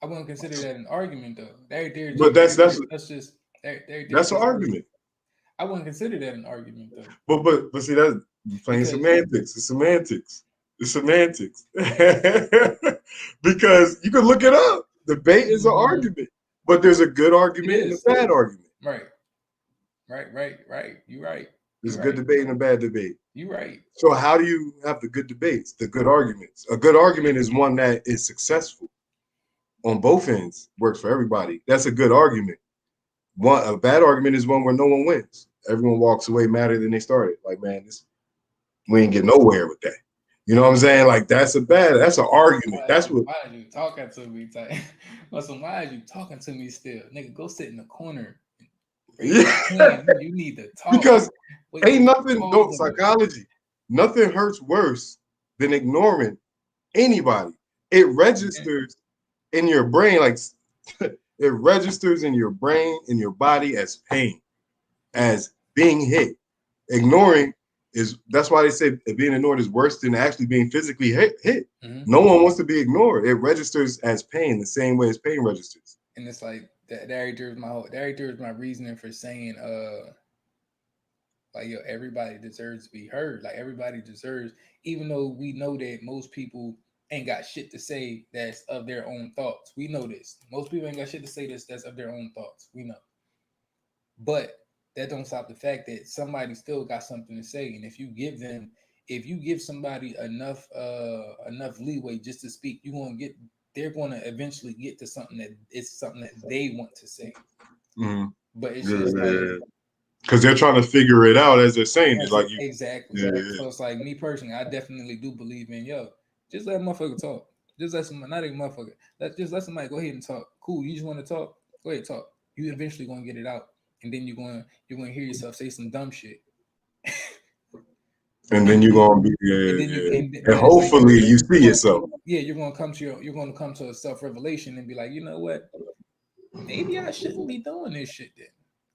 I wouldn't consider that an argument though. But that's an argument. I wouldn't consider that an argument though. But see, that's playing semantics. It's semantics. Because you can look it up. Debate is an argument, but there's a good argument and a bad argument. Right. You're right. There's a good debate and a bad debate. You're right. So how do you have the good debates, the good arguments? A good argument is one that is successful on both ends, works for everybody. That's a good argument. A bad argument is one where no one wins. Everyone walks away madder than they started. Like, man, we ain't get nowhere with that. You know what I'm saying? Like, that's an argument. That's what. Why are you talking to me? Why are you talking to me still? Nigga, go sit in the corner. Yeah. You need to talk. Because ain't nothing, psychology. Nothing hurts worse than ignoring anybody. It registers in your brain, like, it registers in your brain, in your body as pain, as being hit. Ignoring that's why they say being ignored is worse than actually being physically hit. Mm-hmm. No one wants to be ignored. It registers as pain the same way as pain registers. And it's like that right there is my reasoning for saying like, yo, everybody deserves to be heard. Like, everybody deserves, even though we know that most people ain't got shit to say that's of their own thoughts. We know this. Most people ain't got shit to say that's of their own thoughts. We know. But that don't stop the fact that somebody still got something to say. And if you give somebody enough leeway just to speak, they're gonna eventually get to something that they want to say. Mm-hmm. But it's just like, because they're trying to figure it out as they're saying it. Like you, Exactly. yeah, Right? yeah. So it's like me personally, I definitely do believe in just let a motherfucker talk. Just let somebody, not a motherfucker. Let somebody go ahead and talk. Cool. You just want to talk? Go ahead, talk. You eventually gonna get it out, and then you're gonna hear yourself say some dumb shit. And then you're gonna be, And then and it's like hopefully you see yourself. you're gonna come to a self revelation and be like, you know what? Maybe I shouldn't be doing this shit then.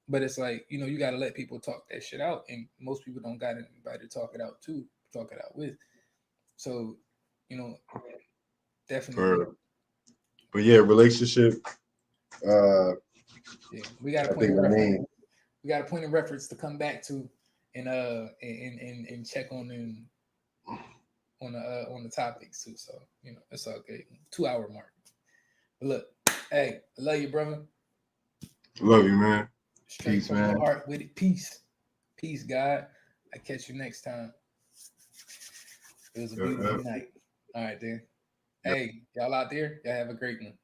But it's like, you got to let people talk that shit out, and most people don't got anybody to talk it out with. So, definitely. But yeah, relationship. Yeah, we got a I point think of the reference. main. We got a point of reference to come back to, and check on them on the topics too. So it's okay. 2 hour mark. But look, hey, I love you, brother. Love you, man. Straight Peace, from man. the heart with it. Peace, God. I catch you next time. It was a beautiful night. All right, then. Hey, y'all out there, y'all have a great one.